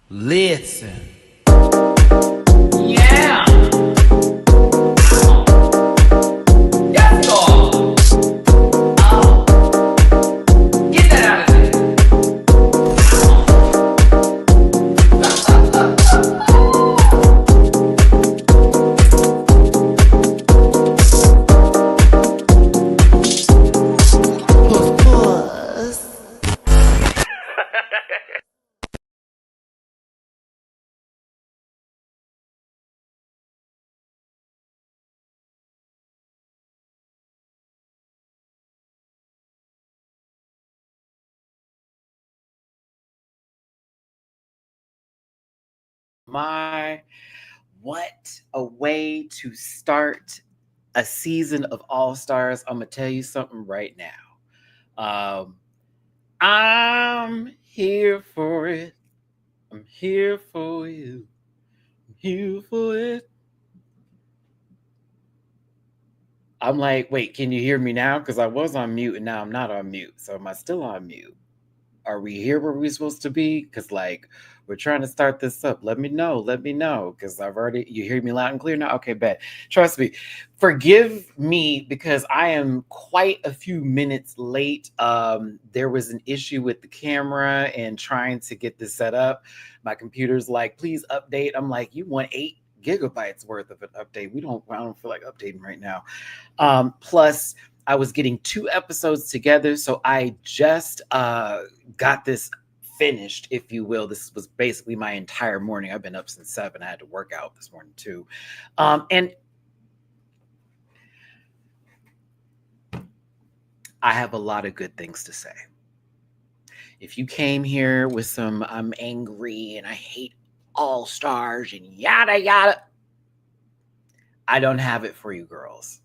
Listen. Yeah. Yes, Lord. Oh. Get that out of there. What a way to start a season of All Stars. I'm going to tell you something right now. I'm here for it. I'm here for you. I'm here for it. I'm like, wait, can you hear me now? Because I was on mute and now I'm not on mute. So am I still on mute? Are we here where we're supposed to be? Because like we're trying to start this up. Let me know. Because you hear me loud and clear now? Okay, bet. Trust me. Forgive me because I am quite a few minutes late. There was an issue with the camera and trying to get this set up. My computer's like, please update. I'm like, you want 8 GB worth of an update? I don't feel like updating right now. Plus I was getting 2 episodes together, so I just got this finished, if you will. This was basically my entire morning. I've been up since 7. I had to work out this morning too, and I have a lot of good things to say. If you came here with some I'm angry and I hate All Stars and yada yada, I don't have it for you girls.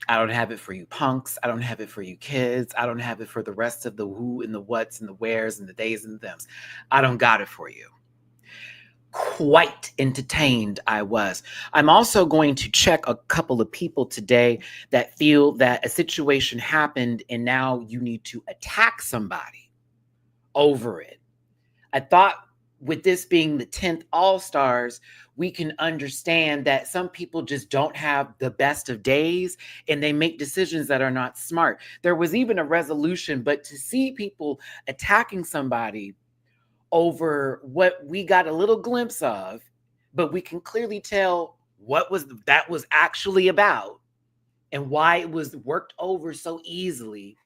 I don't have it for you punks. I don't have it for you kids. I don't have it for the rest of the who and the whats and the wheres and the days and the thems. I don't got it for you. Quite entertained I was. I'm also going to check a couple of people today that feel that a situation happened and now you need to attack somebody over it. I thought with this being the 10th All Stars, we can understand that some people just don't have the best of days and they make decisions that are not smart. There was even a resolution, but to see people attacking somebody over what we got a little glimpse of, but we can clearly tell what was actually about and why it was worked over so easily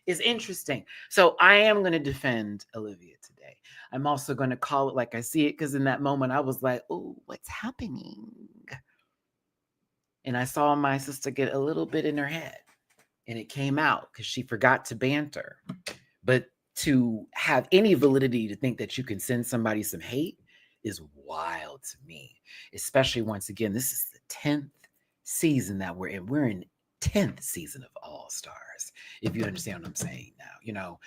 is interesting. So I am going to defend Olivia today. I'm also going to call it like I see it because in that moment I was like, oh, what's happening? And I saw my sister get a little bit in her head and it came out because she forgot to banter. But to have any validity to think that you can send somebody some hate is wild to me, especially once again, this is the 10th season that we're in. We're in 10th season of All Stars, if you understand what I'm saying now,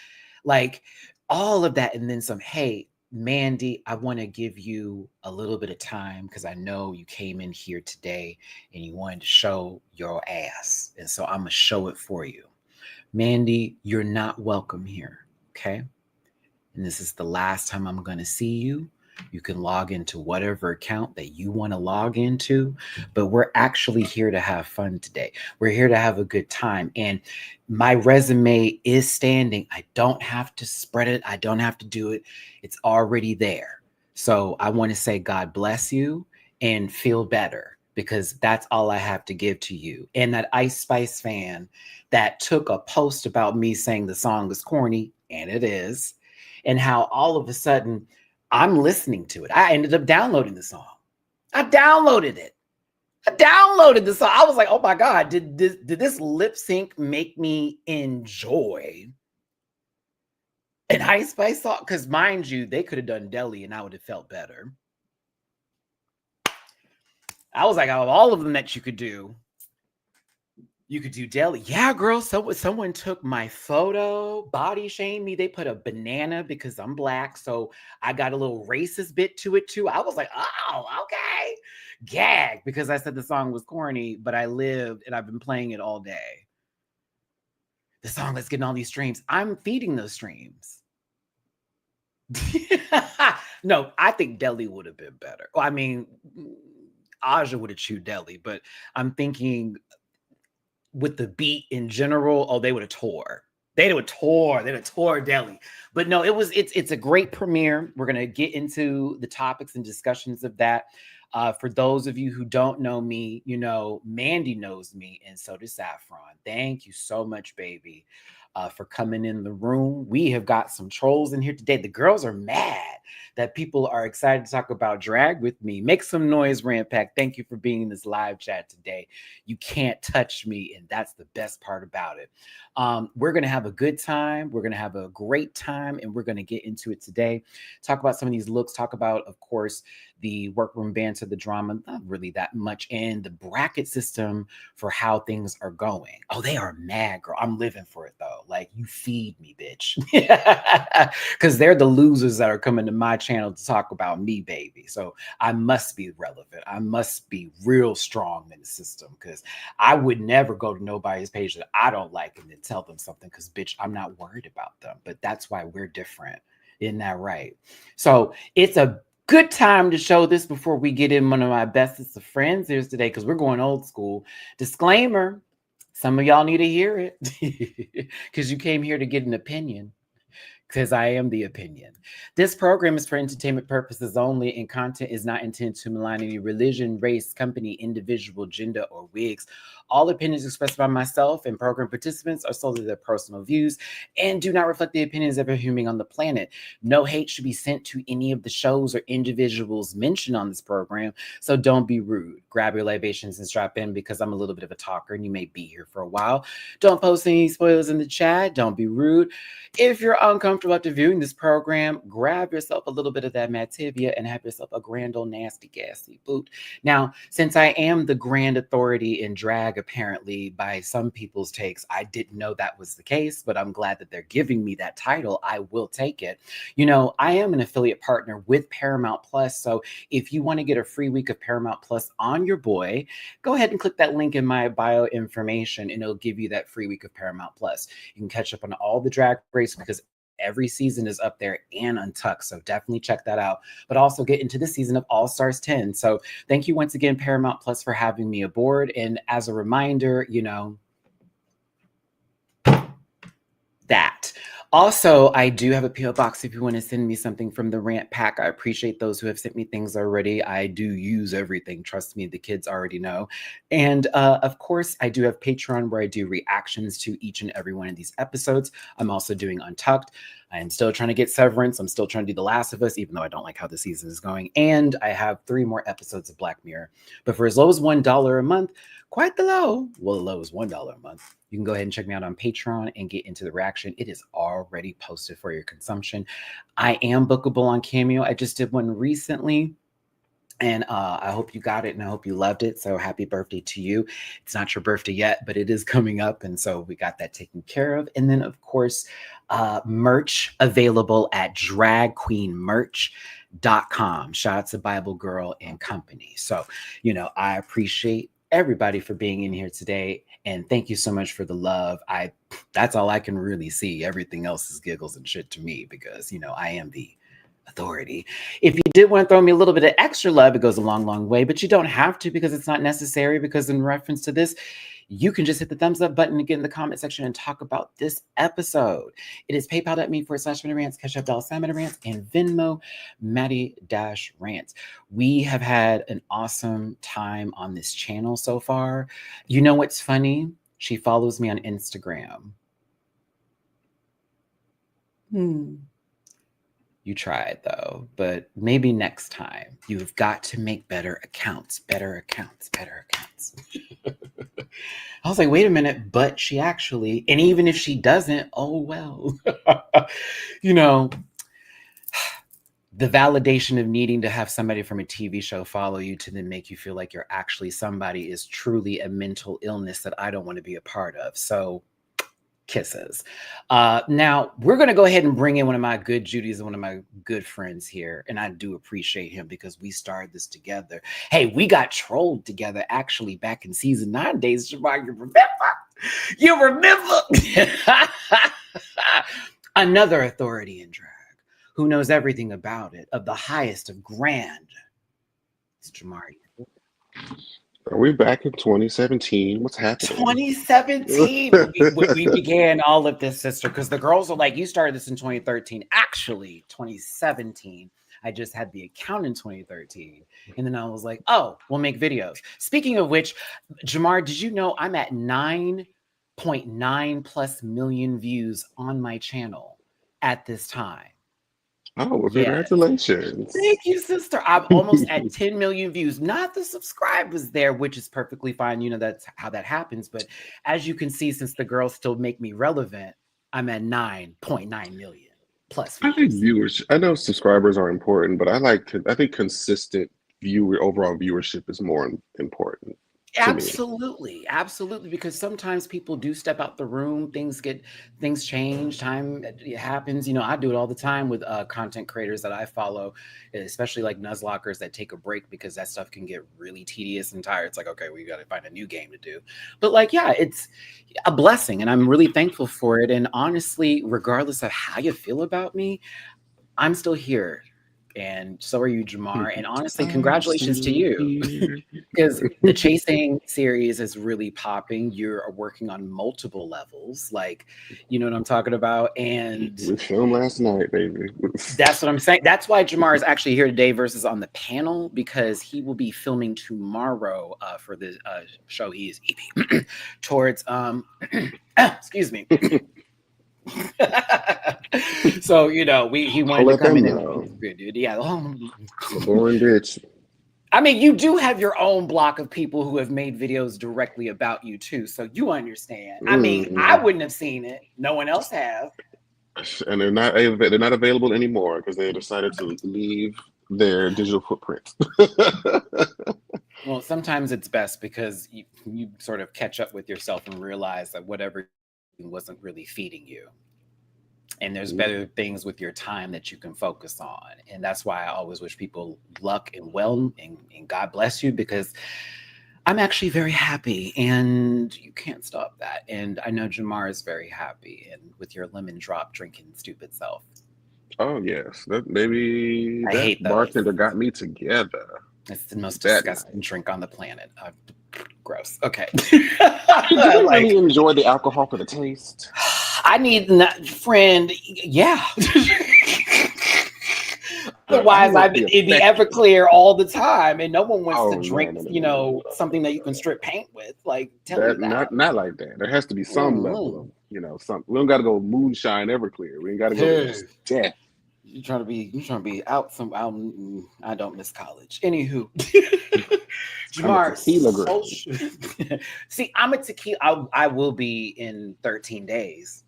like all of that and then some. Hey, Mandy, I want to give you a little bit of time because I know you came in here today and you wanted to show your ass. And so I'm going to show it for you. Mandy, you're not welcome here. Okay. And this is the last time I'm going to see you. You can log into whatever account that you want to log into, but we're actually here to have fun today. We're here to have a good time. And my resume is standing. I don't have to spread it. I don't have to do it. It's already there. So I want to say God bless you and feel better because that's all I have to give to you. And that Ice Spice fan that took a post about me saying the song is corny, and it is, and how all of a sudden I'm listening to it. I ended up downloading the song. I downloaded it. I downloaded the song. I was like, oh my God, did this lip sync make me enjoy an Ice Spice song? Because mind you, they could have done Deli and I would have felt better. I was like, out of all of them that you could do Deli. Yeah, girl, someone took my photo, body shamed me. They put a banana because I'm black. So I got a little racist bit to it too. I was like, oh, okay. Gag because I said the song was corny, but I lived and I've been playing it all day. The song that's getting all these streams. I'm feeding those streams. No, I think Deli would have been better. Well, I mean, Aja would have chewed Deli, but I'm thinking with the beat in general, oh, they would have tore. They'd have tore Deli. But no, it's a great premiere. We're gonna get into the topics and discussions of that. For those of you who don't know me, you know, Mandy knows me, and so does Saffron. Thank you so much, baby, for coming in the room. We have got some trolls in here today. The girls are mad that people are excited to talk about drag with me. Make some noise, Rant Pack. Thank you for being in this live chat today. You can't touch me, and that's the best part about it. We're going to have a good time. We're going to have a great time, and we're going to get into it today. Talk about some of these looks. Talk about, of course, the workroom banter, the drama, not really that much, and the bracket system for how things are going. Oh, they are mad, girl. I'm living for it, though. Like, you feed me, bitch. Because they're the losers that are coming to my channel to talk about me, baby. So I must be relevant. I must be real strong in the system, because I would never go to nobody's page that I don't like and then tell them something, because, bitch, I'm not worried about them. But that's why we're different. Isn't that right? So it's a good time to show this before we get in one of my bestest of friends here today, because we're going old school. Disclaimer, some of y'all need to hear it because you came here to get an opinion, because I am the opinion. This program is for entertainment purposes only, and content is not intended to malign any religion, race, company, individual, gender, or wigs. All opinions expressed by myself and program participants are solely their personal views and do not reflect the opinions of every human on the planet. No hate should be sent to any of the shows or individuals mentioned on this program, so don't be rude. Grab your libations and strap in, because I'm a little bit of a talker and you may be here for a while. Don't post any spoilers in the chat. Don't be rude. If you're uncomfortable after viewing this program, grab yourself a little bit of that Mativia and have yourself a grand old nasty gassy boot. Now, since I am the grand authority in drag, apparently by some people's takes, I didn't know that was the case, but I'm glad that they're giving me that title. I will take it. You know, I am an affiliate partner with Paramount Plus, so if you want to get a free week of Paramount Plus on your boy, go ahead and click that link in my bio information and it'll give you that free week of Paramount Plus. You can catch up on all the drag race, because every season is up there and untucked. So definitely check that out. But also get into the season of All Stars 10. So thank you once again, Paramount Plus, for having me aboard. And as a reminder, you know, that. Also, I do have a PO box if you want to send me something from the Rant Pack. I appreciate those who have sent me things already. I do use everything. Trust me, the kids already know. And of course, I do have Patreon, where I do reactions to each and every one of these episodes. I'm also doing Untucked. I am still trying to get Severance. I'm still trying to do The Last of Us, even though I don't like how the season is going. And I have 3 more episodes of Black Mirror. But for as low as $1 a month, quite the low. Well, the low is $1 a month. You can go ahead and check me out on Patreon and get into the reaction. It is already posted for your consumption. I am bookable on Cameo. I just did one recently, and I hope you got it and I hope you loved it. So happy birthday to you. It's not your birthday yet, but it is coming up. And so we got that taken care of. And then, of course, merch available at dragqueenmerch.com. Shout out to Bible Girl and Company. So, you know, I appreciate everybody for being in here today, and thank you so much for the love. That's all I can really see. Everything else is giggles and shit to me, because, you know, I am the authority. If you did want to throw me a little bit of extra love, it goes a long, long way, but you don't have to, because it's not necessary, because in reference to this, you can just hit the thumbs up button and get in the comment section and talk about this episode. It is paypal.me/MattyRants, Cash App $MattyRants, and Venmo Matty-Rants. We have had an awesome time on this channel so far. You know what's funny? She follows me on Instagram. You tried, though, but maybe next time. You've got to make better accounts. I was like, wait a minute, but she actually, and even if she doesn't, oh well. You know, the validation of needing to have somebody from a TV show follow you to then make you feel like you're actually somebody is truly a mental illness that I don't want to be a part of. So kisses. Now we're going to go ahead and bring in one of my good Judy's and one of my good friends here. And I do appreciate him, because we started this together. Hey, we got trolled together actually back in season 9 days. You remember? You remember? Another authority in drag who knows everything about it, of the highest of grand. It's Jamar. Are we back in 2017? What's happening? 2017, we began all of this, sister, because the girls are like, you started this in 2013. Actually, 2017. I just had the account in 2013. And then I was like, oh, we'll make videos. Speaking of which, Jamar, did you know I'm at 9.9 plus million views on my channel at this time? Oh, well, Yes. congratulations. Thank you, sister. I'm almost at 10 million views. Not the subscribers there, which is perfectly fine. You know, that's how that happens. But as you can see, since the girls still make me relevant, I'm at 9.9 million plus I think views. viewers. I know subscribers are important, but I think consistent overall viewership is more important to me. Absolutely, because sometimes people do step out the room, things change, time it happens. You know, I do it all the time with content creators that I follow, especially like Nuzlockers that take a break because that stuff can get really tedious and tired. It's like, okay, we got to find a new game to do. But like, yeah, it's a blessing and I'm really thankful for it. And honestly, regardless of how you feel about me, I'm still here. And so are you, Jamar. And honestly, congratulations to you. Because the Chasing series is really popping. You're working on multiple levels. Like, you know what I'm talking about? And We filmed last night, baby. that's what I'm saying. That's why Jamar is actually here today versus on the panel, because he will be filming tomorrow for the show he is EP towards excuse me. So you know, he wanted to come in and dude, yeah. The boring bitch. I mean, you do have your own block of people who have made videos directly about you too, so you understand. I mean, I wouldn't have seen it. No one else has. And they're not available anymore because they decided to leave their digital footprint. Well, sometimes it's best because you sort of catch up with yourself and realize that whatever wasn't really feeding you. And there's better things with your time that you can focus on. And that's why I always wish people luck and well and God bless you, because I'm actually very happy and you can't stop that. And I know Jamar is very happy and with your lemon drop drinking stupid self. Oh yes, maybe I that hate those. bartender got me together. It's the most disgusting drink on the planet. Gross. Okay. You didn't really enjoy the alcohol for the taste. I need that friend. Yeah. Otherwise, it'd be Everclear all the time, and no one wants to drink, something that you can strip paint with. Like, tell me that. Not like that. There has to be some level of, some. We don't got to go moonshine Everclear. We ain't got to go to death. You trying to be out some out. I don't miss college. Anywho, Jamar, see, I'm a tequila. I will be in 13 days.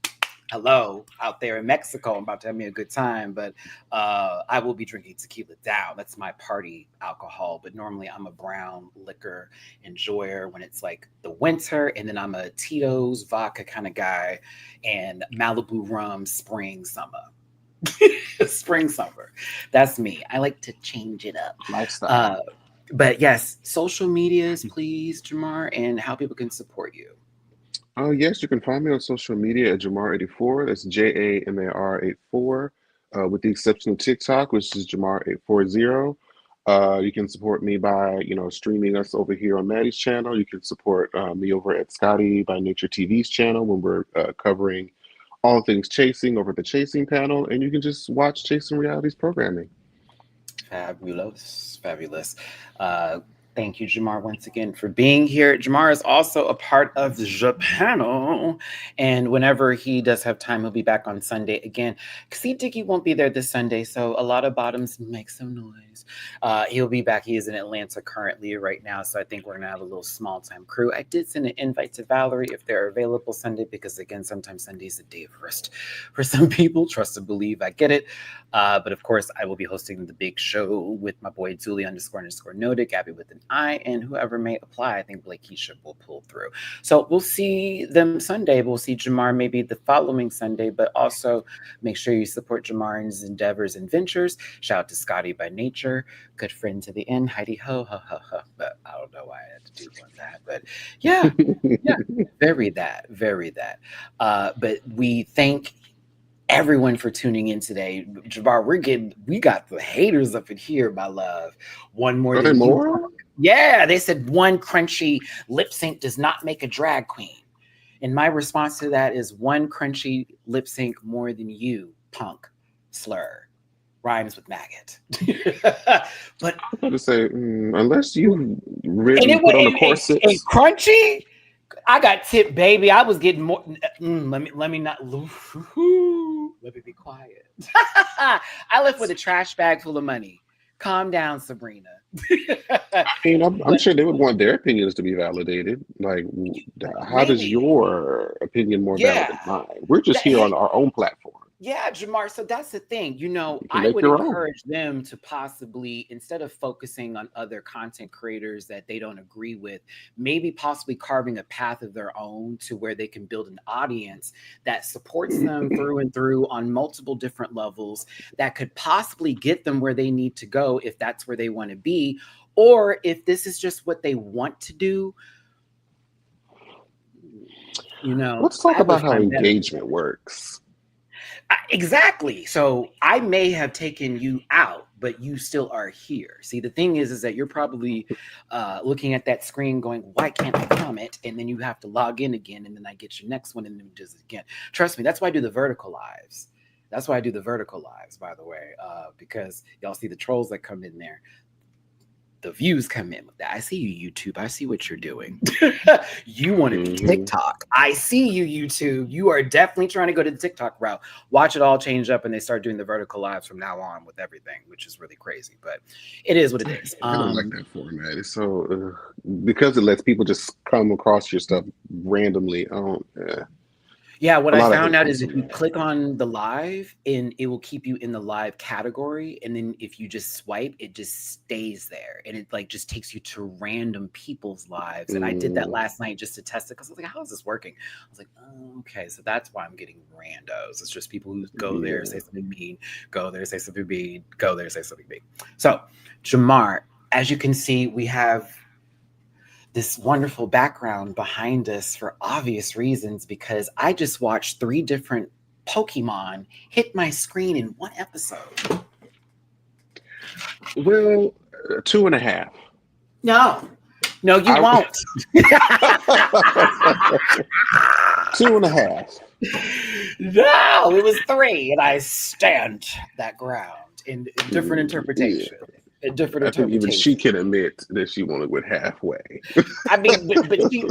Hello, out there in Mexico. I'm about to have me a good time, but I will be drinking tequila down. That's my party alcohol. But normally I'm a brown liquor enjoyer when it's like the winter, and then I'm a Tito's vodka kind of guy, and Malibu rum spring summer. Spring summer. That's me. I like to change it up. Lifestyle. But yes, social medias, please, Jamar, and how people can support you. Oh, yes, you can find me on social media at Jamar84. That's JAMAR84, with the exception of TikTok, which is Jamar840. You can support me by, streaming us over here on Maddie's channel. You can support me over at Scotty by Nature TV's channel when we're covering all things chasing over the Chasing panel, and you can just watch Chasing Reality's programming. Fabulous. Thank you, Jamar, once again for being here. Jamar is also a part of the panel, and whenever he does have time, he'll be back on Sunday again. See, Dickie won't be there this Sunday, so a lot of bottoms make some noise. He'll be back. He is in Atlanta currently right now, so I think we're going to have a little small-time crew. I did send an invite to Valerie if they're available Sunday, because, again, sometimes Sunday's a day of rest for some people. Trust and believe, I get it. But, of course, I will be hosting the big show with my boy Julie__Noted, Gabby with an I, and whoever may apply. I think Blake Keisha will pull through. So we'll see them Sunday. We'll see Jamar maybe the following Sunday, but also make sure you support Jamar's endeavors and ventures. Shout out to Scotty by Nature, good friend to the end, Heidi Ho, but I don't know why I had to do that, but yeah, very that. But we thank everyone for tuning in today. Jabbar, we got the haters up in here, my love. One more Are there than you. more? Yeah, they said one crunchy lip sync does not make a drag queen. And my response to that is one crunchy lip sync more than you, punk. Slur. Rhymes with maggot. But I'm about to say, unless you and really it put was on the and corsets. crunchy. I got tipped, baby. I was getting more. Let me not. Let me be quiet. I left with a trash bag full of money. Calm down, Sabrina. I mean, I'm But sure they would want their opinions to be validated. Like, how does maybe, your opinion more valid yeah. than mine? We're just here on Hey, our own platform. yeah, Jamar. So that's the thing. You can I make would your own. encourage them to possibly, instead of focusing on other content creators that they don't agree with, maybe possibly carving a path of their own to where they can build an audience that supports them through and through on multiple different levels that could possibly get them where they need to go if that's where they want to be. Or if this is just what they want to do, Let's talk I would about how find better. engagement works. Exactly. So I may have taken you out, but you still are here. See, the thing is that you're probably looking at that screen going, why can't I comment? And then you have to log in again, and then I get your next one, and then do it again. Trust me, that's why I do the vertical lives. That's why I do the vertical lives, by the way, because y'all see the trolls that come in there. The views come in with that. I see you, YouTube. I see what you're doing. You want to be TikTok. I see you, YouTube. You are definitely trying to go to the TikTok route. Watch it all change up, and they start doing the vertical lives from now on with everything, which is really crazy. But it is what it is. I don't like that format. It's so because it lets people just come across your stuff randomly. Yeah, what A I lot of found hate out comes is if from you that. click on the live and it will keep you in the live category. And then if you just swipe, it just stays there. And it like just takes you to random people's lives. And I did that last night just to test it because I was like, how is this working? I was like, oh, okay. So that's why I'm getting randos. It's just people who go there, say something mean, go there, say something mean, go there, say something mean. So, Jamar, as you can see, we have this wonderful background behind us for obvious reasons because I just watched 3 different Pokemon hit my screen in one episode. Well, 2.5. No, you I, won't. 2.5. No, it was 3, and I stand that ground in different interpretation. Yeah. A different I think even she interpretation. can admit that she only went halfway. I mean, but she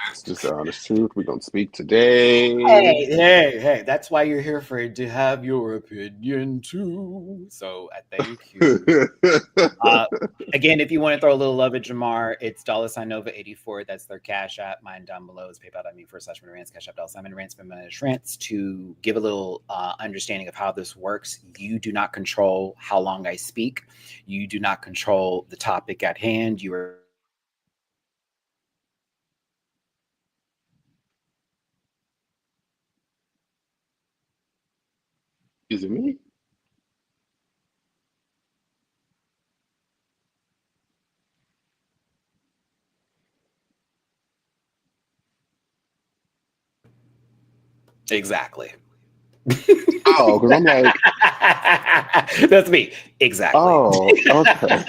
That's just the honest truth. We're gonna speak today. hey, that's why you're here to have your opinion too. So I thank you. Again, if you want to throw a little love at Jamar, it's $Nova84. That's their Cash App. Mine down below is PayPal.me/MattyRants, Cash App $MattyRants, MattyRants. To give a little understanding of how this works, you do not control how long I speak. You do not control the topic at hand. You are Is it me? exactly. Oh, because I'm like, That's me. Exactly. oh, okay.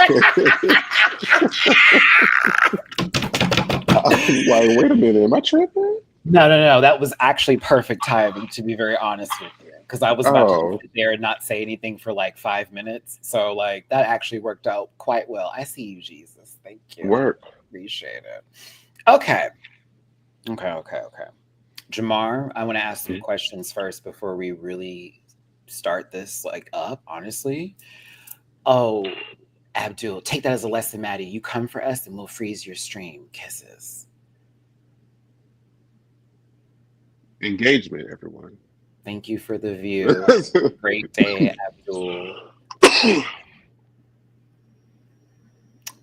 I was like, wait a minute, am I tripping? No. That was actually perfect timing, to be very honest with you, because I was about to just Oh, sit there and not say anything for like 5 minutes. So, like, that actually worked out quite well. I see you, Jesus. Thank you. work. Appreciate it. Okay. Jamar, I want to ask some questions first before we really start this like up, honestly. Oh, Abdul, take that as a lesson, Maddie. You come for us and we'll freeze your stream. Kisses. Engagement, everyone. Thank you for the view. Great day, Abdul.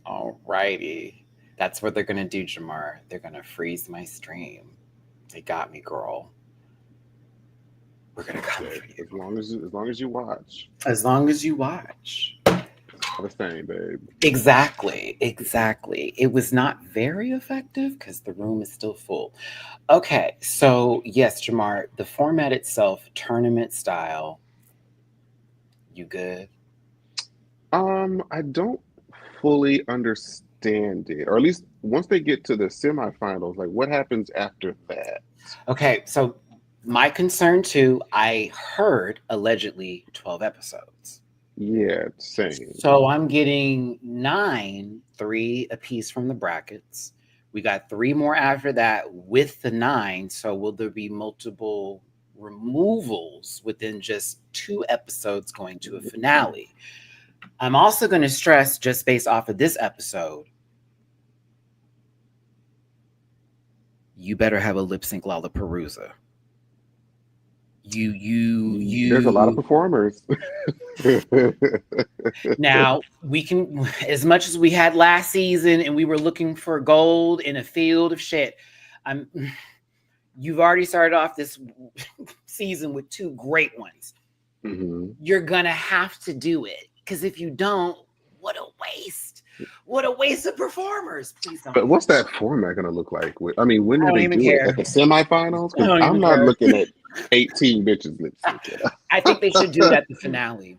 All righty. That's what they're going to do, Jamar. They're going to freeze my stream. They got me, girl. We're going to come for you. As long as you watch. As long as you watch. the same, babe. Exactly. It was not very effective because the room is still full. Okay, so yes, Jamar, the format itself, tournament style, you good? I don't fully understand it, or at least once they get to the semifinals, like what happens after that? Okay, so my concern too, I heard allegedly 12 episodes. Yeah, same. So I'm getting 9, 3 apiece from the brackets. We got 3 more after that with the 9. So will there be multiple removals within just 2 episodes going to a finale? I'm also going to stress, just based off of this episode, you better have a lip sync Lollapalooza. There's a lot of You performers. Now, we can, as much as we had last season and we were looking for gold in a field of shit, I'm you've already started off this season with 2 great ones. Mhm. You're gonna have to do it, because if you don't, what a waste. What a waste of performers. Please don't. But what's that format going to look like? I mean, when I do don't they even do it? care. At the semifinals? I Because don't I'm even not care. looking at 18 bitches lip syncing. I think they should do it at the finale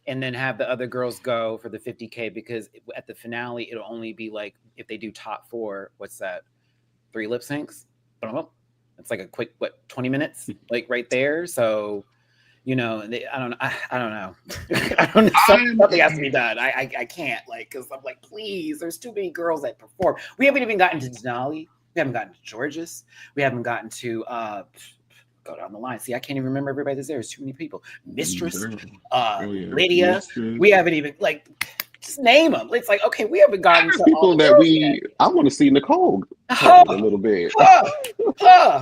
and then have the other girls go for the 50K, because at the finale, it'll only be like, if they do top 4, what's that? 3 lip syncs? It's like a quick, 20 minutes, like right there. So, I don't know. I don't know. I don't know. Something has to be done. I can't, like, because I'm like, please, there's too many girls that perform. We haven't even gotten to Denali. We haven't gotten to Georges. We haven't gotten to go down the line. See, I can't even remember everybody that's there. There's too many people. Mistress, Yeah. Lydia. Mistress. We haven't even, like, just name them. It's like, okay, we haven't gotten There's to people all the that girls yet. I want to see Nicole Oh, a little bit.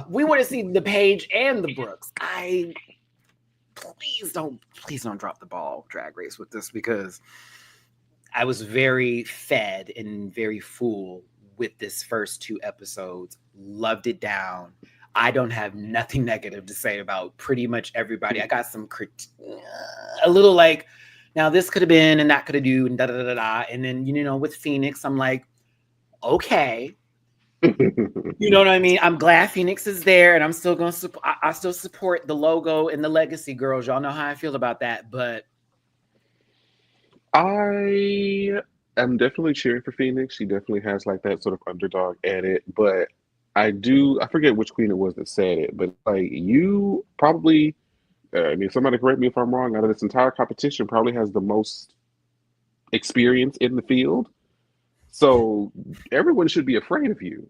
we want to see the Paige and the Brooks. Please don't drop the ball, Drag Race, with this, because I was very fed and very full with this first 2 episodes. Loved it down. I don't have nothing negative to say about pretty much everybody. I got some a little like, now this could have been and that could have do and da da da da. And then with Phoenix, I'm like, okay. You know what I mean? I'm glad Phoenix is there, and I'm still going to support. I still support the logo and the legacy girls. Y'all know how I feel about that. But I am definitely cheering for Phoenix. She definitely has like that sort of underdog edit, but I forget which queen it was that said it, but like you probably, I mean, somebody correct me if I'm wrong, out of this entire competition, probably has the most experience in the field. So everyone should be afraid of you.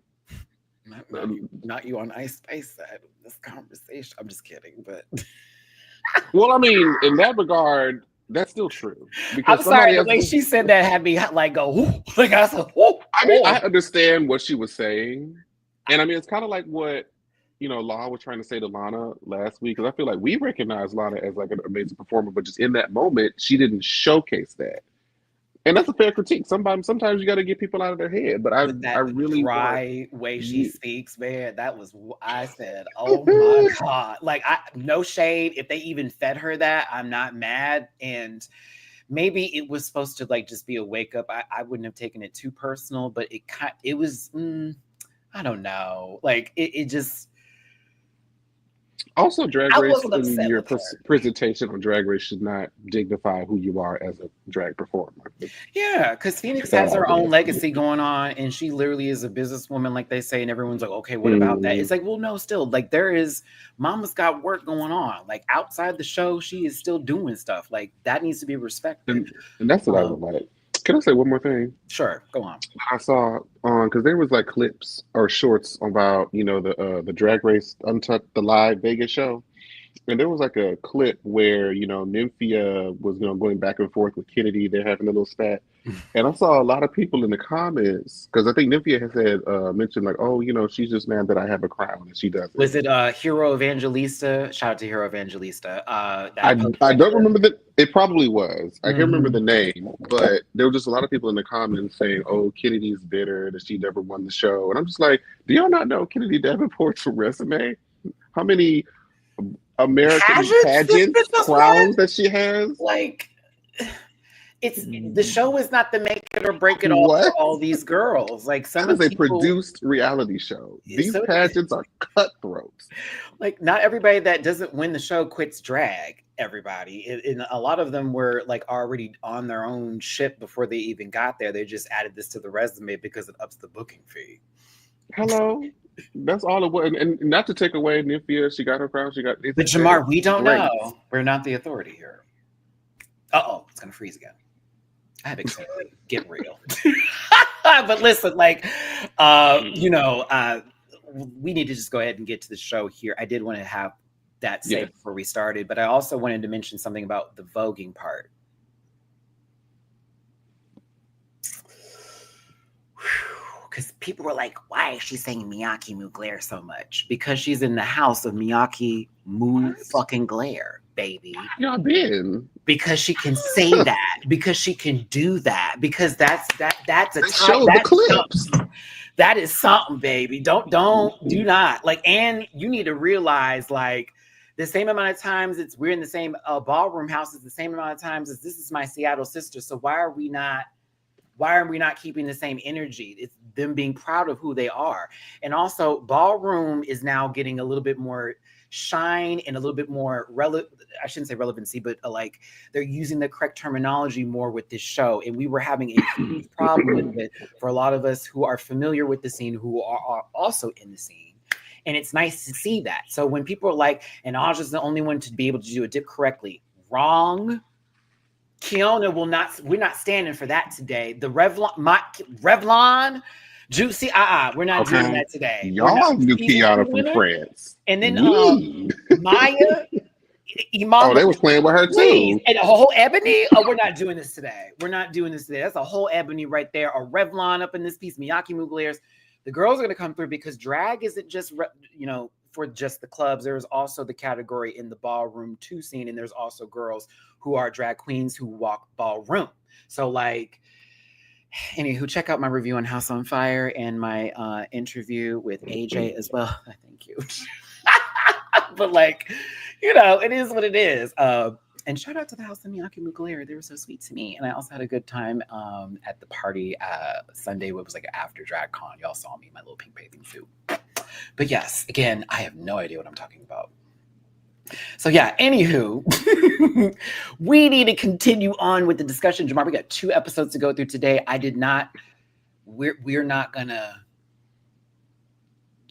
not you on Ice Spice side of this conversation. I'm just kidding, but Well, I mean, in that regard, that's still true. Because I'm sorry. The way she said that had me like go, whoo, like I said, whoo. I mean, I understand what she was saying, and I mean, it's kind of like what Law was trying to say to Lana last week. Because I feel like we recognize Lana as like an amazing performer, but just in that moment, she didn't showcase that. And that's a fair critique. Sometimes you got to get people out of their head. But I really dry way she speaks, man. That was, I said, oh my God. Like, no shade. If they even fed her that, I'm not mad. And maybe it was supposed to like just be a wake up. I wouldn't have taken it too personal, but it was, I don't know. Like it just. Also, Drag Race in your presentation on Drag Race should not dignify who you are as a drag performer. Yeah, because Phoenix has her own legacy going on, and she literally is a businesswoman, like they say, and everyone's like, okay, what about that? It's like, well, no, still, like Mama's got work going on. Like outside the show, she is still doing stuff. Like that needs to be respected. And that's what I would like. Can I say one more thing? Sure, go on. I saw because there was like clips or shorts about the Drag Race Untucked, the live Vegas show, and there was like a clip where Nymphia was going back and forth with Kennedy. They're having a little spat, and I saw a lot of people in the comments because I think Nymphia has said mentioned like, oh, she's just mad that I have a crown and she doesn't. Was it Hero Evangelista? Shout out to Hero Evangelista. I don't remember that. It probably was. I can't remember the name, but there were just a lot of people in the comments saying, "Oh, Kennedy's bitter that she never won the show," and I'm just like, "Do y'all not know Kennedy Davenport's resume? How many American pageant crowns that she has?" Like, it's the show is not the make it or break it all for What? all these girls. Like some That of is a people, produced reality show. These so pageants are cutthroats. like not everybody that doesn't win the show quits drag. Everybody, and a lot of them were like already on their own ship before they even got there. They just added this to the resume because it ups the booking fee. Hello. That's all it was. And not to take away Nymphia, she got her crown. She got But it's Jamar, we don't great. know. We're not the authority here. Uh-oh, it's gonna freeze again. I have anxiety. Get real. But listen, like, we need to just go ahead and get to the show here. I did want to have that say before we started, but I also wanted to mention something about the voguing part. Because people were like, why is she saying Miyake Mugler so much? Because she's in the house of Miyake Mu fucking Glare, baby. Y'all been. Because she can say that, because she can do that, because that's a show the clips. That is something, baby. Do not like, and you need to realize like the same amount of times we're in the same ballroom house is the same amount of times as this is my Seattle sister. So why are we not keeping the same energy? It's them being proud of who they are. And also ballroom is now getting a little bit more shine and a little bit more I shouldn't say relevancy, but like they're using the correct terminology more with this show. And we were having a huge problem with it for a lot of us who are familiar with the scene, who are also in the scene. And it's nice to see that. So when people are like, and Aja's the only one to be able to do a dip correctly, wrong. Kiona will not, we're not standing for that today. The Revlon, Juicy, we're not doing that today. Y'all knew Kiana from France. And then Maya, Iman. Oh, they was playing with her too. And a whole Ebony. Oh, we're not doing this today. We're not doing this today. That's a whole Ebony right there. A Revlon up in this piece. Miyake Mugler's. The girls are going to come through because drag isn't just, for just the clubs. There's also the category in the ballroom 2 scene. And there's also girls who are drag queens who walk ballroom. So like, anywho, check out my review on House on Fire and my interview with AJ as well. Thank you. But like, it is what it is. And shout out to the House of Miyake Mugler. They were so sweet to me. And I also had a good time at the party Sunday. It was like an after drag con. Y'all saw me in my little pink bathing suit. But yes, again, I have no idea what I'm talking about. So yeah, anywho, we need to continue on with the discussion. Jamar, we got 2 episodes to go through today. We're not gonna,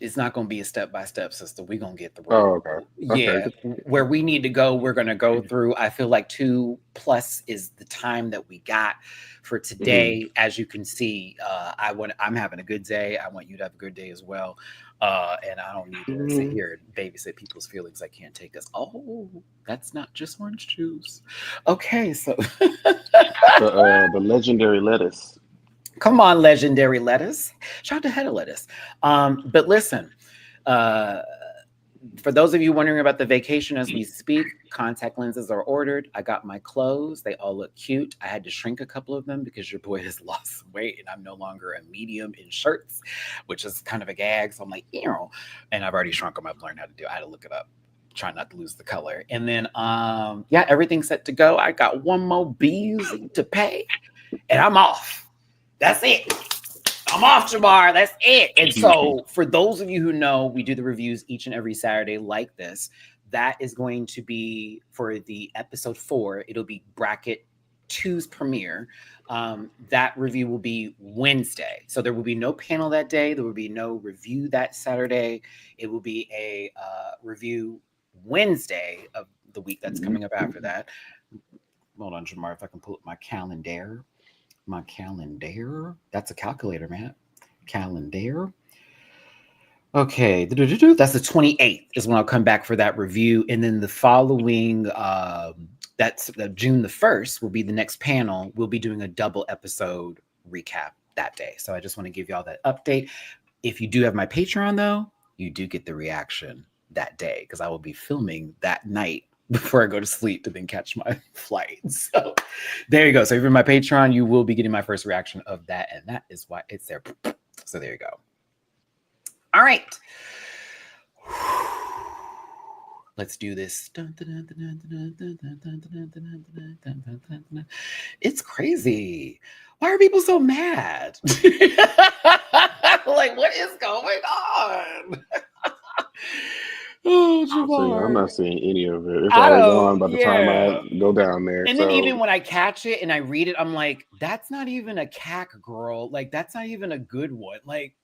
it's not gonna be a step-by-step system. We're gonna get through. Oh, okay. Yeah, where we need to go, we're gonna go through. I feel like 2+ is the time that we got for today. As you can see, I'm having a good day. I want you to have a good day as well. And I don't need to sit here and babysit people's feelings. I can't take us. Oh, that's not just orange juice. Okay, so the legendary lettuce. Come on, legendary lettuce. Shout out to Hedda lettuce. But listen, for those of you wondering about the vacation as we speak, contact lenses are ordered. I got my clothes. They all look cute. I had to shrink a couple of them because your boy has lost some weight and I'm no longer a medium in shirts, which is kind of a gag. So I'm like, and I've already shrunk them. I've learned how to do it. I had to look it up. Try not to lose the color. And then, everything's set to go. I got one more bills to pay and I'm off. That's it. I'm off, Jamar. That's it. And so for those of you who know, we do the reviews each and every Saturday like this. That is going to be for the episode 4. It'll be bracket 2's premiere. That review will be Wednesday. So there will be no panel that day. There will be no review that Saturday. It will be a review Wednesday of the week that's coming up after that. Hold on, Jamar, if I can pull up my calendar. That's a calculator, man. Calendar. Okay. That's the 28th is when I'll come back for that review. And then the following, that's June the 1st will be the next panel. We'll be doing a double episode recap that day. So I just want to give y'all that update. If you do have my Patreon, though, you do get the reaction that day because I will be filming that night before I go to sleep to then catch my flight. So there you go. So if you're my Patreon, you will be getting my first reaction of that. And that is why it's there. So there you go. All right. Let's do this. It's crazy. Why are people so mad? Like, what is going on? Oh, See, I'm Jamar. not seeing any of it. It's I already gone don't, by the time I yeah. go down there. And then So even when I catch it and I read it, I'm like, that's not even a cack, girl. Like, that's not even a good one. Like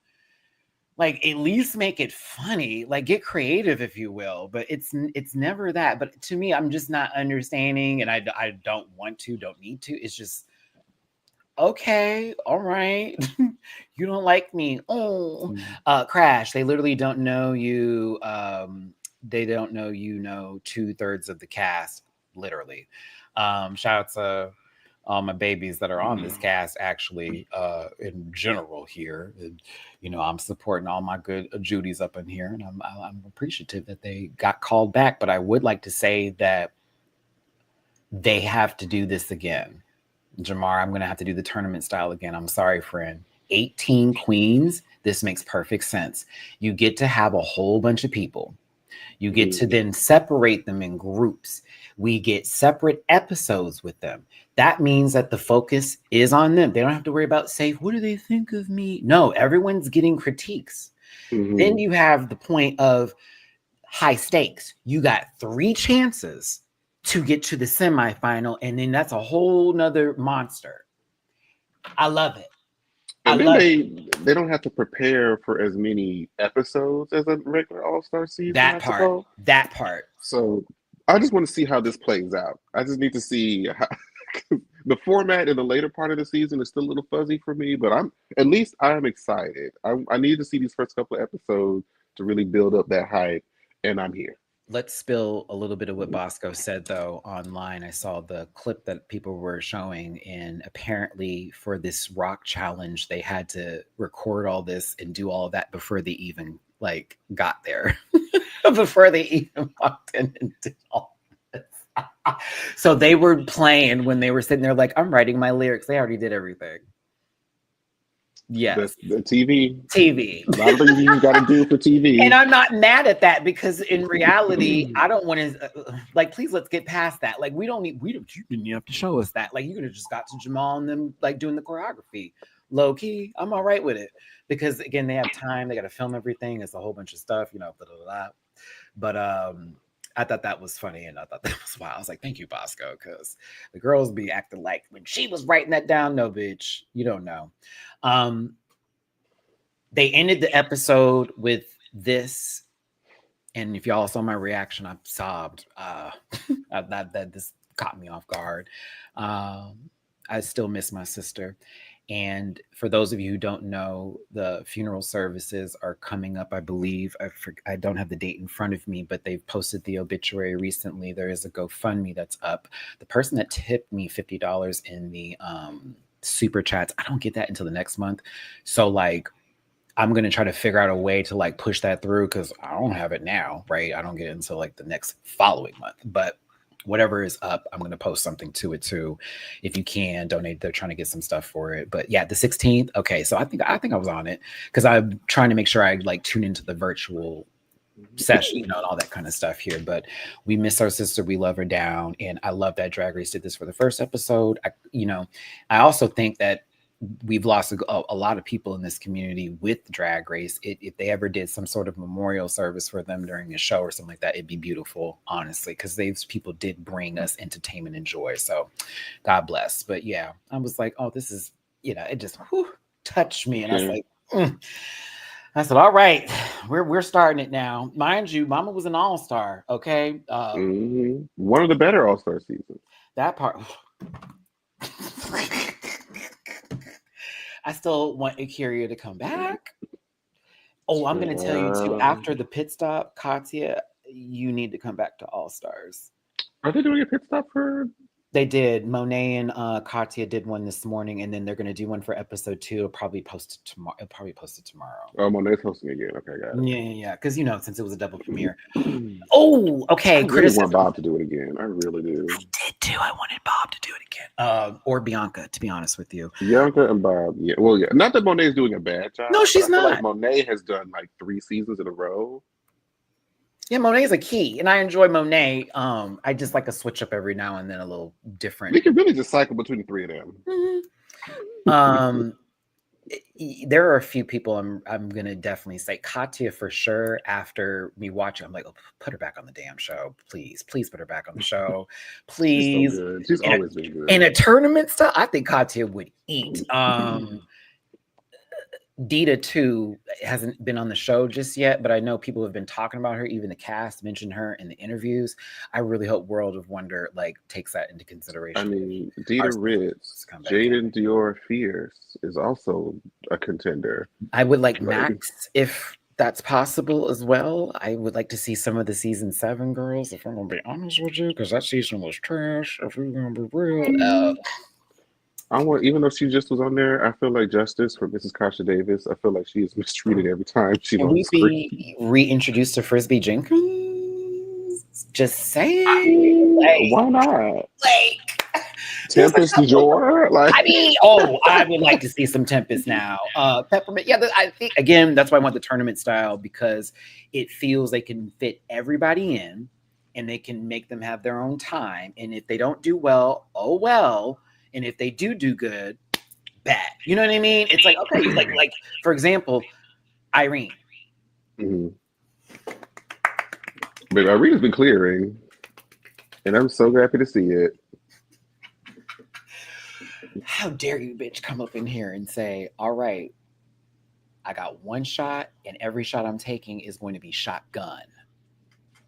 at least make it funny, like get creative if you will, but it's never that. But to me, I'm just not understanding, and I don't want to, don't need to. It's just okay, all right. You don't like me. Oh, Crash, they literally don't know you. They don't know you know 2/3 of the cast, literally. Shout out to all my babies that are on this cast, actually, in general here. And, you know, I'm supporting all my good Judies up in here, and I'm appreciative that they got called back. But I would like to say that they have to do this again. Jamar, I'm going to have to do the tournament style again. I'm sorry, friend. 18 queens. This makes perfect sense. You get to have a whole bunch of people. You get to then separate them in groups. We get separate episodes with them. That means that the focus is on them. They don't have to worry about safe. What do they think of me? No, everyone's getting critiques. Then you have the point of high stakes. You got 3 chances to get to the semifinal, and then that's a whole nother monster. I love it. and then they don't have to prepare for as many episodes as a regular All-Star season, I suppose. That part. So I just want to see how this plays out. I just need to see how the format in the later part of the season is still a little fuzzy for me, but I'm excited. I need to see these first couple of episodes to really build up that hype, and I'm here. Let's spill a little bit of what Bosco said, though, online. I saw the clip that people were showing, and apparently for this rock challenge, they had to record all this and do all of that before they even like got there, before they even walked in and did all this. So they were playing when they were sitting there like, I'm writing my lyrics. They already did everything. Yes. The TV. TV. A lot of things you got to do for TV. And I'm not mad at that, because in reality, I don't want to like, please, let's get past that. Like, you didn't have to show us that. Like, you could have just got to Jamal and them like doing the choreography. Low key, I'm all right with it, because again, they have time, they got to film everything. It's a whole bunch of stuff, you know, blah, blah, blah. But I thought that was funny, and I thought that was wild. I was like, thank you, Bosco, because the girls be acting like when she was writing that down. No, bitch, you don't know. They ended the episode with this, and if y'all saw my reaction, I sobbed. That this caught me off guard. I still miss my sister. And for those of you who don't know, the funeral services are coming up, I believe. I don't have the date in front of me, but they've posted the obituary recently. There is a GoFundMe that's up. The person that tipped me $50 in the super chats, I don't get that until the next month. So like, I'm going to try to figure out a way to like push that through, because I don't have it now, right? I don't get it until like the next following month. But whatever is up, I'm going to post something to it too. If you can donate, they're trying to get some stuff for it. But yeah, the 16th. Okay, so I think I was on it, because I'm trying to make sure I like tune into the virtual session, you know, and all that kind of stuff here. But we miss our sister, we love her down, and I love that Drag Race did this for the first episode. I also think that we've lost a lot of people in this community with Drag Race. If they ever did some sort of memorial service for them during a show or something like that, it'd be beautiful, honestly, because these people did bring us entertainment and joy. So God bless. But yeah, I was like, oh, this is, it just touched me. And I was like, I said, all right, we're starting it now. Mind you, Mama was an all-star, okay? One of the better all-star seasons. That part. I still want Akira to come back. Oh, I'm going to tell you too, after the pit stop, Katya, you need to come back to All Stars. Are they doing a pit stop for? They did. Monet and Katya did one this morning, and then they're going to do one for episode 2. It'll probably post it tomorrow. Oh, Monet's hosting again. Okay, got it. Yeah. Because since it was a double premiere. Oh, okay. I really want Bob to do it again. I really do. I did too. I wanted Bob to do it again. Or Bianca, to be honest with you. Bianca and Bob. Yeah. Well, yeah. Not that Monet's doing a bad job. No, she's not. Like Monet has done like 3 seasons in a row. Yeah, Monet's a key, and I enjoy Monet. I just like a switch up every now and then, a little different. We can really just cycle between the three of them. Um, there are a few people I'm gonna definitely say Katya for sure. After me watching, I'm like, oh, put her back on the damn show, please put her back on the show, She's please. so good. She's always been good. In a tournament stuff, I think Katya would eat. Dita too hasn't been on the show just yet, but I know people have been talking about her. Even the cast mentioned her in the interviews. I really hope World of Wonder like takes that into consideration. I mean, Dita Ritz, Jaden Dior Fierce is also a contender. I would like Max if that's possible as well. I would like to see some of the season 7 girls, if I'm gonna be honest with you, because that season was trash. If we're gonna be real, even though she just was on there, I feel like Justice for Mrs. Kasha Davis. I feel like she is mistreated every time she's on screen. Be reintroduced to Frisbee Jenkins? Just saying. Why not? Like Tempest DuJour? Like, I mean, I would like to see some Tempest now. Peppermint. Yeah, I think again that's why I want the tournament style, because it feels they can fit everybody in, and they can make them have their own time. And if they don't do well, oh well. And if they do good, bad. You know what I mean? It's like, okay, like for example, Irene. Mm-hmm. But Irene's been clearing, and I'm so happy to see it. How dare you, bitch, come up in here and say, all right, I got one shot, and every shot I'm taking is going to be shotgun.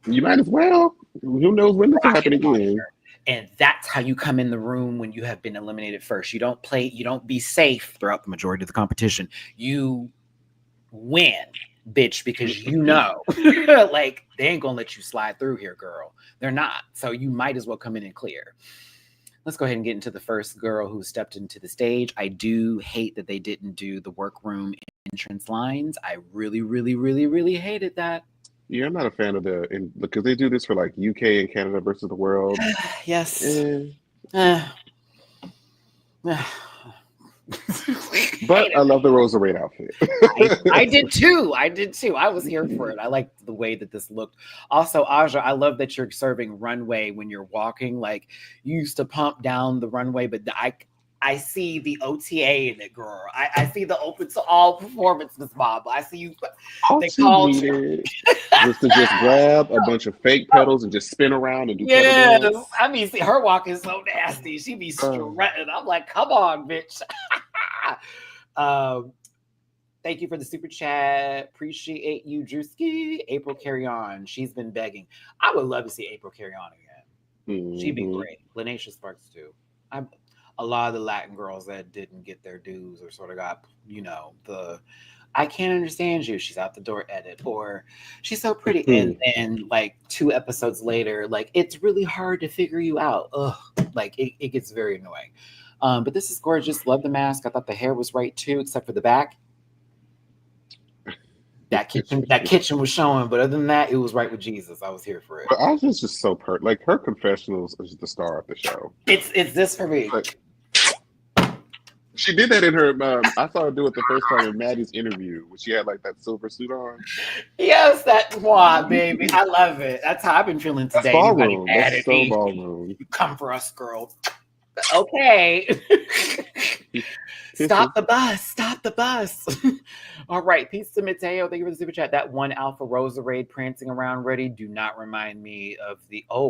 You might as well. Who knows when this will happen again? And that's how you come in the room when you have been eliminated first. You don't be safe throughout the majority of the competition. You win, bitch, because you know, like, they ain't gonna let you slide through here, girl. They're not. So you might as well come in and clear. Let's go ahead and get into the first girl who stepped into the stage. I do hate that they didn't do the workroom entrance lines. I really, really, really, really hated that. Yeah, I'm not a fan of because they do this for like UK and Canada versus the world. Yes. But I love the Rosa Red outfit. I did too. I was here for it. I liked the way that this looked. Also, Aja, I love that you're serving runway when you're walking. Like, you used to pump down the runway, but I see the OTA in it, girl. I see the open to all performance, Miss Bob. I see you. They called you just to grab a bunch of fake pedals and just spin around and do. Yes, I mean, see, her walk is so nasty. She be strutting. I'm like, come on, bitch. Thank you for the super chat. Appreciate you, Drewski. April Carry On. She's been begging. I would love to see April Carry On again. Mm-hmm. She'd be great. Lanesha Sparks too. A lot of the Latin girls that didn't get their dues or sort of got, I can't understand you. She's out the door edit, or she's so pretty. And then like 2 episodes later, like, it's really hard to figure you out. Ugh, like it gets very annoying. But this is gorgeous. Love the mask. I thought the hair was right too, except for the back. That kitchen was showing, but other than that, it was right with Jesus. I was here for it. But I was just so like her confessionals is the star of the show. It's this for me. Like, she did that in her. I saw her do it the first time in Maddie's interview, when she had like that silver suit on. Yes, that's why, baby. I love it. That's how I've been feeling today. That's ballroom. That's so ballroom. You come for us, girl. Okay. Stop the bus. All right. Peace to Mateo. Thank you for the super chat. That one Alpha Rosa Raid prancing around ready. Do not remind me of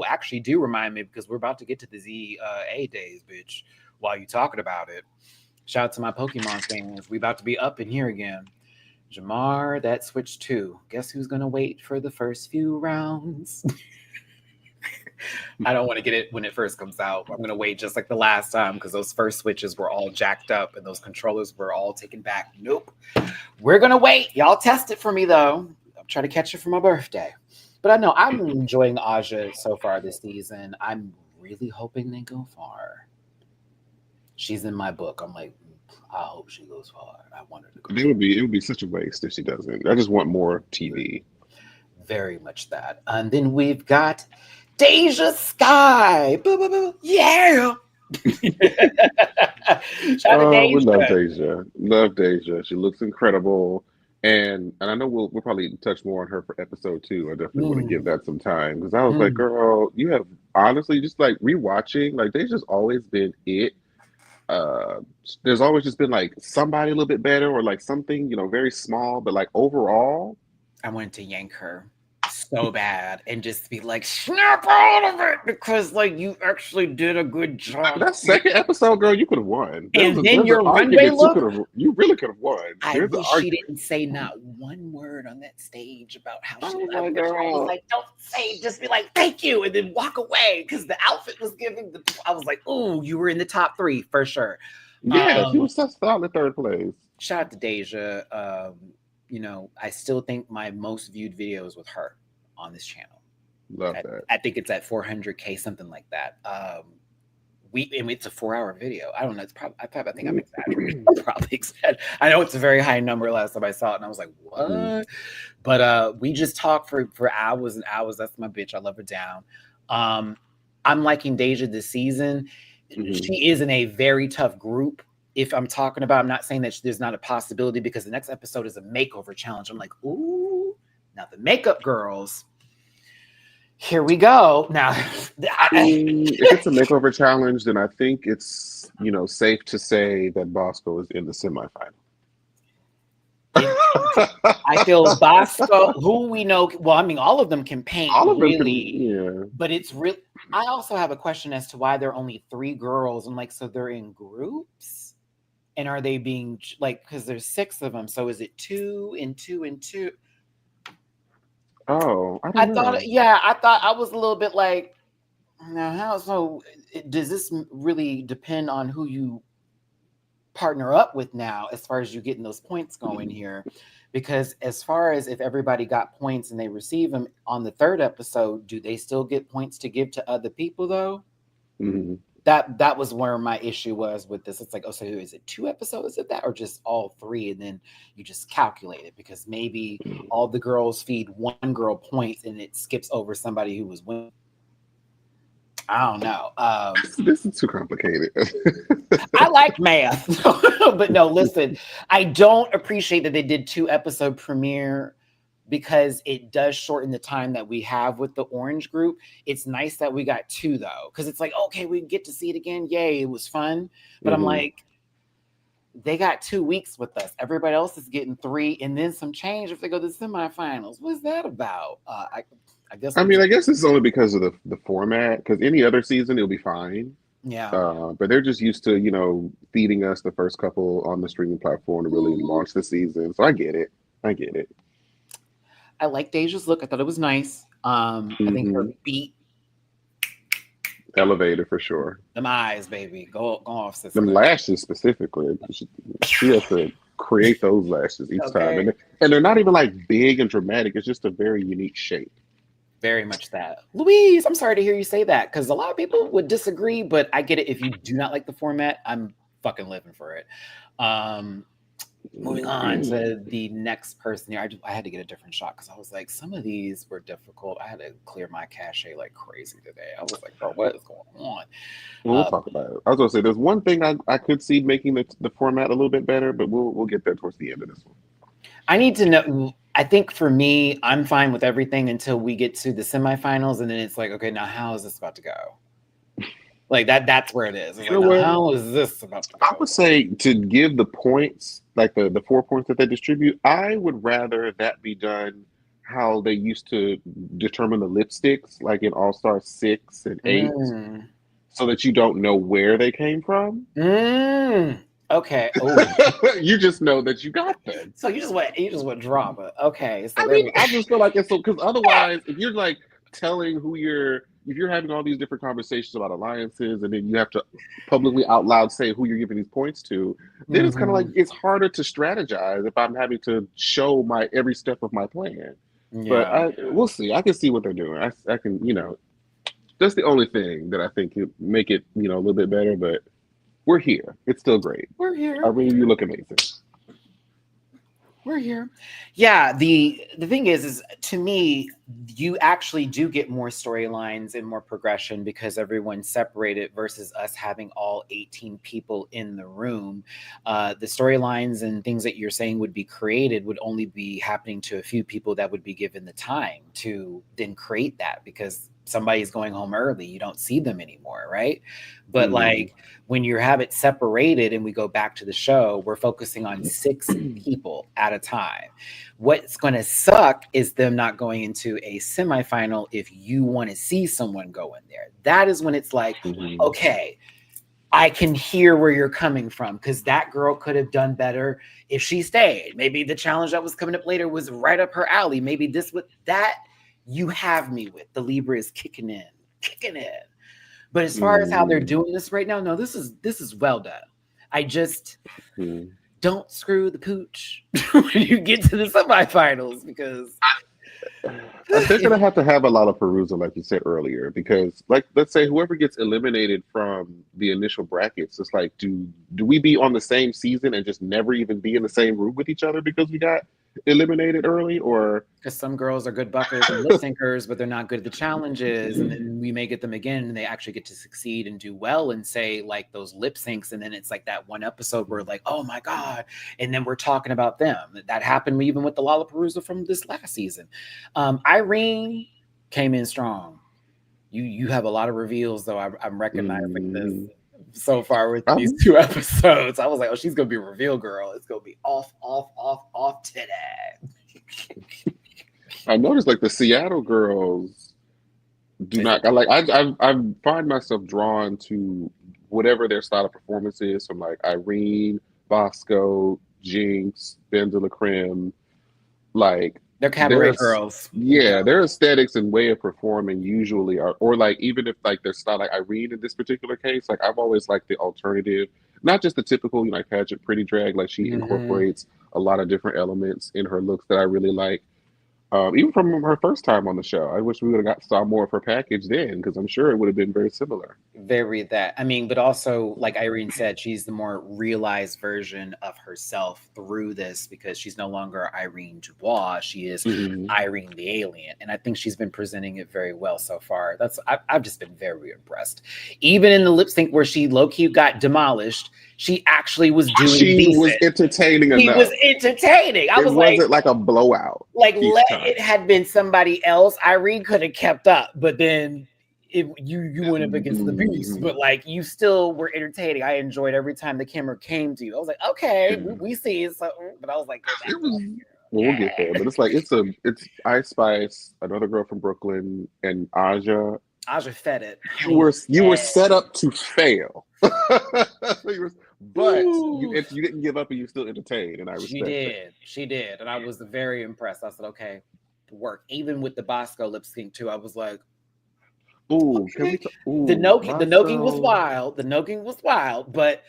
actually do remind me, because we're about to get to the ZA days, bitch, while you talking about it. Shout out to my Pokemon fans. We about to be up in here again. Jamar, that switch too. Guess who's going to wait for the first few rounds? I don't want to get it when it first comes out. I'm going to wait just like the last time, because those first switches were all jacked up and those controllers were all taken back. Nope. We're going to wait. Y'all test it for me, though. I'll try to catch it for my birthday. But I know I'm enjoying Aja so far this season. I'm really hoping they go far. She's in my book. I'm like, I hope she goes far. I want her to go. It would be such a waste if she doesn't. I just want more TV. Very much that. And then we've got Deja Sky. Boo, boo, boo. Yeah. We love Deja. Love Deja. She looks incredible. And I know we'll probably touch more on her for episode 2. I definitely want to give Mm, that some time because I was like, mm. girl, you have honestly just like rewatching, like they've just always been it. Uh, there's always just been like somebody a little bit better or like something, very small, but like overall, I wanted to yank her so bad and just be like, snap out of it because like you actually did a good job. that second episode, girl, you could have won. There's And a then there's an your runway argument look. you really could have won. I There's an wish she argument. didn't say not one word on that stage about how she Oh my loved her. I was girl. like, don't say, just be like, thank you, and then walk away because the outfit was giving the. I was like, ooh, you were in the top 3 for sure. Yeah, she was such solid third place. Shout out to Deja. I still think my most viewed video is with her on this channel. Love that. I think it's at 400K, something like that. It's a 4-hour video. I don't know. It's probably. I think I'm exaggerating. Probably exaggerating. I know it's a very high number. Last time I saw it, and I was like, "What?" Mhm. But we just talked for hours and hours. That's my bitch. I love her down. I'm liking Deja this season. Mhm. She is in a very tough group. If I'm talking about, I'm not saying that there's not a possibility because the next episode is a makeover challenge. I'm like, ooh, now the makeup girls. Here we go. Now, If it's a makeover challenge, then I think it's safe to say that Bosco is in the semifinal. I feel Bosco, who we know, well, I mean, all of them can paint All of them can, really, yeah. but it's real. I also have a question as to why there are only 3 girls. I'm like, so they're in groups, and are they being like, because there's 6 of them, so is it 2 and 2 and 2? Oh, I I don't know. thought, yeah, I thought I was a little bit like, now how so? Does this really depend on who you partner up with now as far as you getting those points going here? Because as far as if everybody got points and they receive them on the 3rd episode, do they still get points to give to other people though? Mhm. That was where my issue was with this. It's like, oh, so is it 2 episodes of that or just all 3? And then you just calculate it because maybe all the girls feed one girl points and it skips over somebody who was winning. I don't know. This is too complicated. I like math, but no, listen, I don't appreciate that they did 2-episode premiere because it does shorten the time that we have with the orange group. It's nice that we got 2 though, because it's like, okay, we get to see it again. Yay, it was fun. But I'm like, they got 2 weeks with us. Everybody else is getting 3 and then some change if they go to the semifinals. What's that about? I guess. I mean, I guess it's only because of the format. Because any other season, it'll be fine. Yeah. But they're just used to, feeding us the first couple on the streaming platform to really launch the season. So I get it. I like Deja's look. I thought it was nice. I think her beat. Elevated for sure. Them eyes, baby. Go off, sister. Them lashes specifically. She has to create those lashes each time. And they're not even like big and dramatic. It's just a very unique shape. Very much that. Louise, I'm sorry to hear you say that because a lot of people would disagree, but I get it. If you do not like the format, I'm fucking living for it. Moving on to the next person here. I had to get a different shot because I was like, some of these were difficult. I had to clear my cache like crazy today. I was like, bro, what is going on? We'll talk about it. I was going to say, there's one thing I could see making the format a little bit better, but we'll get there towards the end of this one. I need to know. I think for me, I'm fine with everything until we get to the semifinals, and then it's like, okay, now how is this about to go? Like that's where it is. It's like, how is this about to go? I would say to give the points, like the 4 points that they distribute, I would rather that be done how they used to determine the lipsticks, like in All-Star 6 and 8, so that you don't know where they came from. Okay. You just know that you got them. So you just want drama. Okay. So I mean, I just feel like it's so, because otherwise, if you're like telling if you're having all these different conversations about alliances and then you have to publicly out loud say who you're giving these points to, then it's kind of like it's harder to strategize if I'm having to show my every step of my plan. Yeah. But we'll see. I can see what they're doing. I can, that's the only thing that I think could make it, a little bit better. But we're here. It's still great. We're here. Irene, you look amazing. We're here. Yeah. The thing is to me, you actually do get more storylines and more progression because everyone's separated versus us having all 18 people in the room. The storylines and things that you're saying would be created would only be happening to a few people that would be given the time to then create that, because somebody's going home early, you don't see them anymore, right? But like when you have it separated and we go back to the show, we're focusing on 6 people at a time. What's going to suck is them not going into a semifinal if you want to see someone go in there. That is when it's like, okay, I can hear where you're coming from, because that girl could have done better if she stayed. Maybe the challenge that was coming up later was right up her alley. Maybe this with that you have me with. The Libra is kicking in. But as far as how they're doing this right now, no, this is well done. I just don't screw the pooch when you get to the semifinals, because they're gonna have to have a lot of perusal, like you said earlier, because like let's say whoever gets eliminated from the initial brackets, it's like do we be on the same season and just never even be in the same room with each other because we got eliminated early? Or because some girls are good buckers and lip syncers, but they're not good at the challenges, and then we may get them again and they actually get to succeed and do well and say like those lip syncs, and then it's like that one episode where like, oh my god, and then we're talking about them. That happened even with the Lollapalooza from this last season. Irene came in strong. You have a lot of reveals though. I'm recognizing this so far with these 2 episodes. I was like, oh, she's gonna be a reveal girl. It's gonna be off today. I noticed like the Seattle girls do not. I find myself drawn to whatever their style of performance is, from like Irene, Bosco, Jinx, Ben de la Creme. Like they're cabaret girls. Yeah, their aesthetics and way of performing usually are, or like even if like their style, like Irene in this particular case, like I've always liked the alternative, not just the typical, you know, like pageant pretty drag. Like she incorporates a lot of different elements in her looks that I really like. Even from her first time on the show, I wish we would have saw more of her package then, because I'm sure it would have been very similar. Very that. I mean, but also, like Irene said, she's the more realized version of herself through this, because she's no longer Irene Dubois. She is Irene the alien. And I think she's been presenting it very well so far. I've just been very impressed. Even in the lip sync where she low-key got demolished, she actually was doing decent. Was entertaining enough. She was entertaining. It wasn't like a blowout. Like, it had been somebody else, Irene could have kept up, but then you went up against the beast. But like, you still were entertaining. I enjoyed every time the camera came to you. I was like, okay, we see something. But I was like, we'll get there. But it's like it's Ice Spice, another girl from Brooklyn, and Aja. Aja fed it. You were set up to fail. But you didn't give up and you still entertained, and I respect that. She did, and I was very impressed. I said, okay, work. Even with the Bosco lip sync too, I was like, ooh, okay. The nogging was wild. The nogging was wild, but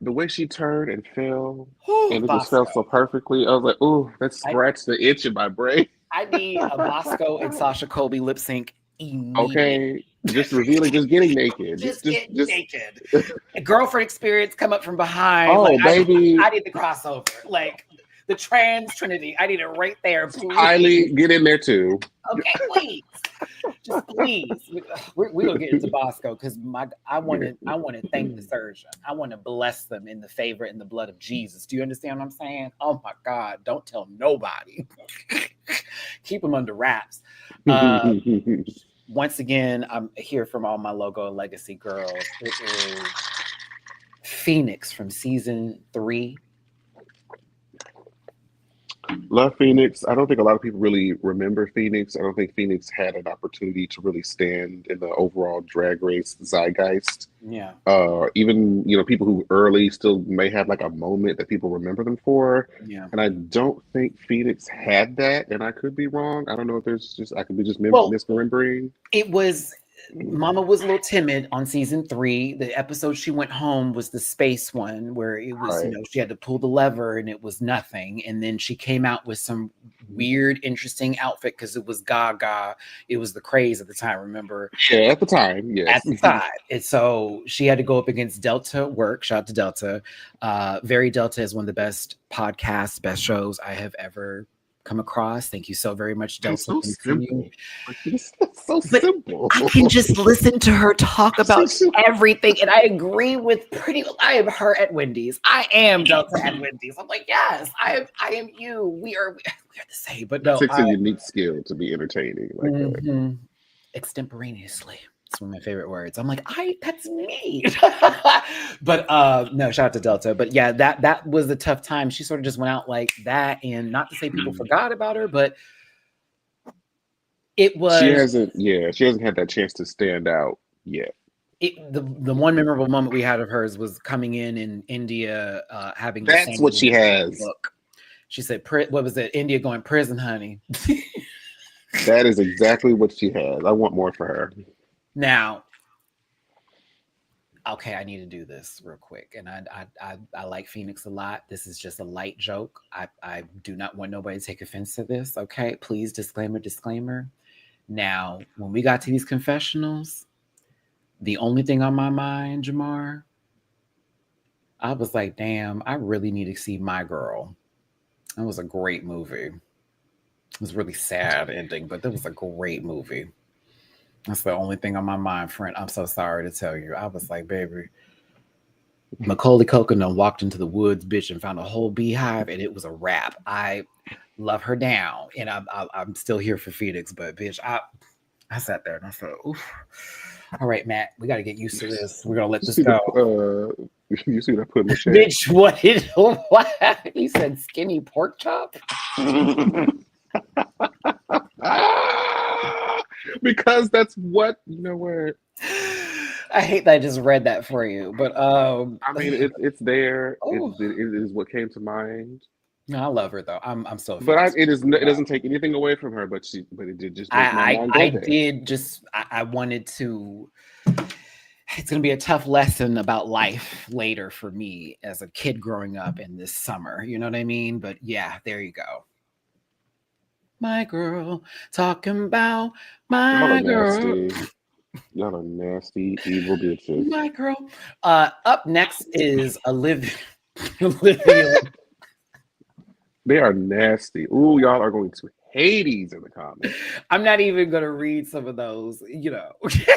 the way she turned and fell, and it just felt so perfectly. I was like, ooh, that scratched the itch in my brain. I need a Bosco and Sasha Colby lip sync. Okay, just revealing, just getting naked, just naked. A girlfriend experience, come up from behind. Oh, like, baby, I need the crossover, like the trans trinity. I need it right there. Please. Kylie, get in there too. Okay, please, just please. We're gonna get into Bosco because I want to thank the surgeon. I want to bless them in the favor and the blood of Jesus. Do you understand what I'm saying? Oh my God! Don't tell nobody. Keep them under wraps. Once again, I'm here from all my Logo and Legacy girls. It is Phoenix from season 3. Love Phoenix. I don't think a lot of people really remember Phoenix. I don't think Phoenix had an opportunity to really stand in the overall drag race zeitgeist. Yeah. Even, you know, people who early still may have like a moment that people remember them for. Yeah. And I don't think Phoenix had that, and I could be wrong. I don't know if I could be just misremembering. It was, Mama was a little timid on season 3. The episode she went home was the space one where it was, you know, she had to pull the lever and it was nothing. And then she came out with some weird, interesting outfit because it was Gaga. It was the craze at the time, remember? Yeah, at the time, yes. At the time. And so she had to go up against Delta Work. Shout out to Delta. Very Delta is one of the best podcasts, best shows I have ever come across. Thank you so very much, It's Delta. so simple. It's so But simple. I can just listen to her talk about everything, and I agree with I am her at Wendy's. I am Delta at Wendy's. I'm like, yes, I am you. We are the same. But no, It takes a unique skill to be entertaining like that. Extemporaneously. It's one of my favorite words. I'm like, that's me. But no, shout out to Delta. But yeah, that was a tough time. She sort of just went out like that, and not to say people forgot about her, but it was she hasn't had that chance to stand out yet. The one memorable moment we had of hers was coming in India, having that's what she has. Look, she said, "What was it? India going prison, honey." That is exactly what she has. I want more for her. Now, okay, I need to do this real quick, and I like Phoenix a lot. This is just a light joke. I do not want nobody to take offense to this. Okay, please, disclaimer. Now, when we got to these confessionals, the only thing on my mind, Jamar, I was like, damn, I really need to see My Girl. That was a great movie. It was really sad ending, but that was a great movie. That's the only thing on my mind, friend. I'm so sorry to tell you. I was like, baby, Macaulay Culkin walked into the woods, bitch, and found a whole beehive, and it was a wrap. I love her down, and I'm still here for Phoenix, but bitch, I sat there and I said, oof. All right, Matt, we got to get used to this. We're gonna let this go. You see what I put in the chat? Bitch, what? You said skinny pork chop? Because that's what, you know what? I hate that I just read that for you, but I mean, it's there. Oh. It is what came to mind. No, I love her though. I'm so. But it doesn't take anything away from her. But it did just. I wanted to. It's going to be a tough lesson about life later for me as a kid growing up in this summer. You know what I mean? But yeah, there you go. My girl, talking about my girl. Y'all are nasty, evil bitches. My girl. Up next is Olivia. They are nasty. Ooh, y'all are going to Hades in the comments. I'm not even going to read some of those, you know.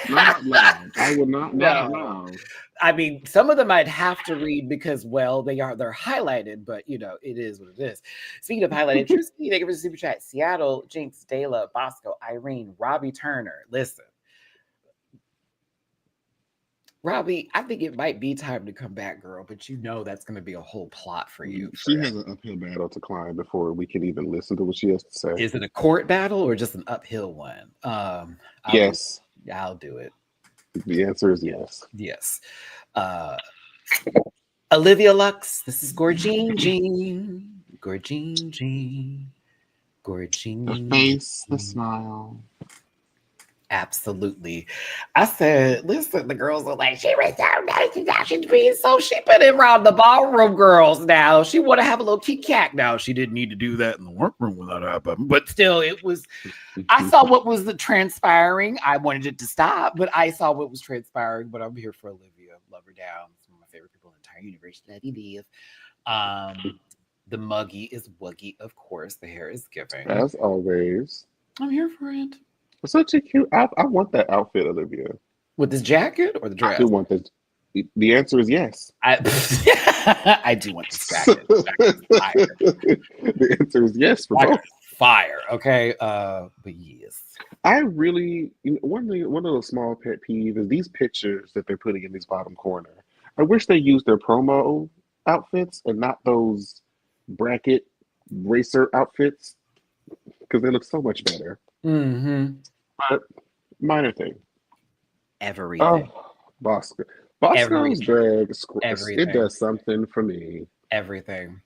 Not loud. I will not loud. I mean, some of them I'd have to read because, well, they're highlighted, but, you know, it is what it is. Speaking of highlighted, True Ski, thank you for the super chat. Seattle, Jinx, Dayla, Bosco, Irene, Robbie Turner. Listen. Robbie, I think it might be time to come back, girl, but you know that's going to be a whole plot for you. She has an uphill battle to climb before we can even listen to what she has to say. Is it a court battle or just an uphill one? Yes. I'll do it. The answer is yes. Yes. Olivia Lux, this is Gorgine Jean. Gorgine Jean. Gorgine. The face, the smile. Absolutely. I said, listen, the girls are like, she was so nice now. She's being so she put it around the ballroom girls now. She want to have a little kick-cat now. She didn't need to do that in the workroom without happening. But still, it was, I saw what was transpiring. I wanted it to stop, but I saw what was transpiring. But I'm here for Olivia. Love her down. Some of my favorite people in the entire universe. Love you. The muggy is wuggy, of course. The hair is giving. As always. I'm here for it. Such a cute. I want that outfit, Olivia. With this jacket or the dress? I do want this. The answer is yes. I do want this jacket. The answer is yes for both. Fire. Okay. But yes. I really one of those small pet peeves is these pictures that they're putting in this bottom corner. I wish they used their promo outfits and not those bracket racer outfits because they look so much better. Mm-hmm. But minor thing. Everything. Oh, Bosco's drag. It does something for me. Everything.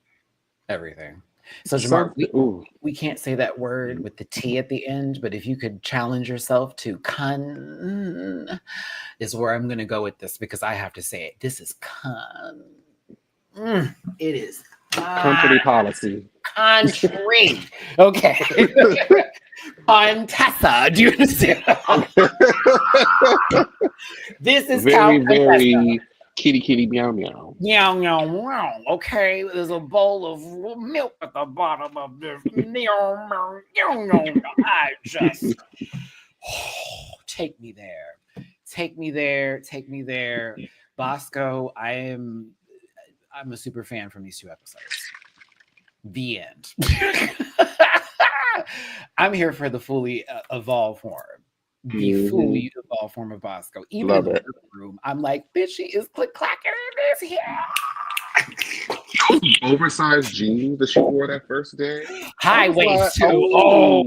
So Jamar, we can't say that word with the T at the end, but if you could challenge yourself to con is where I'm going to go with this because I have to say it. This is con. It is. Company policy. Country. Okay. Contessa. Do you understand? This is very Kitty, kitty, meow, meow. Meow, meow, meow. Okay, there's a bowl of milk at the bottom of this. Meow, meow, meow, meow. I just take me there. Take me there. Take me there. Bosco, I'm a super fan from these 2 episodes. The end. I'm here for the fully evolved form. The fully evolved form of Bosco. Even Love in the it. room, I'm like, bitch, she is click clacking in this here. Oversized jeans that she wore that first day. High waist too. Oh,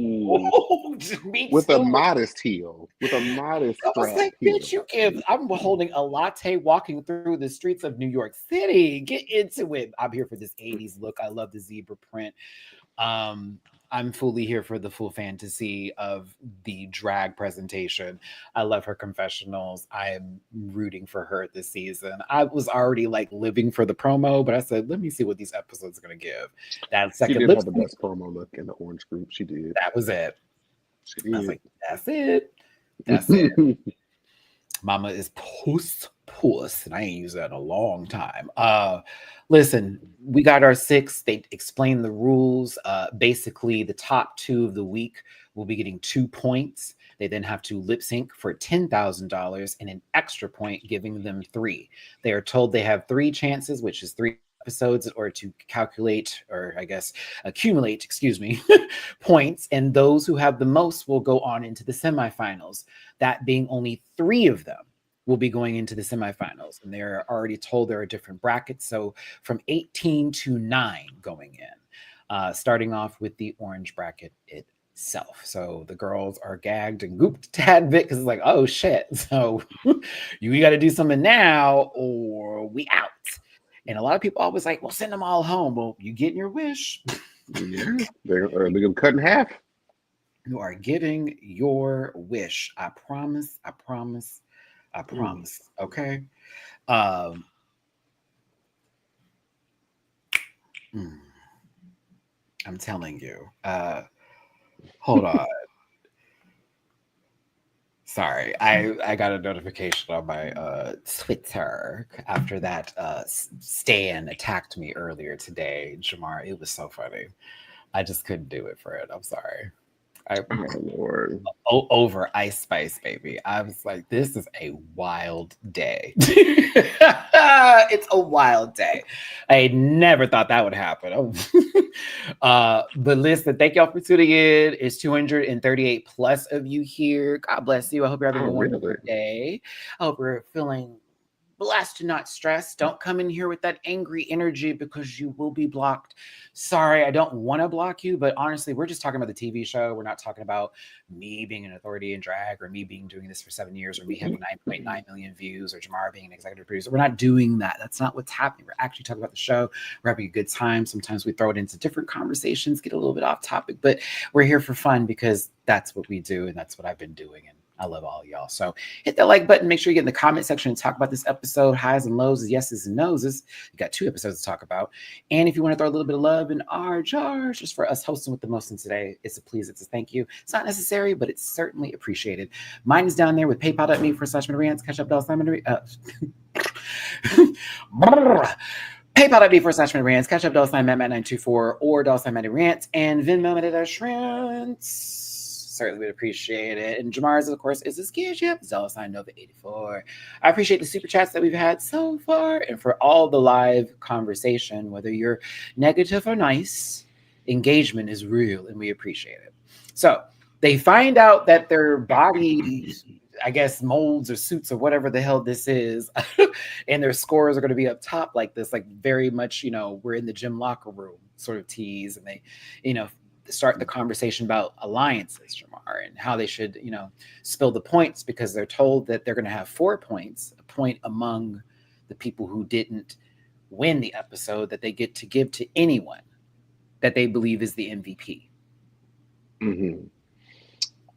Me with too. a modest heel, with a modest I was strap like, heel. bitch, you give. I'm holding a latte walking through the streets of New York City. Get into it. I'm here for this 80s look. I love the zebra print. I'm fully here for the full fantasy of the drag presentation. I love her confessionals. I'm rooting for her this season. I was already like living for the promo, but I said, let me see what these episodes are going to give. That She second did lip have the sync, best promo look in the orange group. She did. that was it. She I was did. like, that's it. That's it. Mama is puss, and I ain't used that in a long time. Listen, we got our 6. They explained the rules. Basically, the top 2 of the week will be getting 2 points. They then have to lip sync for $10,000 and an extra point, giving them 3. They are told they have 3 chances, which is 3 episodes in order to calculate, or I guess accumulate, points. And those who have the most will go on into the semifinals. That being only 3 of them will be going into the semifinals. And they're already told there are different brackets. So from 18 to 9 going in, starting off with the orange bracket itself. So the girls are gagged and gooped a tad bit because it's like, oh shit. So you got to do something now or we out. And a lot of people always like, well, send them all home. Well, you getting your wish. Yeah, they're gonna cut in half. You are getting your wish. I promise. I promise. I promise. Okay. I'm telling you. Hold on. Sorry, I got a notification on my Twitter after that Stan attacked me earlier today, Jamar. It was so funny. I just couldn't do it for it. I'm sorry. Oh Lord. Over Ice Spice, baby. I was like, this is a wild day. It's a wild day. I never thought that would happen. But listen, thank y'all for tuning in. It's 238 plus of you here. God bless you. I hope you're having a wonderful day. I hope you're feeling blessed and not stressed. Don't come in here with that angry energy because you will be blocked. Sorry, I don't want to block you, but honestly, we're just talking about the TV show. We're not talking about me being an authority in drag or me doing this for 7 years or me having 9.9 million views or Jamar being an executive producer. We're not doing that. That's not what's happening. We're actually talking about the show. We're having a good time. Sometimes we throw it into different conversations, get a little bit off topic, but we're here for fun because that's what we do and that's what I've been doing. And I love all of y'all. So hit that like button. Make sure you get in the comment section and talk about this episode. Highs and lows, yeses and noses. You got 2 episodes to talk about. And if you want to throw a little bit of love in our jar, just for us hosting with the most today, it's a please, it's a thank you. It's not necessary, but it's certainly appreciated. Mine is down there with paypal.me/MattyRants. Catch up PayPal.me/MattyRants. Catch up $Matt924 or $MattyRants and Venmo MattyRants. Certainly would appreciate it. And Jamar's, of course, is a skillship. $Nova84. I appreciate the super chats that we've had so far and for all the live conversation, whether you're negative or nice, engagement is real and we appreciate it. So they find out that their body, I guess, molds or suits or whatever the hell this is, and their scores are going to be up top like this, like very much, we're in the gym locker room sort of tease. And they, start the conversation about alliances, Jamar, and how they should, spill the points because they're told that they're going to have 4 points, a point among the people who didn't win the episode that they get to give to anyone that they believe is the MVP. Mm-hmm.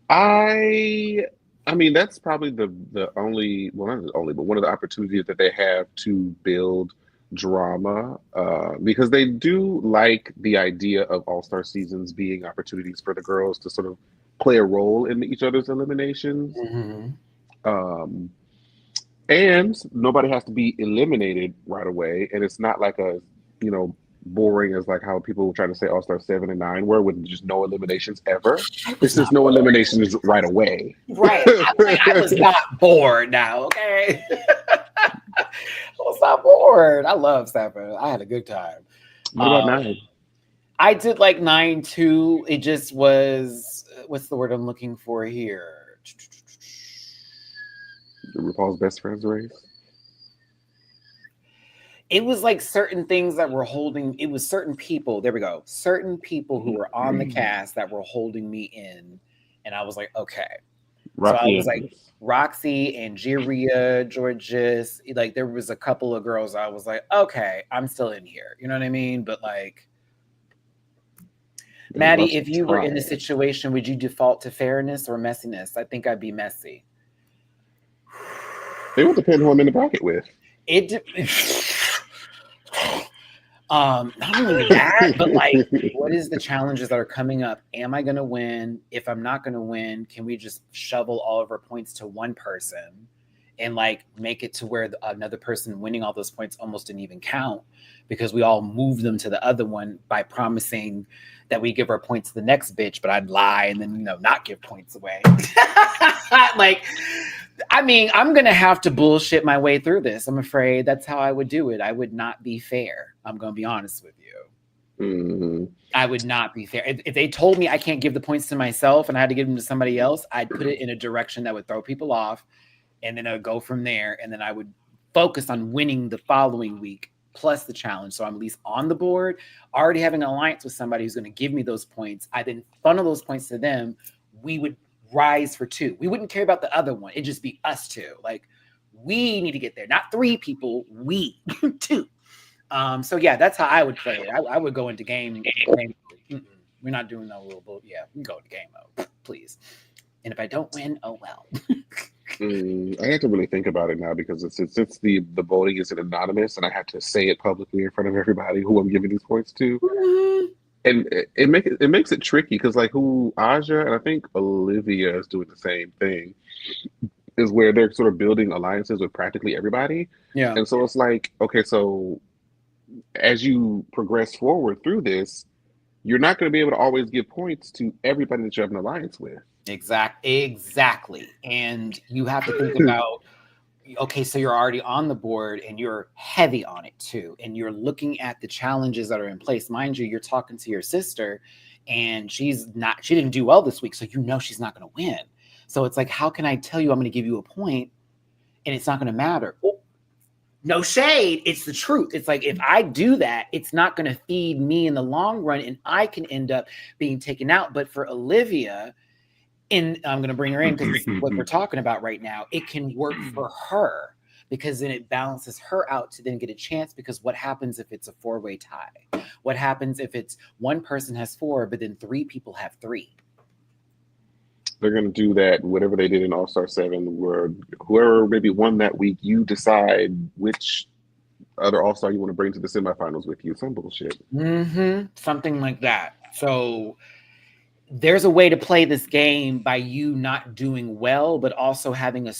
I mean, that's probably the only, well, not the only, but one of the opportunities that they have to build drama, because they do like the idea of all-star seasons being opportunities for the girls to sort of play a role in each other's eliminations. Mm-hmm. And nobody has to be eliminated right away. And it's not like a, you know, boring as like how people try to say All Star 7 and 9 were with just no eliminations ever. I It's was just not no bored. eliminations right away. Right. I was not bored now, okay? I was not bored. I love 7. I had a good time. What about 9? I did like 9 too. It just was, what's the word I'm looking for here? RuPaul's Best Friends race? It was like certain things that were holding, it was certain people, there we go, certain people who were on the cast that were holding me in. And I was like, okay. So I Roxy was like, Andrews. Roxy, Angeria, Georges, like there was a couple of girls I was like, okay, I'm still in here. You know what I mean? But like, Maddie, if you were in this situation, would you default to fairness or messiness? I think I'd be messy. It would depend who I'm in the bracket with. Not only that, but like, what is the challenges that are coming up? Am I going to win? If I'm not going to win, can we just shovel all of our points to one person and like make it to where another person winning all those points almost didn't even count because we all moved them to the other one by promising that we give our points to the next bitch, but I'd lie and then, you know, not give points away. Like, I mean, I'm going to have to bullshit my way through this. I'm afraid that's how I would do it. I would not be fair. I'm going to be honest with you. Mm-hmm. I would not be fair. If they told me I can't give the points to myself and I had to give them to somebody else, I'd put it in a direction that would throw people off. And then I would go from there. And then I would focus on winning the following week plus the challenge. So I'm at least on the board, already having an alliance with somebody who's going to give me those points. I then funnel those points to them. We would rise for 2. We wouldn't care about the other one. It'd just be us 2. Like, we need to get there. Not 3 people, we 2. So yeah, that's how I would play it. I would go into game. We're not doing no little, yeah, we can go into game mode, please. And if I don't win, oh well. I have to really think about it now because since the voting is anonymous and I have to say it publicly in front of everybody who I'm giving these points to. Mm-hmm. And it makes it tricky because like who Aja and I think Olivia is doing the same thing is where they're sort of building alliances with practically everybody. Yeah. And so it's like, okay, so as you progress forward through this, you're not going to be able to always give points to everybody that you have an alliance with. Exactly. And you have to think about, okay, so you're already on the board and you're heavy on it too. And you're looking at the challenges that are in place. Mind you, you're talking to your sister and she didn't do well this week. So you know she's not going to win. So it's like, how can I tell you I'm going to give you a point and it's not going to matter? Oh, no shade. It's the truth. It's like, if I do that, it's not going to feed me in the long run and I can end up being taken out. But for Olivia, and I'm going to bring her in because this is what we're talking about right now, it can work for her because then it balances her out to then get a chance. Because what happens if it's a 4-way tie? What happens if it's one person has 4, but then 3 people have 3? They're going to do that, whatever they did in All-Star 7, where whoever maybe won that week, you decide which other All-Star you want to bring to the semifinals with you. Some bullshit. Mm-hmm. Something like that. So there's a way to play this game by you not doing well, but also having a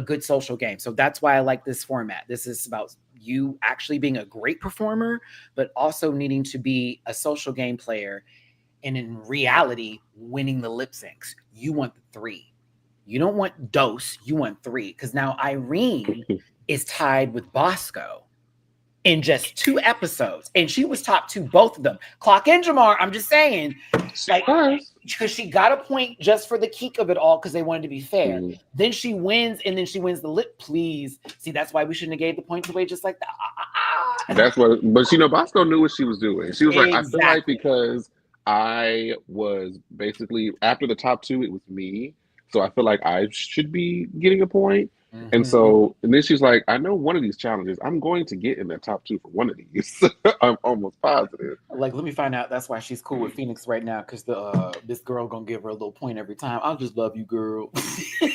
good social game. So that's why I like this format. This is about you actually being a great performer, but also needing to be a social game player. And in reality, winning the lip syncs. You want the 3. You don't want Dose. You want 3. Because now Irene is tied with Bosco in just 2 episodes. And she was top 2, both of them. Clock in, Jamar. I'm just saying. Like, because she got a point just for the kick of it all because they wanted to be fair. Then she wins, and then she wins the lip. Please. See, that's why we shouldn't have gave the points away just like that. That's what, but you know, Bosco knew what she was doing. She was like, I feel like Exactly. because I was basically, after the top 2, it was me. So I feel like I should be getting a point. And so, and then she's like, I know one of these challenges, I'm going to get in the top 2 for one of these. I'm almost positive. Like, let me find out. That's why she's cool with Phoenix right now, because this girl gonna give her a little point every time. I'll just love you, girl. I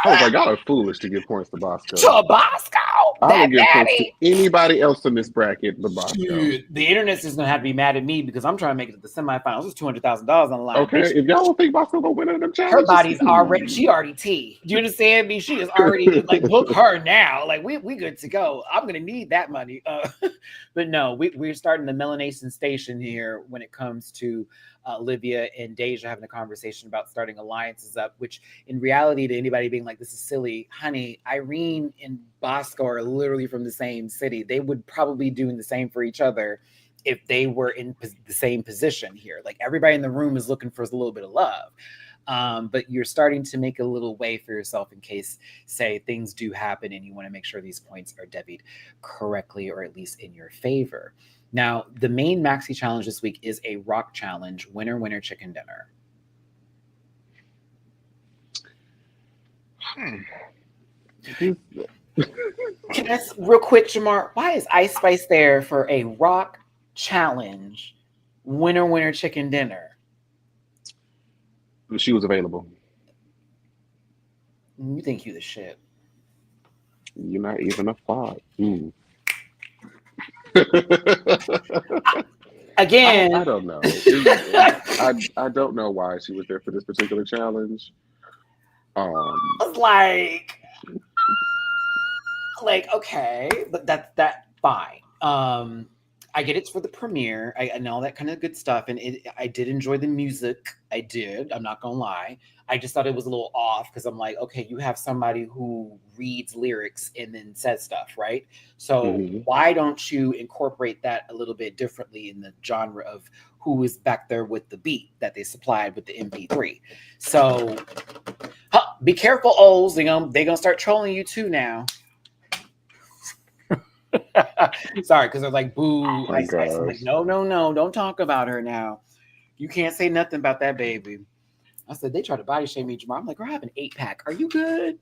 was like, y'all are foolish to give points to Bosco. To Bosco? I that would give points to Matty. anybody else in this bracket but Bosco. Dude, the internet's just gonna have to be mad at me because I'm trying to make it to the semifinals. There's $200,000 on the line. Okay, Bitch, if y'all don't think Bosco gonna win in them her challenges, body's already, she already T. Do you understand me? She is already like, book her now. Like we good to go. I'm gonna need that money. But no, we're starting the melanation station here when it comes to Olivia and Deja having a conversation about starting alliances up, which in reality to anybody being like, this is silly, honey, Irene and Bosco are literally from the same city. They would probably be doing the same for each other if they were in the same position here. Like everybody in the room is looking for a little bit of love. But you're starting to make a little way for yourself in case, say, things do happen and you want to make sure these points are debited correctly or at least in your favor. Now, the main Maxi challenge this week is a rock challenge, winner, winner, chicken dinner. Can I, real quick, Jamar, why is Ice Spice there for a rock challenge, winner, winner, chicken dinner? She was available. You think you the shit. You're not even a thought. Again, I don't know. I don't know why she was there for this particular challenge. I was like, okay, but that fine. I get it's for the premiere. I know all that kind of good stuff, and I did enjoy the music. I did. I'm not gonna lie. I just thought it was a little off because I'm like, okay, you have somebody who reads lyrics and then says stuff, right? So why don't you incorporate that a little bit differently in the genre of who is back there with the beat that they supplied with the MP3? So, be careful, O's. They gonna start trolling you too now. Sorry, because they're like, boo. I'm like, no, don't talk about her now. You can't say nothing about that baby. I said, they tried to body shame me, Jamar. I'm like, girl, I have an 8-pack. Are you good?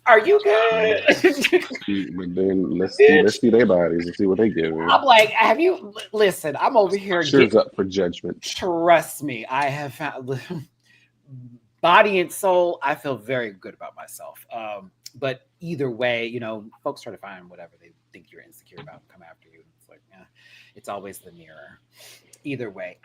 Are you good? But then let's see their bodies and see what they give. I'm like, have you, listen, I'm over here. Cheers up for judgment. Trust me, I have found body and soul. I feel very good about myself. But either way, you know, folks try to find whatever they think you're insecure about come after you. It's like, yeah, it's always the mirror. Either way,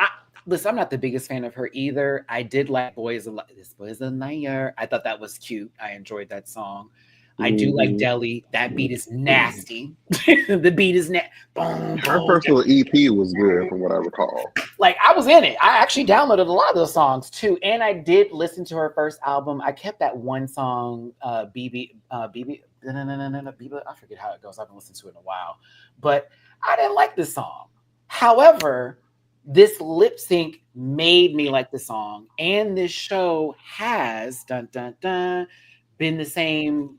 listen, I'm not the biggest fan of her either. I did like This Boy's a Liar. I thought that was cute. I enjoyed that song. I do like Deli. That beat is nasty. The beat is Her personal EP was good from what I recall. Like I was in it. I actually downloaded a lot of those songs too. And I did listen to her first album. I kept that one song, BB, I forget how it goes. I haven't listened to it in a while. But I didn't like this song. However, this lip sync made me like the song. And this show has been the same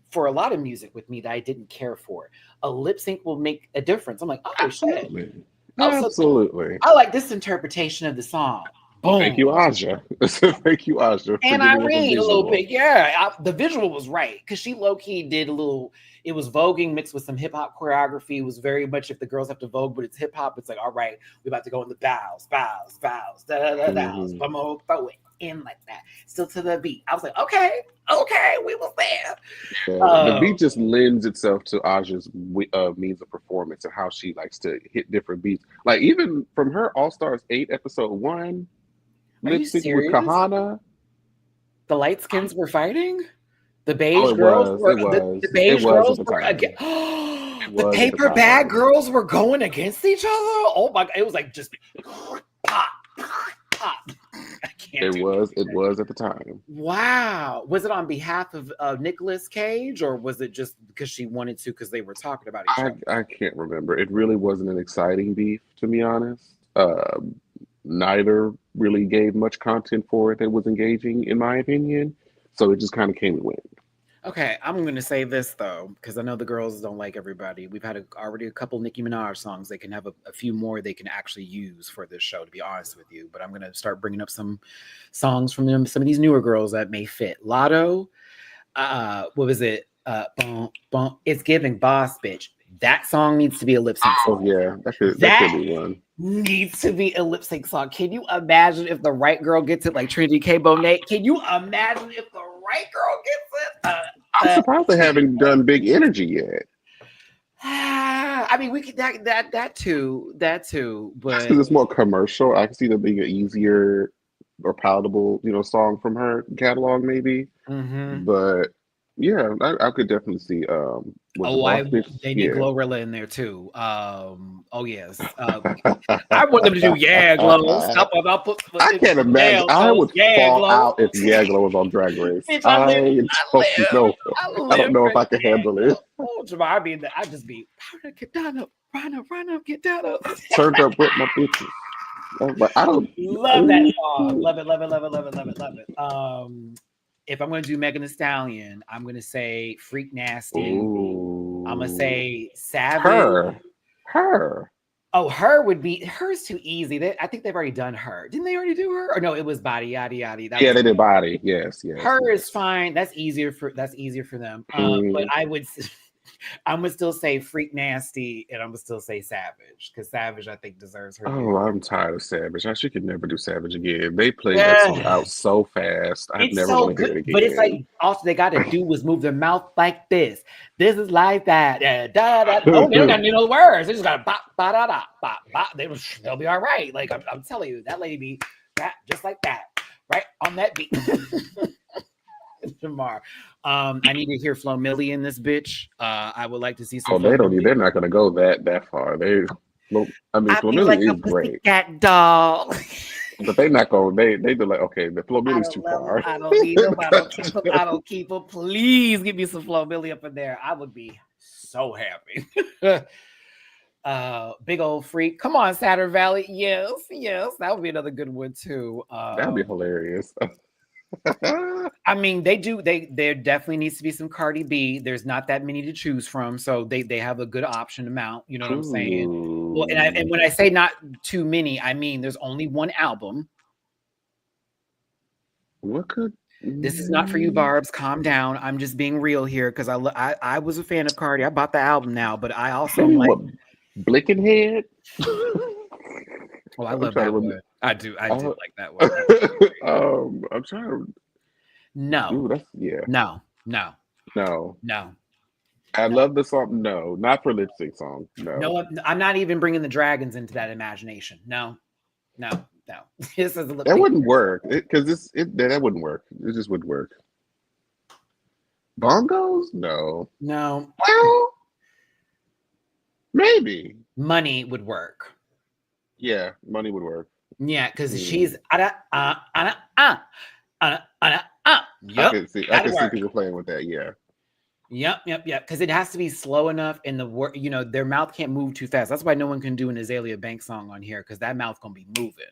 for a lot of music with me that I didn't care for. A lip sync will make a difference. I'm like, oh shit. Absolutely. I like this interpretation of the song. Boom. Thank you, Aja. Thank you, Aja. And Irene a little bit. Yeah, the visual was right because she low-key did a little, it was voguing mixed with some hip-hop choreography. It was very much if the girls have to vogue, but it's hip-hop. It's like, all right, we're about to go in the bows, da-da-da-da-da, throw it in like that. Still to the beat. I was like, okay, we was there. The beat just lends itself to Aja's means of performance and how she likes to hit different beats. Like even from her All-Stars 8 episode 1, lip sync with Kahana. The light skins were fighting? The beige girls were the beige girls were against the paper bag girls were going against each other. Oh my god, it was like just pop. It was at the time. Wow. Was it on behalf of Nicolas Cage or was it just because she wanted to because they were talking about each other? I can't remember. It really wasn't an exciting beef, to be honest. Neither really gave much content for it that was engaging, in my opinion. So it just kind of came and went. Okay, I'm going to say this, though, because I know the girls don't like everybody. We've had already a couple Nicki Minaj songs. They can have a few more they can actually use for this show, to be honest with you. But I'm going to start bringing up some songs from them, some of these newer girls that may fit. Lotto, what was it? It's giving Boss Bitch. That song needs to be a lip sync song. Oh, yeah, that could be one. Needs to be a lip sync song. Can you imagine if the right girl gets it like Trinity K. Bonet? Can you imagine if the right girl gets it? I'm surprised they haven't done Big Energy yet. I mean, we could that too, Just but because it's more commercial, I can see them being an easier or palatable, song from her catalog, maybe. mhm. But yeah, I could definitely see was the Oh, Boss Bitch. they need Yeah. Glorilla in there too. Oh yes. I want them to do yeah, Glow. Stop about put I can't imagine. nail I toes. would Yeah, fall Glow. out if Yagla was on Drag Race. Bitch, I live. I I don't live. know. I I don't live know if for I can yeah, handle Glow. it. Oh, Jamal, I mean, I just be get down up, run up, get down up. Turned up with my bitches. But I don't. Love that song. Love it, love it, love it, love it, love it, love it. If I'm going to do Megan Thee Stallion, I'm going to say Freak Nasty. Ooh. I'm going to say Savage. Her. Oh, hers too easy. I think they've already done her. Didn't they already do her? Or no, it was Body Yaddy Yaddy. Yeah, they did Body. Yes. Her is fine. That's easier for them. But I'm gonna still say Freak Nasty, and I'm gonna still say Savage because Savage I think deserves her due. Oh, I'm tired of Savage. She could never do Savage again. They played that song out so fast. I It's never so want to hear it good, again. but it's like all they got to do was move their mouth like this. This is like that. Da, da. Oh, they don't got to know the words. They just got to bop, ba da da, bop, bop. They'll be all right. Like I'm telling you, that lady be that just like that, right on that beat. Jamar, I need to hear Flo Milli in this bitch. I would like to see some. Oh, they're not going to go that far. Flo Milli like is great. Cat doll. But they not going. They be like, okay, the Flo Milli's too far. I don't need them. I don't keep them. Please give me some Flo Milli up in there. I would be so happy. Big old freak. Come on, Saturn Valley. Yes. That would be another good one too. That'd be hilarious. I mean, there definitely needs to be some Cardi B. There's not that many to choose from, so they have a good option amount. You know what I'm saying? Well, and when I say not too many, I mean there's only one album. What could? This is not for you, Barbs. Calm down. I'm just being real here because I was a fan of Cardi. I bought the album now, but I also like Blickenhead. Oh, I love that one. I do like that one. I'm trying to. No. Ooh, No. I love the song. No, not for lip sync song. No, I'm not even bringing the dragons into that imagination. No. This is that wouldn't work because that wouldn't work. It just wouldn't work. Bongos? No. Well, maybe Money would work. Yeah, Money would work. Yeah, because she's I can see people playing with that. Yeah. Yep. Because it has to be slow enough, and their mouth can't move too fast. That's why no one can do an Azalea Banks song on here because that mouth gonna be moving,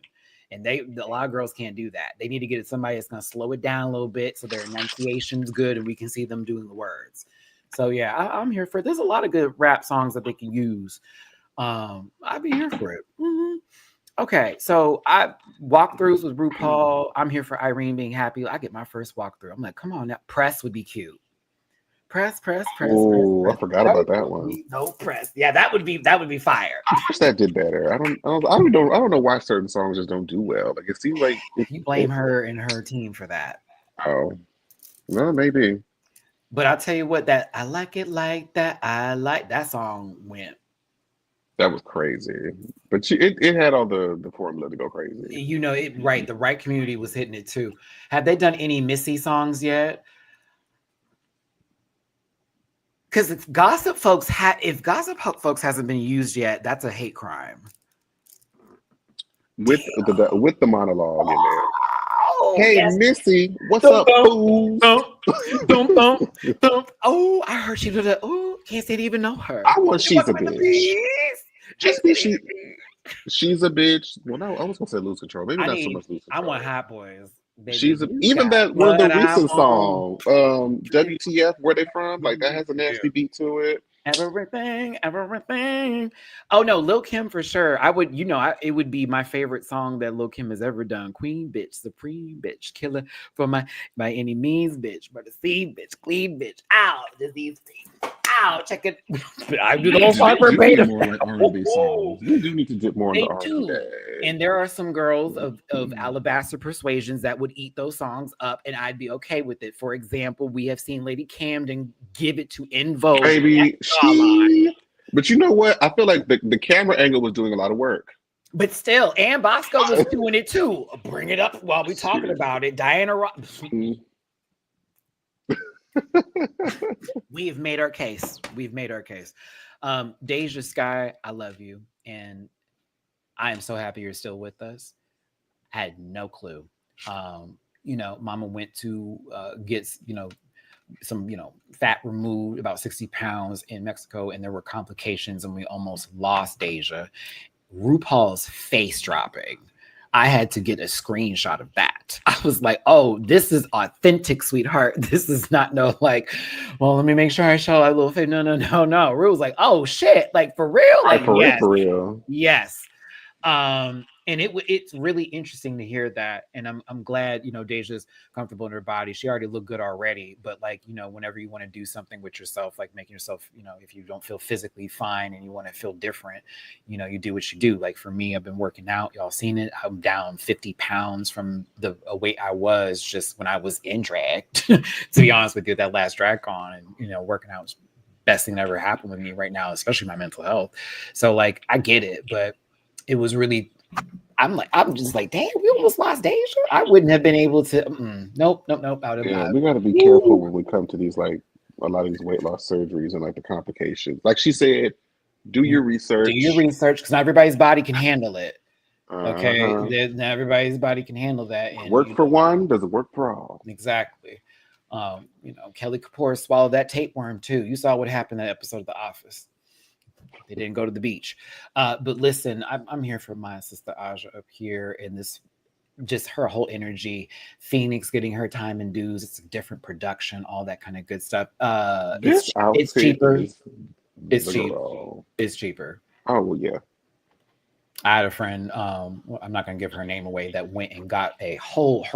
and a lot of girls can't do that. They need to get somebody that's gonna slow it down a little bit so their enunciation's good, and we can see them doing the words. So yeah, I'm here for it. There's a lot of good rap songs that they can use. I'd be here for it. Mm-hmm. Okay, so I walkthroughs with RuPaul. I'm here for Irene being happy. I get my first walkthrough. I'm like, come on, that press would be cute. Press. Oh, I forgot about that one. No press. Yeah, that would be fire. I wish that did better. I don't know why certain songs just don't do well. Like it seems like you blame her and her team for that. Oh, well, maybe. But I'll tell you what, that I like it like that. I like that song went. That was crazy, but it had all the formula to go crazy. Right. The right community was hitting it too. Have they done any Missy songs yet? Because if Gossip Folks hasn't been used yet, that's a hate crime. With the monologue in there. Oh, hey, yes. Missy, what's up, fools? Oh, I heard she did that. Oh, can't say they even know her. I want she's a bitch. Just be she's a bitch. Well, no, I was gonna say Lose Control. Maybe not so much Lose Control. I want Hot Boys. Baby, she's even that one of the recent song, WTF, where they from? Like that has a nasty beat to it. Everything. Oh no, Lil Kim for sure. I would, it would be my favorite song that Lil Kim has ever done. Queen bitch, supreme bitch, killer for my by any means bitch, but the seed bitch, clean bitch, out disease, wow, check it. I do the whole They song do need verbatim. more like R&B songs. We do need to dip more They into R&B. do. And there are some girls of Mm. alabaster persuasions that would eat those songs up, and I'd be okay with it. For example, we have seen Lady Camden give it to In Vogue. Baby, but you know what? I feel like the camera angle was doing a lot of work. But still, Ann Bosco was doing it too. Bring it up while we're talking about it. Diana Ross. We have made our case. We've made our case. Deja Sky, I love you. And I am so happy you're still with us. I had no clue. Mama went to get, some, fat removed, about 60 pounds in Mexico, and there were complications, and we almost lost Deja. RuPaul's face dropping. I had to get a screenshot of that. I was like, oh, this is authentic, sweetheart. This is not well, let me make sure I show a little face. No. Ru was like, oh shit, like for real? Like, yes. For real. Yes. And it's really interesting to hear that. And I'm glad, Deja's comfortable in her body. She already looked good already, but whenever you want to do something with yourself, like making yourself, if you don't feel physically fine and you want to feel different, you do what you do. Like for me, I've been working out. Y'all seen it. I'm down 50 pounds from the weight I was just when I was in drag, to be honest with you, that last drag con, and, working out was best thing that ever happened with me right now, especially my mental health. So I get it, but it was really, I'm just like, damn, we almost lost Deja. I wouldn't have been able to. Nope. Yeah, we got to be careful when we come to these, a lot of these weight loss surgeries and the complications. Like she said, do your research. Do your research, because not everybody's body can handle it. Okay, not everybody's body can handle that. And work for one doesn't work for all. Exactly. Kelly Kapoor swallowed that tapeworm too. You saw what happened in that episode of The Office. They didn't go to the beach. But listen, I'm here for my sister Aja up here, and this, just her whole energy. Phoenix getting her time and dues. It's a different production, all that kind of good stuff. It's cheaper. It's cheap. It's cheaper. Oh, well, yeah. I had a friend, I'm not going to give her name away, that went and got her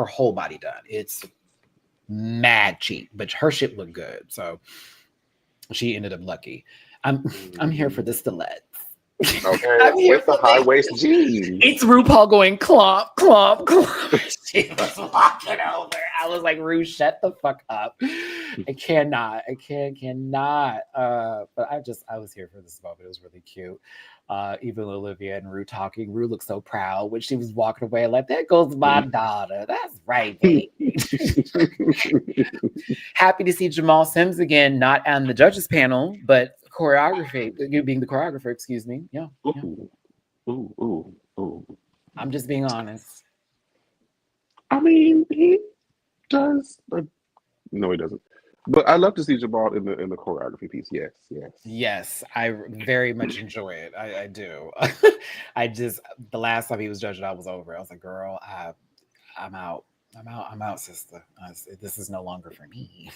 whole body done. It's mad cheap, but her shit looked good. So she ended up lucky. I'm here for the stilettos. Okay, I'm here with the high waist jeans. It's RuPaul going clomp, clomp, clomp. She was walking over. I was like, Ru, shut the fuck up. I cannot. But I was here for this moment. It was really cute. Even Olivia and Ru talking. Ru looked so proud when she was walking away. Like, there goes my daughter. That's right, baby. Happy to see Jamal Sims again, not on the judges panel, but choreography, you being the choreographer, excuse me. Yeah. Ooh. I'm just being honest. I mean, he does. No, he doesn't. But I love to see Jamal in the choreography piece. Yes. I very much enjoy it. I do. The last time he was judged, I was over. I was like, girl, I'm out. I'm out, sister. This is no longer for me.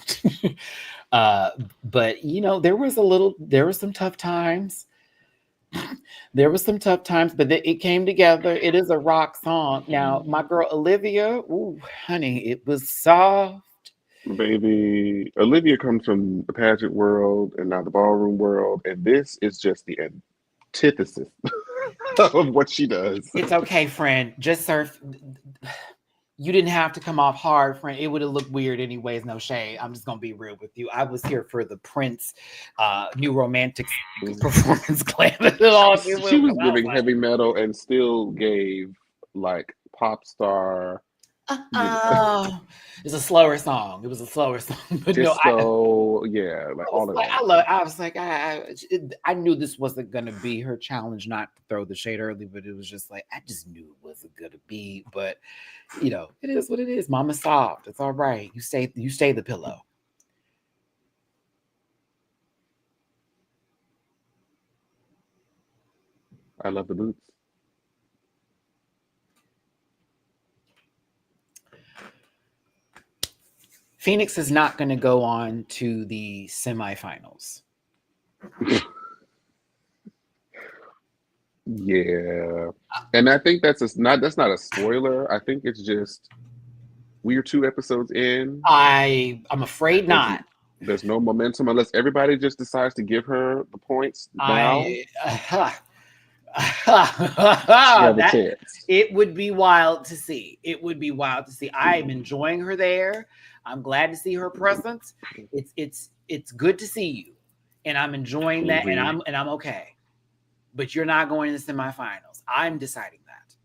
But there were some tough times. But it came together. It is a rock song. Now, my girl Olivia, ooh, honey, it was soft. Baby, Olivia comes from the pageant world and now the ballroom world, and this is just the antithesis of what she does. It's okay, friend. Just surf. You didn't have to come off hard, friend. It would have looked weird anyways. No shade. I'm just gonna be real with you. I was here for the Prince New Romantic performance glam. She was giving heavy metal and still gave pop star. It's a slower song. It was a slower song, but all of that. I was like, I knew this wasn't gonna be her challenge. Not to throw the shade early, but it was just I just knew it wasn't gonna be. But it is what it is. Mama soft. It's all right. You stay the pillow. I love the boots. Phoenix is not going to go on to the semifinals. Yeah, and I think that's not a spoiler. I think it's just we're 2 episodes in. I'm afraid not. There's no momentum unless everybody just decides to give her the points now. She have a That chance. it would be wild to see. It would be wild to see. I am enjoying her there. I'm glad to see her presence. It's good to see you, and I'm enjoying that, Mhm. and I'm okay. But you're not going to the semifinals. I'm deciding that,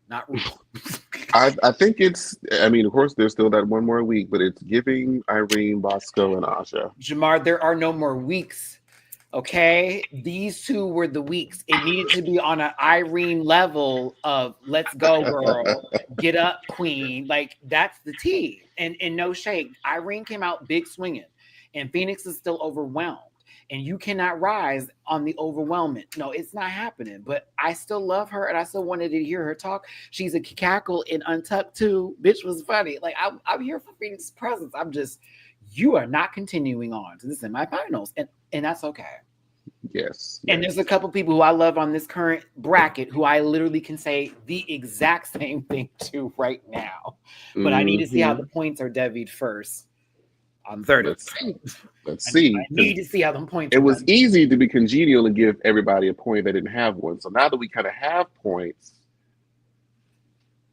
not RuPaul. I think it's. I mean, of course, there's still that one more week, but it's giving Irene, Bosco, and Aja. Jamar, there are no more weeks. Okay, these two were the weeks. It needed to be on an Irene level of "Let's go, girl, get up, queen." Like that's the tea. And no shade, Irene came out big swinging, and Phoenix is still overwhelmed. And you cannot rise on the overwhelming. No, it's not happening. But I still love her, and I still wanted to hear her talk. She's a cackle in Untucked too. Bitch was funny. Like I'm here for Phoenix's presence. I'm just, you are not continuing on to the semifinals, and that's okay. Yes, And there's a yes. couple people who I love on this current bracket who I literally can say the exact same thing to right now. But I need to see how the Hmm. points are devied first on third Let's episode. let's I see, because need to see how them points it are was done. easy to be congenial and give everybody a point that didn't have one. So now that we kind of have points,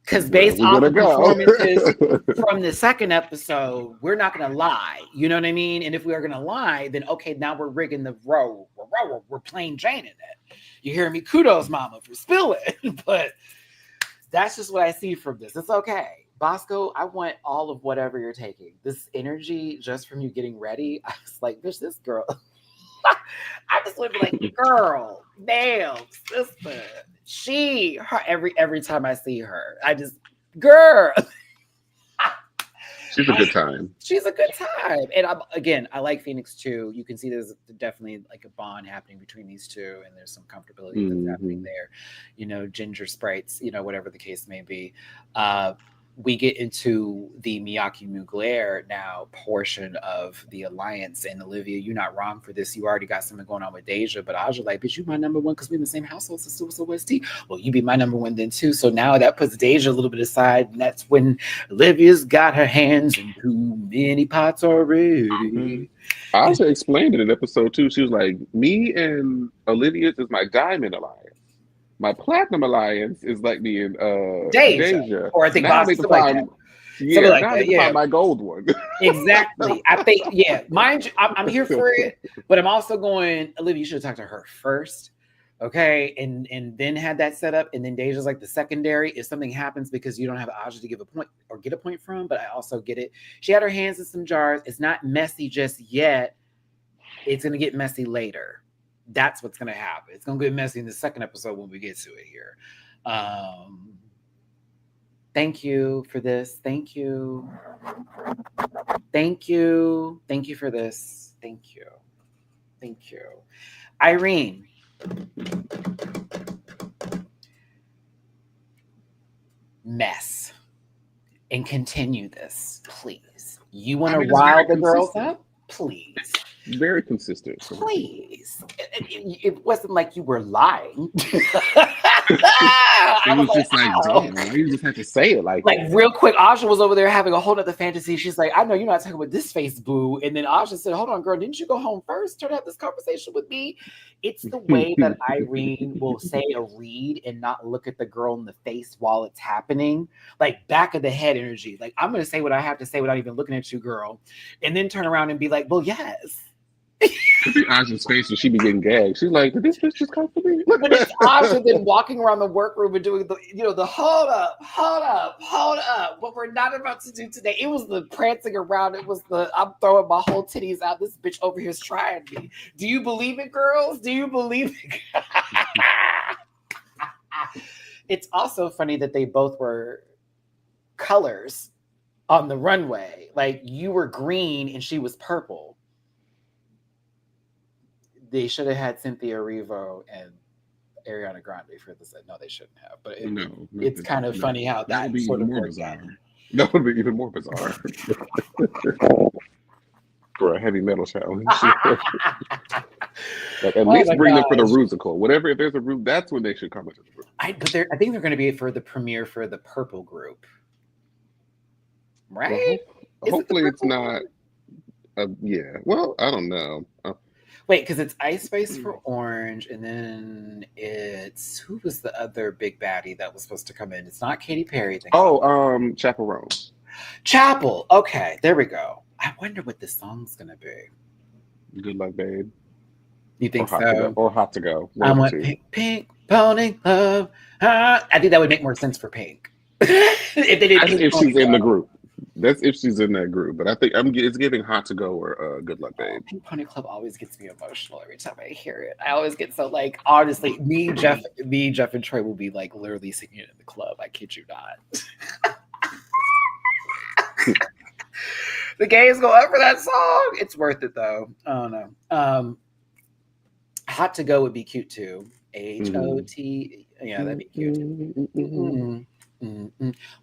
Because where are based we off gonna of go? performances from the second episode, we're not going to lie. You know what I mean? And if we are going to lie, then okay, now we're rigging the row. We're plain Jane in it. You hear me? Kudos, mama, for spilling. But that's just what I see from this. It's okay. Bosco, I want all of whatever you're taking. This energy just from you getting ready. I was like, bitch, this girl. I just want to be like, girl, damn, sister. Her every time I see her, I just, girl. She's a good time. She's a good time. And I like Phoenix too. You can see there's definitely like a bond happening between these two, and there's some comfortability that's happening Hmm. there. Ginger sprites, whatever the case may be. We get into the Miyake Mugler now portion of the alliance. And Olivia, you're not wrong for this. You already got something going on with Deja, but Aja like, bitch, you my number one because we're in the same household, so West T. Well, you be my number one then too. So now that puts Deja a little bit aside, and that's when Olivia's got her hands in too many pots Hmm. already. I And also explained it in episode 2. She was like, "Me and Olivia's is my diamond alliance. My platinum alliance is like me and Deja, Deja. or I think Now I Boss, need to something like that. find, Something yeah, like now I that. need to Yeah. find my gold one." Exactly. I think, yeah, mind you, I'm here for it, but I'm also going, Olivia, you should have talked to her first. Okay. And then had that set up. And then Deja's like the secondary. If something happens because you don't have Aja to give a point or get a point from, but I also get it. She had her hands in some jars. It's not messy just yet. It's going to get messy later. That's what's going to happen. It's going to get messy in the second episode when we get to it here. Um, Thank you for this. Thank you. Thank you. Thank you for this. Thank you. Thank you. Irene, mess and continue this, please. You want I to mean, it's very rile the girls consistent. up? Please. Very consistent. Please. It wasn't like you were lying. It I was was like, just like, oh. damn, why you just have to say it like Like that? real quick, Asha was over there having a whole other fantasy. She's like, I know you're not talking about this face, boo. And then Asha said, hold on, girl, didn't you go home first? Try to have this conversation with me. It's the way that Irene will say a read and not look at the girl in the face while it's happening. Like back of the head energy. Like, I'm gonna say what I have to say without even looking at you, girl. And then turn around and be like, well, yes. See Aja's face when she be getting gagged. She's like, did this bitch just come for me? But it's Aja then walking around the workroom and doing the hold up, hold up, hold up. What we're not about to do today. It was the prancing around. It was the I'm throwing my whole titties out. This bitch over here is trying me. Do you believe it, girls? Do you believe it? It's also funny that they both were colors on the runway. Like you were green and she was purple. They should have had Cynthia Erivo and Ariana Grande for this. No, they shouldn't have. But No, it's kind of funny how that would that be sort even of more worked out. bizarre. That would be even more bizarre for a heavy metal challenge. Like at least bring them for the Rusical. Whatever, if there's a room, that's when they should come into the room. I think they're going to be for the premiere for the Purple Group, right? Well, hopefully it's not. Yeah. Well, I don't know. Wait, because it's Ice Spice for Orange, and then it's who was the other big baddie that was supposed to come in? It's not Katy Perry. Thank God. Chaperone. Chapel. Okay, there we go. I wonder what this song's gonna be. Good luck, babe. You Or think hot to go. so? Or hot to go. One I of the want two. pink, pink pony love. I think that would make more sense for Pink if they did That's Pink if Pony she's in the Club. group. That's if she's in that group. But I think it's giving hot to go or good luck, Oh, babe. Pink Pony Club always gets me emotional every time I hear it. I always get so like honestly, Jeff, and Troy will be like literally singing it in the club. I kid you not. The gays go up for that song. It's worth it though. I don't know. Hot to go would be cute too. HOT. Yeah, that'd be cute too.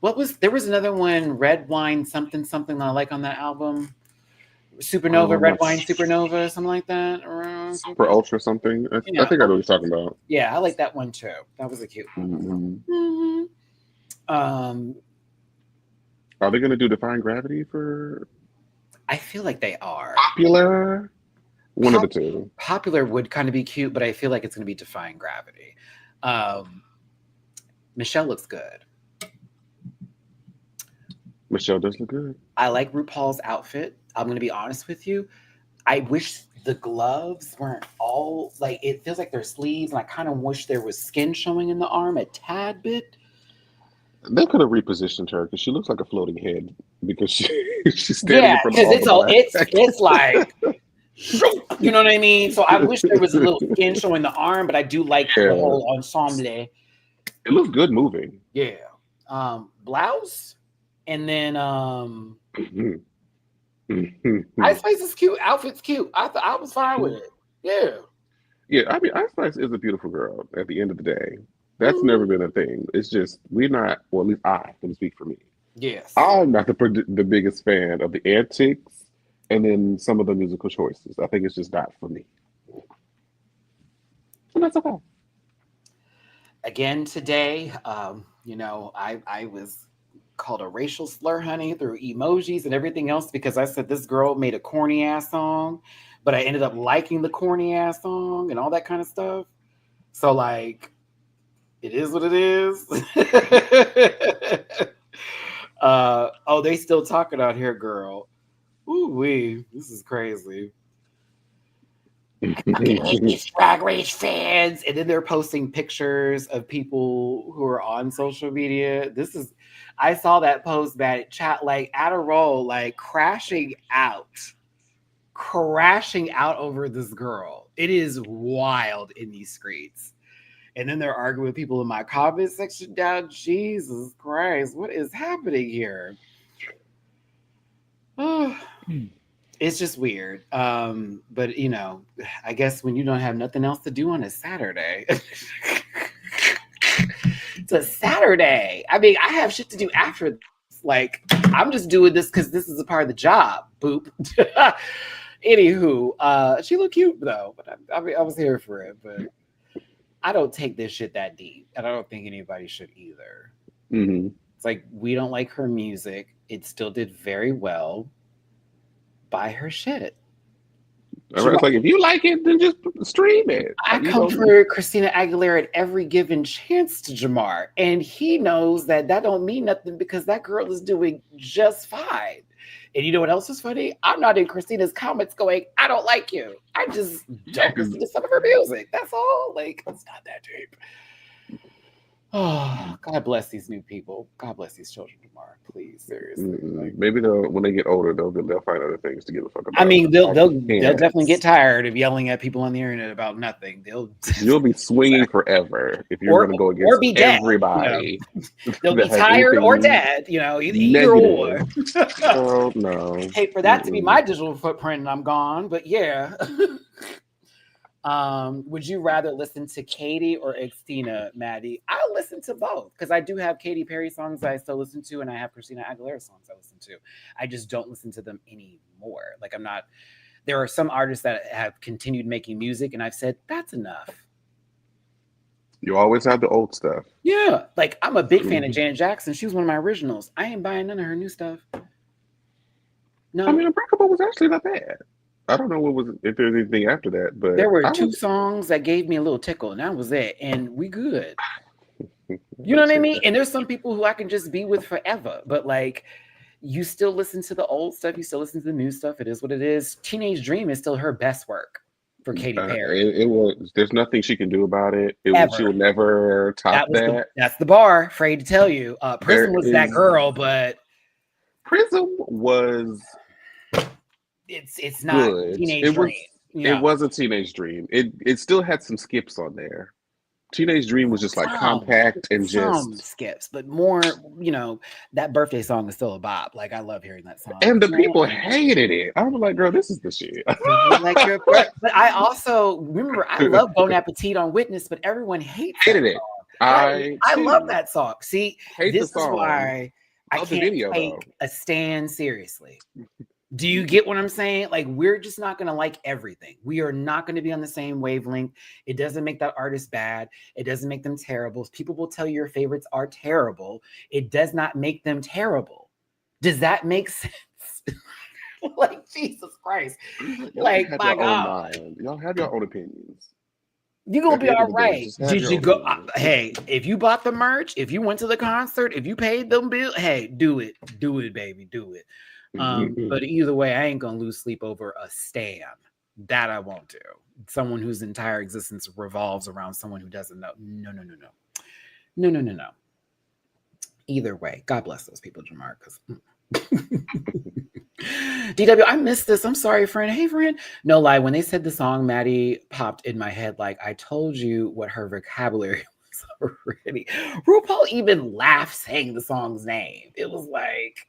What was there was another one, Red Wine something something that I like on that album. Supernova, Red Wine Supernova, something like that. Super Ultra something. I Yeah. think I know what you're talking about. Yeah, I like that one too. That was a cute one. Um, Are they going to do Define Gravity for I feel like they are. Popular? One of the two. Popular would kind of be cute, but I feel like it's going to be Defying Gravity. Michelle looks good. Michelle does look good. I like RuPaul's outfit. I'm going to be honest with you. I wish the gloves weren't all like it feels like they're sleeves, and I kind of wish there was skin showing in the arm a tad bit. They could have repositioned her because she looks like a floating head because she's standing in front of because all it's like you know what I mean. So I wish there was a little skin showing the arm, but I do like the whole ensemble. It looks good moving. Yeah. Blouse, and then Ice Spice is cute. Outfit's cute. I was fine with it. Yeah. Yeah, I mean, Ice Spice is a beautiful girl at the end of the day. That's never been a thing. It's just, we're not, or at least I can speak for me. Yes. I'm not the biggest fan of the antics and then some of the musical choices. I think it's just not for me. And that's okay. Again, today, I was called a racial slur, honey, through emojis and everything else because I said this girl made a corny ass song, but I ended up liking the corny ass song and all that kind of stuff. So like, it is what it is. They still talking out here, girl. Ooh wee, this is crazy. I fucking hate these Drag Race fans. And then they're posting pictures of people who are on social media. I saw that post that chat like at a roll, like crashing out over this girl. It is wild in these streets. And then they're arguing with people in my comment section down. Jesus Christ, what is happening here? It's just weird. But I guess when you don't have nothing else to do on a Saturday, it's a Saturday. I mean, I have shit to do after this. Like, I'm just doing this because this is a part of the job. Boop. Anywho, she looked cute though, but I was here for it. But I don't take this shit that deep, and I don't think anybody should either. Mm-hmm. It's like we don't like her music. It still did very well. Buy her shit. It's like, if you like it, then just stream it. I come for Christina Aguilera at every given chance to Jamar, and he knows that don't mean nothing because that girl is doing just fine. And you know what else is funny? I'm not in Christina's comments going, I don't like you. I just don't listen to some of her music. That's all. Like, it's not that deep. Oh, God bless these new people. God bless these children tomorrow. Please, seriously. Like, maybe when they get older, they'll find other things to give a fuck about. I mean, they'll definitely get tired of yelling at people on the internet about nothing. You'll be swinging forever if you're going to go against everybody. They'll be tired or dead. Either or. Oh no. Hey, for that to be my digital footprint, and I'm gone. But yeah. Would you rather listen to Katy or Christina, Maddie? I'll listen to both because I do have Katy Perry songs that I still listen to, and I have Christina Aguilera songs I listen to. I just don't listen to them anymore. Like, I'm not. There are some artists that have continued making music, and I've said that's enough. You always have the old stuff. Yeah, like I'm a big fan of Janet Jackson. She was one of my originals. I ain't buying none of her new stuff. No, I mean, Unbreakable was actually not bad. I don't know if there's anything after that, but there were I two was. songs that gave me a little tickle, and that was it. And we good. I You know what I appreciate mean? that. And there's some people who I can just be with forever, but like you still listen to the old stuff, you still listen to the new stuff. It is what it is. Teenage Dream is still her best work for Katy Perry It was. There's nothing she can do about it. She ever. will never top that. That's the bar. Afraid to tell you, There Prism was that is girl, but Prism was it's not good. Teenage Dream. It Yeah, was a teenage dream. It still had some skips on there. Teenage Dream was just like compact and some just, skips, but more. That birthday song is still a bop. Like I love hearing that song. and the people hated it. I was like, girl, this is the shit. Like your but I also remember I love Bon Appetit on Witness, but everyone hates that Hated it. song. I I love too that song. See, hate the this is song. why I Love the can't video though. take a stand seriously. Do you get what I'm saying? Like, we're just not going to like everything. We are not going to be on the same wavelength. It doesn't make that artist bad. It doesn't make them terrible. People will tell you your favorites are terrible. It does not make them terrible. Does that make sense? Like, Jesus Christ. Like, my God. Y'all have your own opinions. You're going to be all Day, right. Did you go? Hey, if you bought the merch, if you went to the concert, if you paid them bills, hey, do it. Do it, baby. Do it. But either way, I ain't gonna lose sleep over a stan. That I won't do. Someone whose entire existence revolves around someone who doesn't know. No. Either way, God bless those people, Jamar. DW, I missed this. I'm sorry, friend. Hey, friend. No lie. When they said the song, Maddie popped in my head like I told you what her vocabulary was already. RuPaul even laughed saying the song's name. It was like,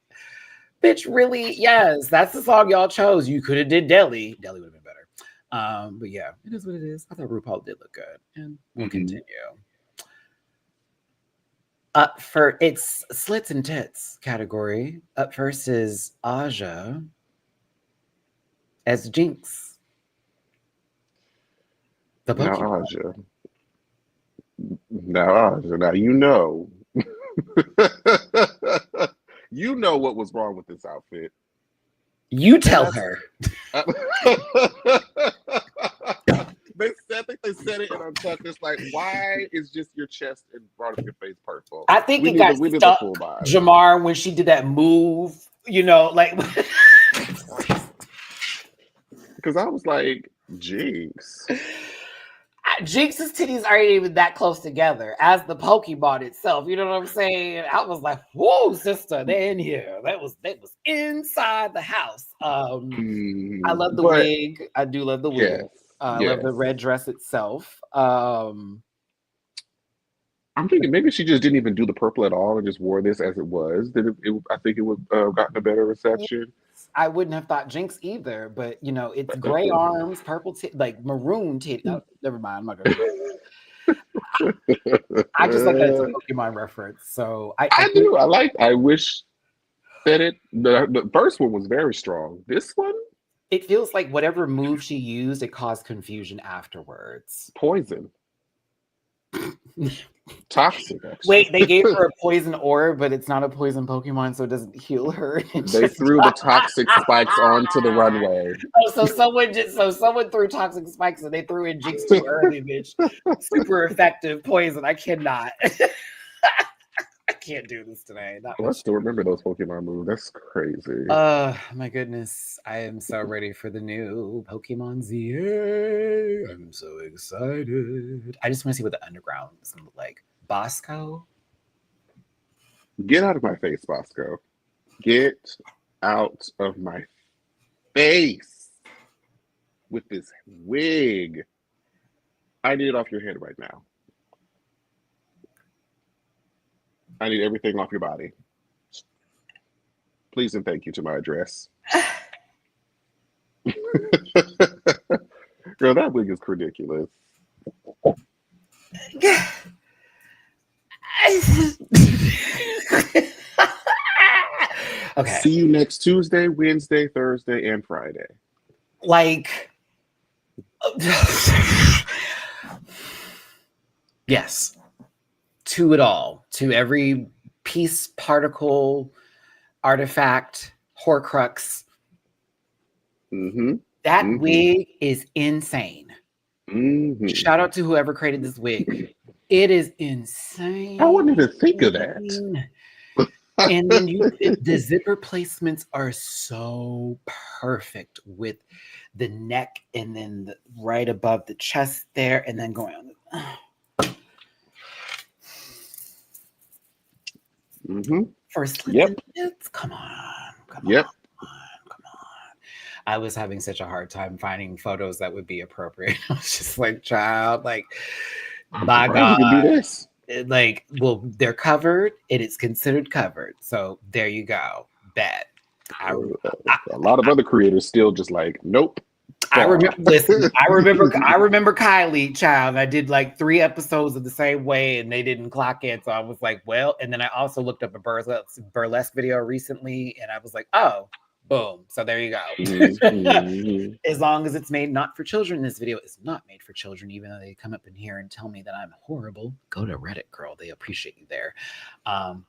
bitch, really? Yes, that's the song y'all chose. You could have did Deli. Deli would have been better. But yeah, it is what it is. I thought RuPaul did look good. And we'll continue. For it's slits and tits category. Up first is Aja as Jinx. The Pokemon. Now Aja. Now you know. You know what was wrong with this outfit. You tell her. I think they said it in Untucked. It's like, why is just your chest and part of your face purple? I think it got stuck, Jamar, when she did that move, like. Because I was like, Jinx. Jinx's titties aren't even that close together as the Pokemon itself. You know what I'm saying? I was like, whoa, sister, they're in here. That was inside the house. I love the wig. I do love the wig. Yes, I love the red dress itself. I'm thinking maybe she just didn't even do the purple at all and just wore this as it was. I think it would have gotten a better reception. I wouldn't have thought Jinx either, but it's gray arms, purple, like maroon titty. Oh, never mind. I'm not gonna do that. I just like that it's a Pokemon reference. So I do. I wish that the first one was very strong. This one, it feels like whatever move she used, it caused confusion afterwards. Poison. Toxic, actually. Wait, they gave her a poison orb, but it's not a poison Pokemon, so it doesn't heal her. They threw the toxic spikes onto the runway. Oh, so someone threw toxic spikes and they threw in Jinx too early, bitch. Super effective poison. I cannot. I can't do this today. I still remember those Pokemon moves. That's crazy. My goodness. I am so ready for the new Pokemon ZA. I'm so excited. I just want to see what the underground is going to look like. Bosco? Get out of my face, Bosco. Get out of my face with this wig. I need it off your head right now. I need everything off your body. Please and thank you to my address. Girl, that wig is ridiculous. Okay. See you next Tuesday, Wednesday, Thursday, and Friday. Like, yes. To it all, to every piece, particle, artifact, horcrux, Mm-hmm. That Mm-hmm. wig is insane. Mm-hmm. Shout out to whoever created this wig. It is insane. I wouldn't even think of that. And then the zipper placements are so perfect with the neck and then right above the chest there, and then going on. Mm-hmm. First slits Yep. and bits. Come on. Yep. I was having such a hard time finding photos that would be appropriate. I was just like, child, like, I'm by surprised you can do God. this. Like, well, they're covered. It is considered covered. So there you go. Bet. A lot of other creators still just like, nope. I remember. Far. Listen, I remember Kylie, child. I did like 3 episodes of the same way, and they didn't clock in. So I was like, well. And then I also looked up a burlesque video recently, and I was like, oh, boom. So there you go. Mm-hmm. As long as it's made not for children, this video is not made for children. Even though they come up in here and tell me that I'm horrible, go to Reddit, girl. They appreciate you there.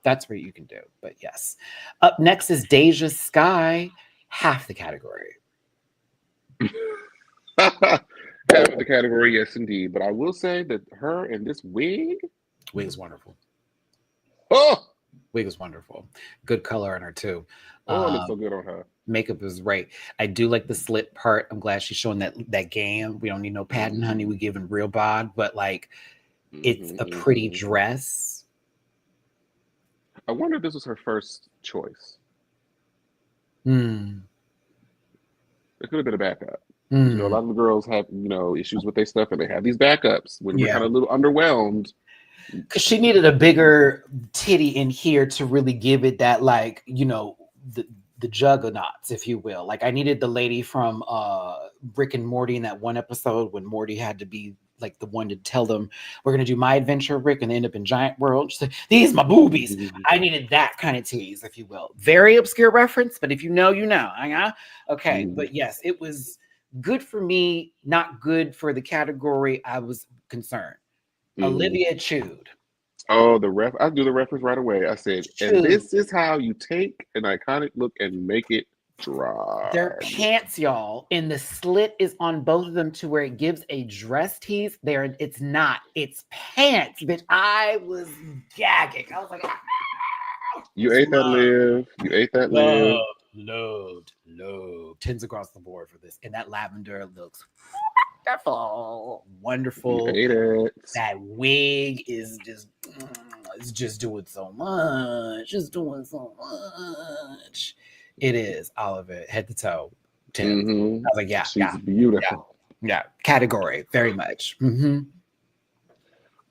That's where you can do. But yes, up next is Deja Sky, half the category. Half of the category, yes, indeed. But I will say that her and this wig is wonderful. Oh, wig is wonderful. Good color on her too. It looks so good on her. Makeup is right. I do like the slit part. I'm glad she's showing that game. We don't need no padding, honey. We giving real bod, but like, it's a pretty dress. I wonder if this was her first choice. It could have been a backup. You know, a lot of the girls have, issues with their stuff, and they have these backups when we're kind of a little underwhelmed. Because she needed a bigger titty in here to really give it that, like, the juggernauts, if you will. Like, I needed the lady from Rick and Morty in that one episode when Morty had to be like the one to tell them, we're going to do My Adventure, Rick, and they end up in Giant World. She's like, these my boobies. I needed that kind of tease, if you will. Very obscure reference, but if you know, you know. Okay, but yes, it was good for me, not good for the category I was concerned. Olivia chewed. Oh, I do the reference right away. I said, and this is how you take an iconic look and make it dry. Their pants, y'all, and the slit is on both of them to where it gives a dress tease. It's not. It's pants, bitch. I was gagging. I was like, you ate that, Liv. You ate that, Liv. Loved. Tens across the board for this. And that lavender looks wonderful. You ate it. That wig is just, it's just doing so much. It is all of it, head to toe. 10. I was like, yeah, she's beautiful. Yeah, category, very much.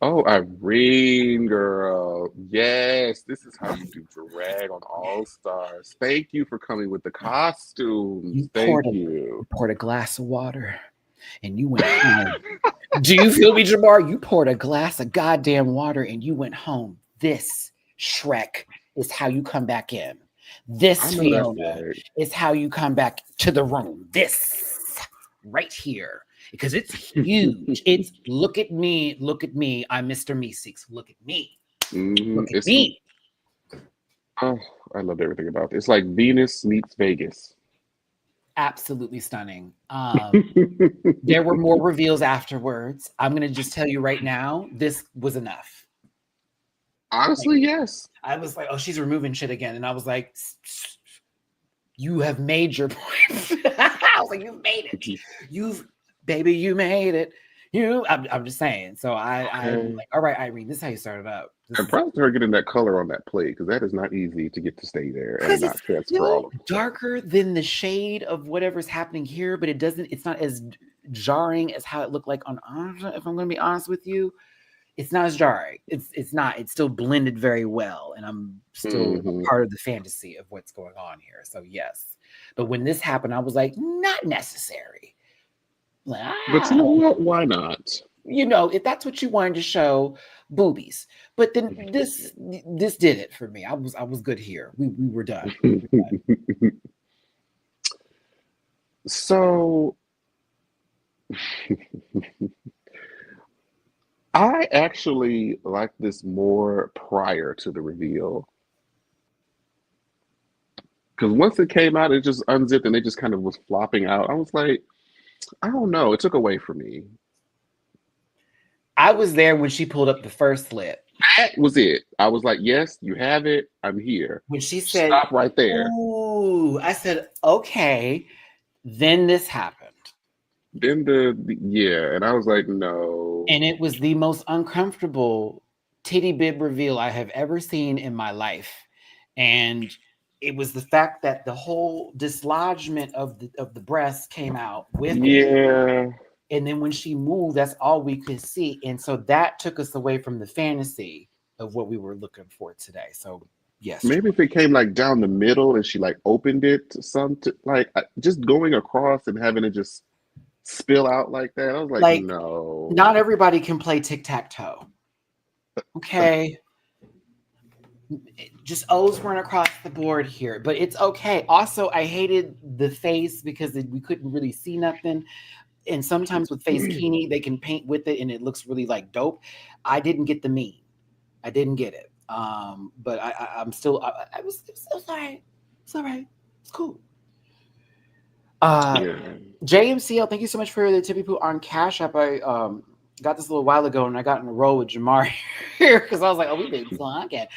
Oh, Irene, girl. Yes, this is how you do drag on All Stars. Thank you for coming with the costumes. Thank you. You poured a glass of water and you went home. Do you feel me, Jamar? You poured a glass of goddamn water and you went home. This, Shrek, is how you come back in. This, Fiona, is how you come back to the room. This, right here. Because it's huge. It's look at me. I'm Mr. Meeseeks. Look at me. Look at me. Oh, I loved everything about this. It's like Venus meets Vegas. Absolutely stunning. There were more reveals afterwards. I'm going to just tell you right now, this was enough. Honestly, yes. I was like, oh, she's removing shit again. And I was like, you have made your point. I was like, you've made it. Baby, you made it. I'm just saying. So I'm like, all right, Irene, this is how you started out. I'm proud of her getting that color on that plate because that is not easy to get to stay there and not transfer all of it. Darker than the shade of whatever's happening here, but it's not as jarring as how it looked like on Anja. If I'm going to be honest with you, it's not as jarring. It's not. It's still blended very well, and I'm still a part of the fantasy of what's going on here. So yes, but when this happened, I was like, not necessary. But you know what? Why not? If that's what you wanted to show, boobies. But then this did it for me. I was good here. We were done. So I actually liked this more prior to the reveal. Because once it came out, it just unzipped and it just kind of was flopping out. I was like, I don't know. It took away from me. I was there when she pulled up the first lip. That was it. I was like, yes, you have it. I'm here. When she said, Stop right there. ooh, I said, okay. Then this happened. Then yeah, and I was like, no. And it was the most uncomfortable titty bib reveal I have ever seen in my life. And it was the fact that the whole dislodgement of the breast came out with it. Yeah. And then when she moved, that's all we could see. And so that took us away from the fantasy of what we were looking for today. So yes. Maybe if it came like down the middle and she like opened it to like just going across and having it just spill out like that. I was like no. Not everybody can play tic-tac-toe. Okay. Just O's run across the board here, but it's okay. Also, I hated the face because we couldn't really see nothing. And sometimes with Face Kini, they can paint with it and it looks really like dope. I didn't get the meme. I didn't get it. But I'm still, it was all right. It's all right. It's cool. JMCL, thank you so much for the tippy poo on Cash App. I got this a little while ago and I got in a row with Jamar here because I was like, oh, we've been vlogging.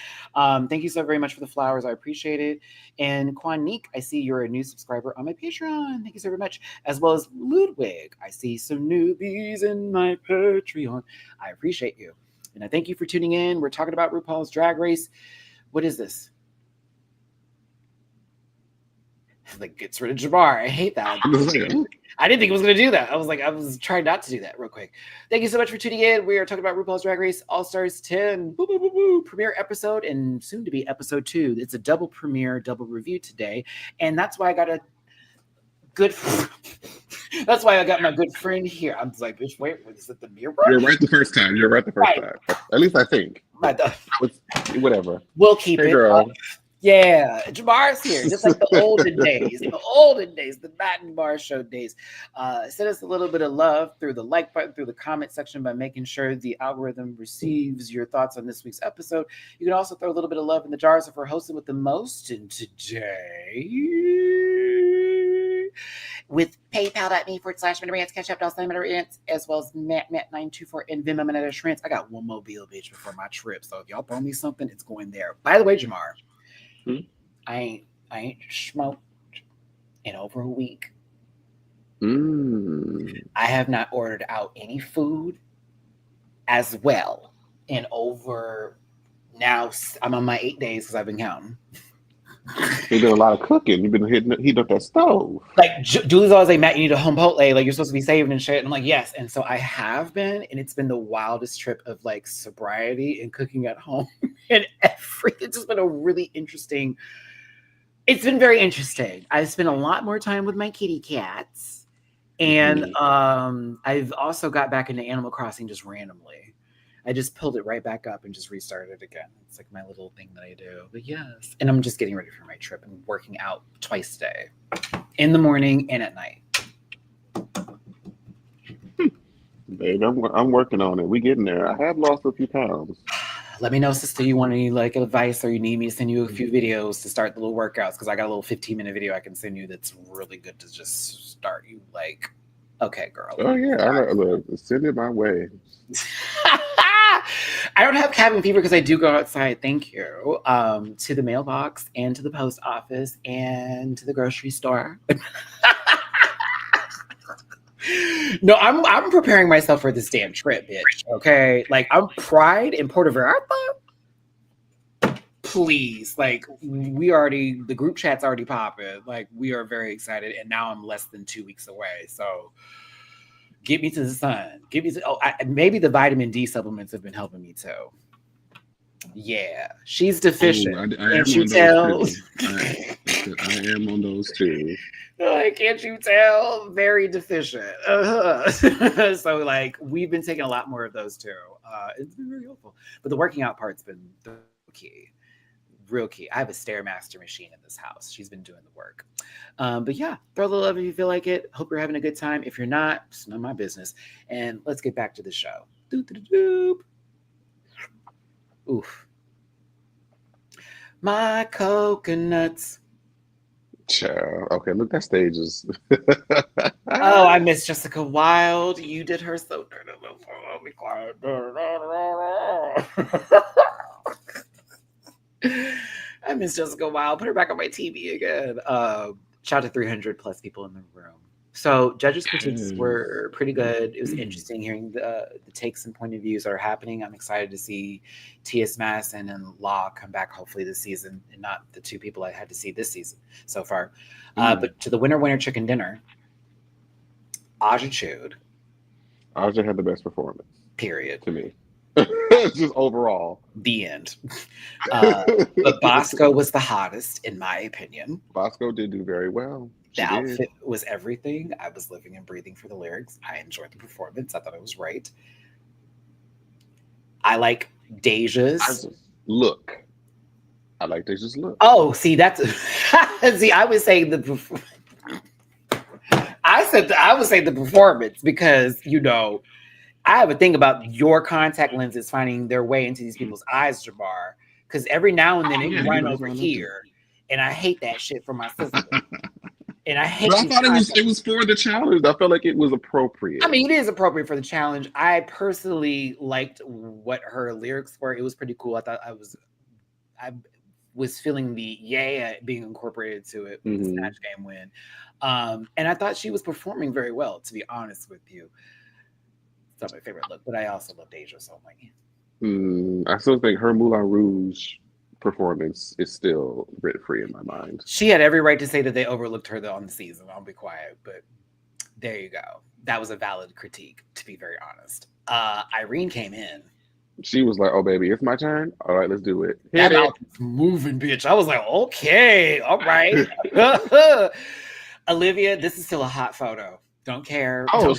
Thank you so very much for the flowers. I appreciate it. And Quanique, I see you're a new subscriber on my Patreon. Thank you so very much. As well as Ludwig, I see some newbies in my Patreon. I appreciate you. And I thank you for tuning in. We're talking about RuPaul's Drag Race. What is this? Like gets rid of Jamar. I hate that. I didn't think it was going to do that. I was trying not to do that real quick. Thank you so much for tuning in. We are talking about RuPaul's Drag Race All-Stars 10 premiere episode and soon to be episode 2. It's a double premiere, double review today. And that's why I got that's why I got my good friend here. I'm like, bitch, wait, is it the mirror? You're right the first time. At least I think. Whatever. We'll keep it. Girl. Yeah, Jamar's here, just like the olden days, the Matt and Bar Show days. Send us a little bit of love through the like button, through the comment section by making sure the algorithm receives your thoughts on this week's episode. You can also throw a little bit of love in the jars if we're hosting with the most. And today, with PayPal.me/MattyRants, Cash App $MattyRants, as well as Matt924 and Venmo MattyRants. I got one mobile, bitch, before my trip. So if y'all throw me something, it's going there. By the way, Jamar, I ain't smoked in over a week. I have not ordered out any food as well in over, now I'm on my 8 days because I've been counting. You've been a lot of cooking. You've been heating up that stove. Like Julie's always like, Matt, you need a home Chipotle. Like you're supposed to be saving and shit. And I'm like, yes. And so I have been, and it's been the wildest trip of like sobriety and cooking at home and everything. It's just been a really interesting. It's been very interesting. I've spent a lot more time with my kitty cats, and I've also got back into Animal Crossing just randomly. I just pulled it right back up and just restarted it again. It's like my little thing that I do. But yes, and I'm just getting ready for my trip and working out twice a day, in the morning and at night. Babe, I'm working on it. We getting there. I have lost a few pounds. Let me know, sister, you want any like advice or you need me to send you a few videos to start the little workouts, because I got a little 15-minute video I can send you that's really good to just start you like, okay, girl. Oh yeah, send it my way. I don't have cabin fever because I do go outside, thank you, to the mailbox and to the post office and to the grocery store. No, I'm preparing myself for this damn trip, bitch. Okay, like I'm Pride in Puerto Vallarta. Please, like the group chat's already popping. Like we are very excited, and now I'm less than 2 weeks away. So get me to the sun. Maybe the vitamin D supplements have been helping me too. Yeah, she's deficient. Can't you tell? I am on those too. Like, can't you tell? Very deficient. So, like, we've been taking a lot more of those too. It's been very helpful. But the working out part's been the key. Real key. I have a Stairmaster machine in this house. She's been doing the work. But yeah, throw a little love if you feel like it. Hope you're having a good time. If you're not, it's none of my business. And let's get back to the show. Doop. Oof. My coconuts. Child. Okay, look, that stage is. Oh, I miss Jessica Wilde. You did her so dirty. Oh, be quiet. I miss Jessica Wilde. Put her back on my TV again. Shout out to 300 plus people in the room. So judges' critiques Yes. were pretty good. It was interesting hearing the takes and point of views that are happening. I'm excited to see T.S. Madison and Law come back hopefully this season, and not the two people I had to see this season so far. But to the winner chicken dinner, Aja Chode, Aja had the best performance period. to me. Just overall. The end. But Bosco was the hottest, in my opinion. Bosco did do very well. The outfit was everything. I was living and breathing for the lyrics. I enjoyed the performance. I thought it was right. I like Deja's look. I like Deja's look. Oh, see, that's see. I would say the. I would say the performance because I have a thing about your contact lenses finding their way into these people's eyes, Jabbar. Because every now and then they run over here, and I hate that shit for my sister. And I hate. But I thought it was for the challenge. I felt like it was appropriate. I mean, it is appropriate for the challenge. I personally liked what her lyrics were. It was pretty cool. I thought I was feeling the being incorporated to it with the Snatch Game win. And I thought she was performing very well, to be honest with you. It's not my favorite look, but I also love Deja, so I'm like, I still think her Moulin Rouge performance is still rent-free in my mind. She had every right to say that they overlooked her on the season. I'll be quiet, but there you go. That was a valid critique, to be very honest. Irene came in. She was like, "Oh, baby, it's my turn. All right, let's do it." That mouth was moving, bitch. I was like, okay, all right. Olivia, this is still a hot photo. Don't care. Oh,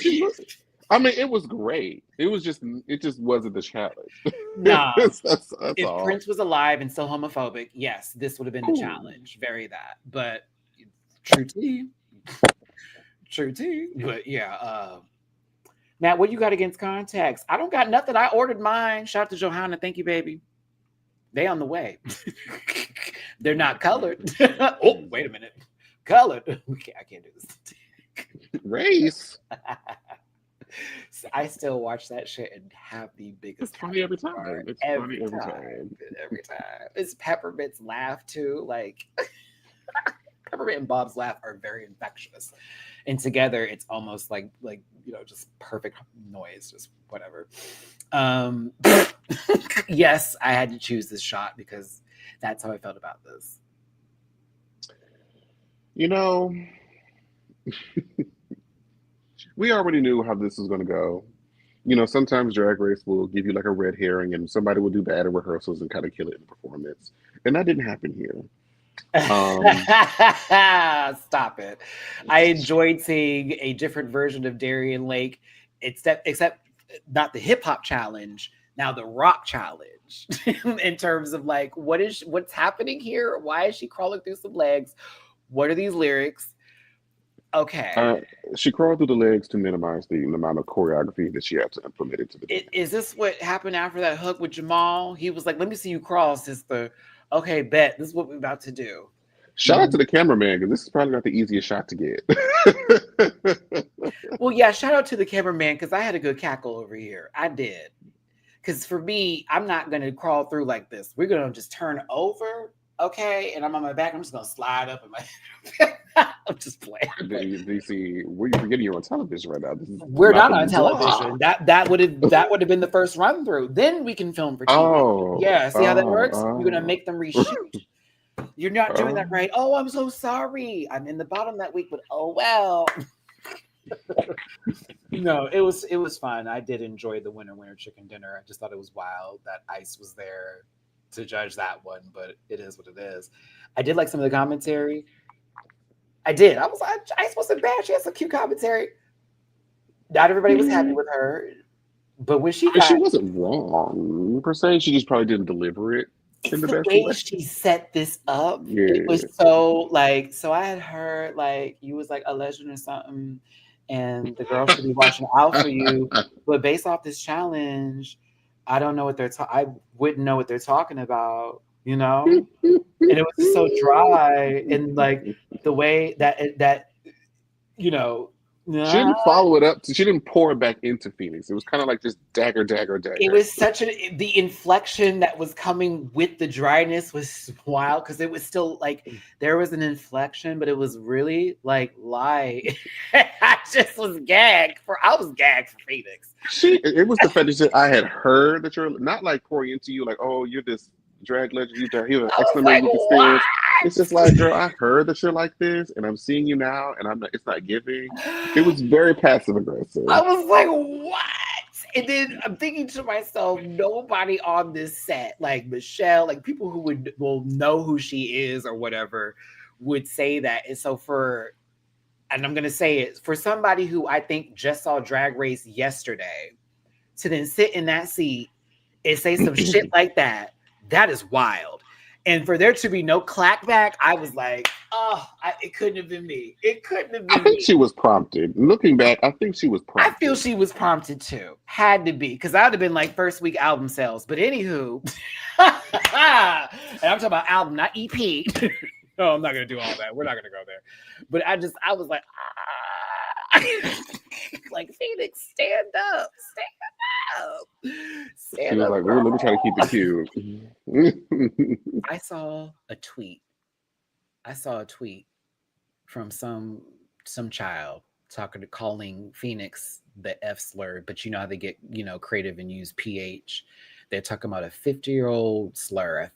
I mean, it was great. It just wasn't the challenge. Nah. That's if all. Prince was alive and still homophobic, yes, this would have been the challenge. Very that. But true tea. True tea. But yeah, Matt, what you got against contacts? I don't got nothing. I ordered mine. Shout out to Johanna. Thank you, baby. They on the way. They're not colored. Oh, wait a minute. Colored. I can't do this. Race. I still watch that shit and have the biggest. It's funny every time. It's funny every time. Every time. It's Peppermint's laugh too. Like Peppermint and Bob's laugh are very infectious, and together it's almost like just perfect noise, just whatever. Yes, I had to choose this shot because that's how I felt about this. We already knew how this was going to go. Sometimes Drag Race will give you like a red herring and somebody will do bad at rehearsals and kind of kill it in performance. And that didn't happen here. Stop it. I enjoyed seeing a different version of Darian Lake, except not the hip hop challenge, now the rock challenge in terms of like, what's happening here? Why is she crawling through some legs? What are these lyrics? Okay. She crawled through the legs to minimize the amount of choreography that she had to implement into the dance. Is this what happened after that hook with Jamal? He was like, let me see you crawl, sister. Okay, bet. This is what we're about to do. Shout out to the cameraman, because this is probably not the easiest shot to get. Well, yeah, shout out to the cameraman, because I had a good cackle over here. I did. Because for me, I'm not going to crawl through like this. We're going to just turn over. Okay, and I'm on my back. I'm just gonna slide up in my. I'm just playing. DC, we're forgetting you're on television right now. We're not on television. That would have been the first run through. Then we can film for TV. Oh, yeah. See how that works? You're gonna make them reshoot. You're not doing that right. Oh, I'm so sorry. I'm in the bottom that week, but oh well. No, it was fun. I did enjoy the winner chicken dinner. I just thought it was wild that Ice was there to judge that one, but it is what it is. I did like some of the commentary. I did. I was like, Ice wasn't bad. She had some cute commentary. Not everybody was happy with her, but when she wasn't wrong per se. She just probably didn't deliver it in the best way. She set this up. Yeah. It was so I had heard like you was like a legend or something, and the girl should be watching out for you. But based off this challenge, I don't know what I wouldn't know what they're talking about. you know? And it was just so dry, and like the way that you know, She didn't follow it up. She didn't pour it back into Phoenix. It was kind of like just dagger, dagger, it dagger. was such the inflection that was coming with the dryness was wild, because it was still like there was an inflection, but it was really like light. I just was gagged I was gagged for Phoenix. It was the fact that I had heard that you're not like pouring into you, like, oh, you're this drag legend. You have an I X was number of like, week experience. It's what? just like, girl, I heard that you're like this, and I'm seeing you now, and I'm not. It's not giving. It was very passive aggressive. I was like, what? And then I'm thinking to myself, nobody on this set, like Michelle, like people who will know who she is or whatever, would say that. And so and I'm gonna say it, for somebody who I think just saw Drag Race yesterday, to then sit in that seat and say some shit like that is wild. And for there to be no clackback, I was like, oh, it couldn't have been me. It couldn't have been I think me. she was prompted. Looking back, I think she was prompted. I feel she was prompted too. Had to be, because I would have been like first week album sales. But anywho, and I'm talking about album, not EP. No, I'm not gonna do all that. We're not gonna go there. But I was like, like, Phoenix, stand up, She was like, "Well, let me try to keep it cute." I saw a tweet from some child calling Phoenix the F slur, but you know how they get, creative and use PH. They're talking about a 50-year-old slur,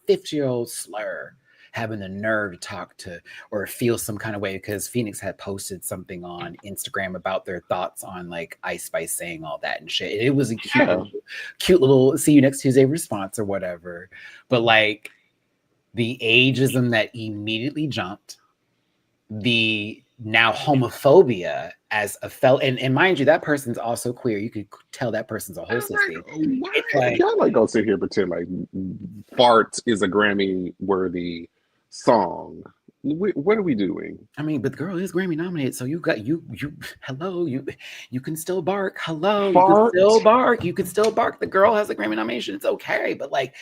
having the nerve to talk to or feel some kind of way, because Phoenix had posted something on Instagram about their thoughts on like Ice Spice saying all that and shit. It was a cute little see you next Tuesday response or whatever. But like the ageism that immediately jumped, the now homophobia as a and mind you, that person's also queer. You could tell that person's a whole sissy. Like, y'all like don't sit here and pretend like Fart is a Grammy worthy song. What are we doing? I mean, but the girl is Grammy nominated, so you hello, you can still bark. Hello, you can still bark. You can still bark. The girl has a Grammy nomination. It's okay, but like,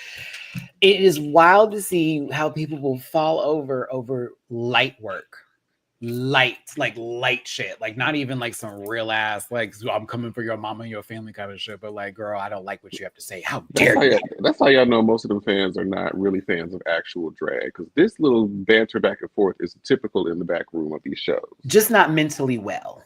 it is wild to see how people will fall over light work. Light shit, like not even like some real ass like I'm coming for your mama and your family kind of shit, but like, girl, I don't like what you have to say. How dare you? That's how y'all know most of them fans are not really fans of actual drag, because this little banter back and forth is typical in the back room of these shows. Just not mentally well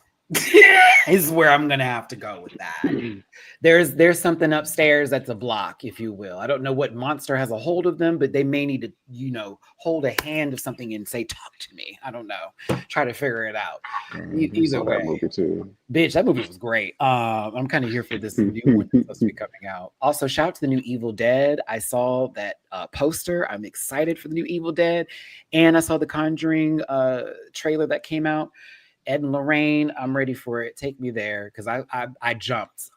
is where I'm gonna have to go with that. There's something upstairs that's a block, if you will. I don't know what monster has a hold of them, but they may need to, hold a hand of something and say, talk to me. I don't know. Try to figure it out. Either way. That movie too. Bitch, that movie was great. I'm kind of here for this new one that's supposed to be coming out. Also, shout out to the new Evil Dead. I saw that poster. I'm excited for the new Evil Dead. And I saw the Conjuring trailer that came out. Ed and Lorraine, I'm ready for it. Take me there, because I jumped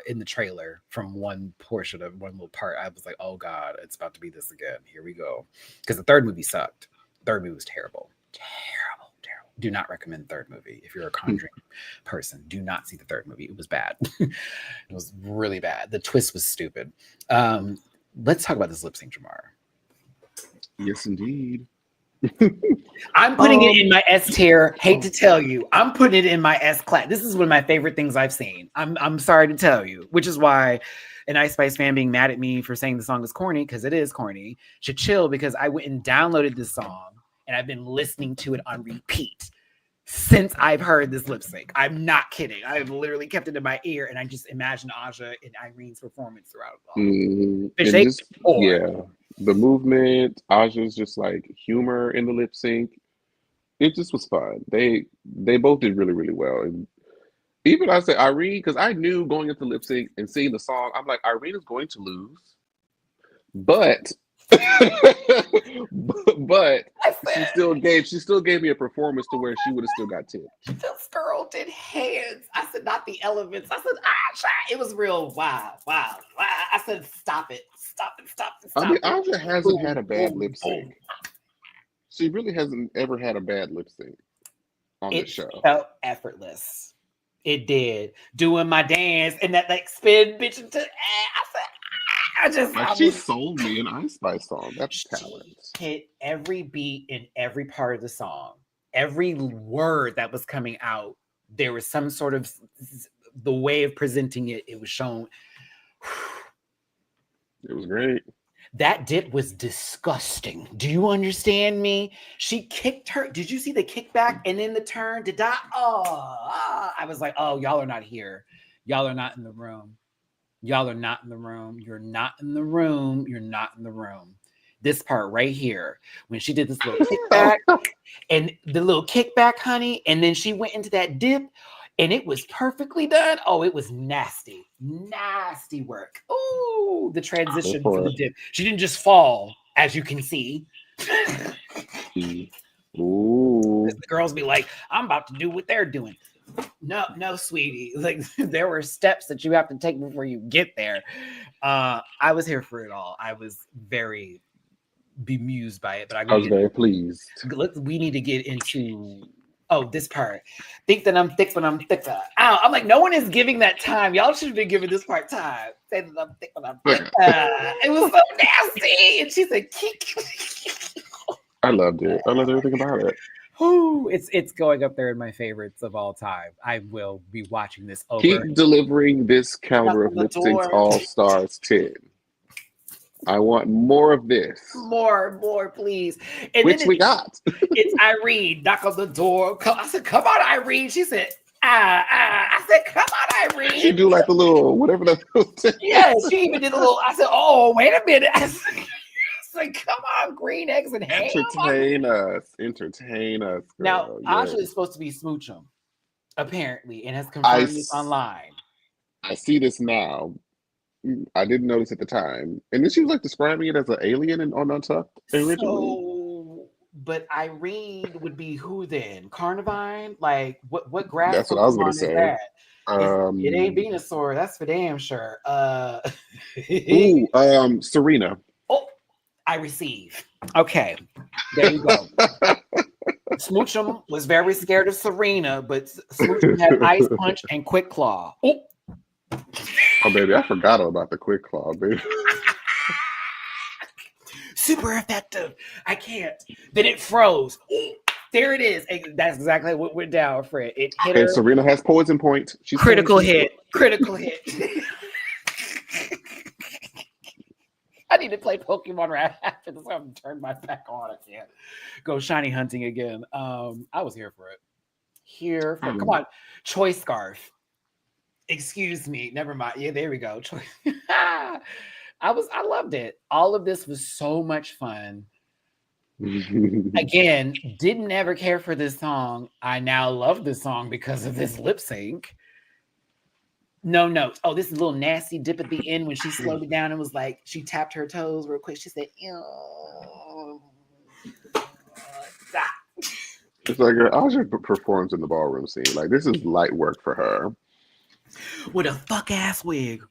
in the trailer from one portion of one little part. I was like, oh God, it's about to be this again. Here we go. Because the third movie sucked. The third movie was terrible. Terrible. Do not recommend the third movie. If you're a Conjuring person, do not see the third movie. It was bad. It was really bad. The twist was stupid. Let's talk about this lip sync, Jamar. Yes, indeed. I'm putting it in my S tier. Hate to tell you, I'm putting it in my S class. This is one of my favorite things I've seen. I'm sorry to tell you, which is why an Ice Spice fan being mad at me for saying the song is corny, because it is corny, should chill, because I went and downloaded this song and I've been listening to it on repeat since I've heard this lip sync. I'm not kidding. I've literally kept it in my ear, and I just imagine Aja and Irene's performance throughout it all. Yeah. The movement, Aja's just like humor in the lip sync. It just was fun. They both did really, really well. And even I said Irene, because I knew going into lip sync and seeing the song, I'm like, Irene is going to lose. But but she still gave me a performance to where she would have still got tipped. This girl did hands. I said, not the elements. I said, it was real wow. I said, stop it. I mean, Aja hasn't had a bad lip sync. She really hasn't ever had a bad lip sync on the show. It felt effortless. It did. Doing my dance and that like spin bitch into. I She sold me an Ice Spice song. That's talent. Hit every beat in every part of the song. Every word that was coming out, there was some sort of the way of presenting it. It was shown. It was great. That dip was disgusting. Do you understand me? She kicked her. Did you see the kickback and then the turn? I was like, oh, y'all are not here. Y'all are not in the room. Y'all are not in the room. You're not in the room. You're not in the room. This part right here, when she did this little kickback and the little kickback, honey, and then she went into that dip and it was perfectly done. Oh, it was nasty. Nasty work. Ooh, the transition for the dip. She didn't just fall, as you can see. Ooh. The girls be like, I'm about to do what they're doing. No, sweetie. Like there were steps that you have to take before you get there. I was here for it all. I was very bemused by it, but I was very pleased. We need to get into this part. Think that I'm thick when I'm thicker. Ow, I'm like, no one is giving that time. Y'all should have been giving this part time. Say that I'm thick when I'm thicker. It was so nasty. And she said, kick. I loved it. I loved everything about it. Ooh, it's going up there in my favorites of all time. I will be watching this over. Keep delivering this calendar of Lip Sync's All Stars 10. I want more of this. More, please. And which we got. It's Irene, knock on the door. I said, come on, Irene. She said, I said, come on, Irene. She do like the little, whatever that little thing. Yeah, she even did a little, I said, oh, wait a minute. I said, come on, green eggs and ham. Entertain us. Girl. Now, Aja is supposed to be Smoochum, apparently, and has confirmed this online. I see this now. I didn't notice at the time. And then she was like describing it as an alien on Untucked originally. But Irene would be who then? Carnivine? Like what grass? That's what I was gonna say. It ain't Venusaur, that's for damn sure. Serena. Oh, I receive. Okay. There you go. Smoochum was very scared of Serena, but Smoochum had Ice Punch and Quick Claw. Oh, baby, I forgot all about the Quick Claw, baby. Super effective. I can't. Then it froze. There it is. That's exactly what went down, Fred. It hit her. Serena has poison point. She's critical hit. Critical hit. I need to play Pokemon right after this. I'm turn my back on. I can't go shiny hunting again. I was here for it. Come on, Choice Scarf. Excuse me. Never mind. Yeah, there we go. I loved it. All of this was so much fun. Again, didn't ever care for this song. I now love this song because of this lip sync. No notes. Oh, this little nasty dip at the end when she slowed it down and was like, she tapped her toes real quick. She said, ew. It's like Aja performs in the ballroom scene. Like, this is light work for her. With a fuck ass wig,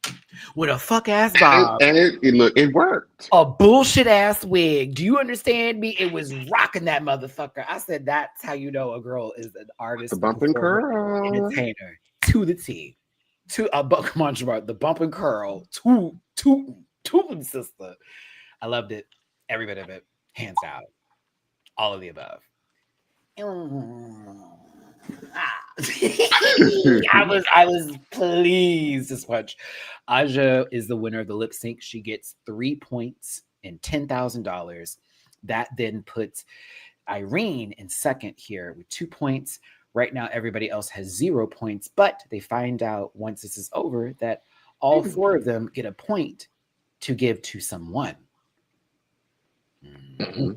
with a fuck ass bob, and it worked. A bullshit ass wig. Do you understand me? It was rocking that motherfucker. I said that's how you know a girl is an artist, the bumping curl, entertainer to the T. Come on, Jamar, the bumping curl, tootin' sister. I loved it, every bit of it, hands down, all of the above. I was pleased as much. Aja is the winner of the lip sync. She gets 3 points and $10,000. That then puts Irene in second here with 2 points. Right now, everybody else has 0 points, but they find out once this is over that all 4 of them get a point to give to someone. Mm-hmm.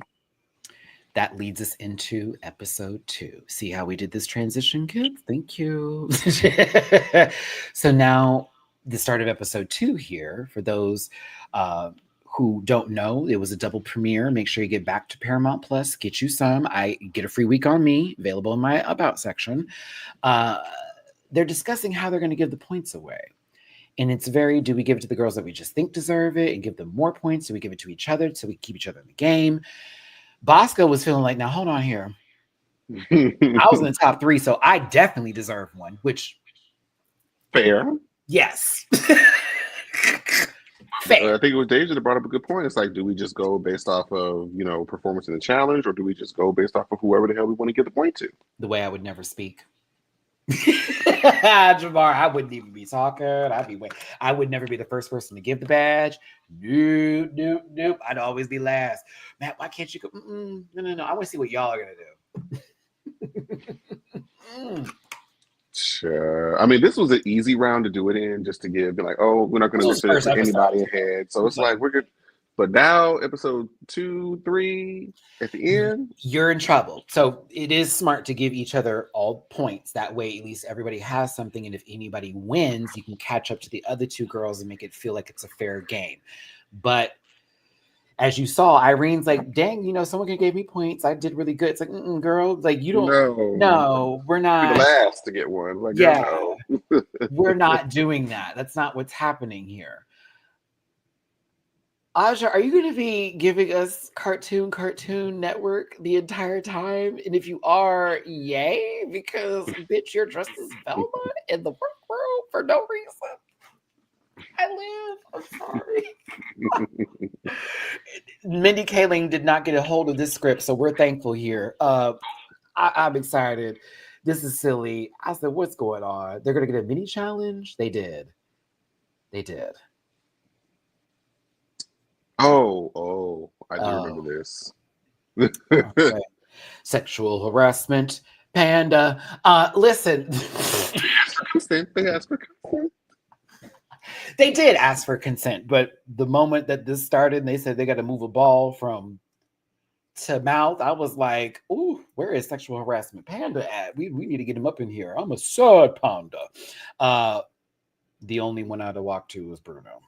That leads us into episode 2. See how we did this transition, kids? Thank you. So now the start of episode 2 here, for those who don't know, it was a double premiere. Make sure you get back to Paramount Plus, get you some. I get a free week on me, available in my About section. They're discussing how they're going to give the points away. And it's do we give it to the girls that we just think deserve it and give them more points? Do we give it to each other so we keep each other in the game? Bosco was feeling like, now hold on here. I was in the top 3, so I definitely deserve one, which... Fair. Yes. Fair. I think it was Deja that brought up a good point. It's like, do we just go based off of, performance in the challenge, or do we just go based off of whoever the hell we want to give the point to? The way I would never speak. Jamar, I wouldn't even be talking. I would never be the first person to give the badge. Nope. I'd always be last. Matt, why can't you go? No. I want to see what y'all are gonna do. Sure. I mean, this was an easy round to do it in, just to be like, oh, we're not going to finish anybody ahead. So it's like we're good. But now, episode 2, 3 at the end, you're in trouble. So it is smart to give each other all points. That way, at least everybody has something. And if anybody wins, you can catch up to the other two girls and make it feel like it's a fair game. But as you saw, Irene's like, dang, someone could give me points. I did really good. It's like, girl, like you don't. No, we're not. You're the last to get one. Like, yeah, we're not doing that. That's not what's happening here. Aja, are you going to be giving us Cartoon Network the entire time? And if you are, yay, because bitch, you're dressed as Velma in the workroom for no reason. I live. I'm sorry. Mindy Kaling did not get a hold of this script, so we're thankful here. I'm excited. This is silly. I said, what's going on? They're going to get a mini challenge? They did. Oh, I do remember this. Okay. Sexual harassment, Panda. Listen. They asked for consent. They did ask for consent, but the moment that this started and they said they got to move a ball from to mouth, I was like, ooh, where is sexual harassment Panda at? We need to get him up in here. I'm a sad panda. The only one I'd have walked to was Bruno.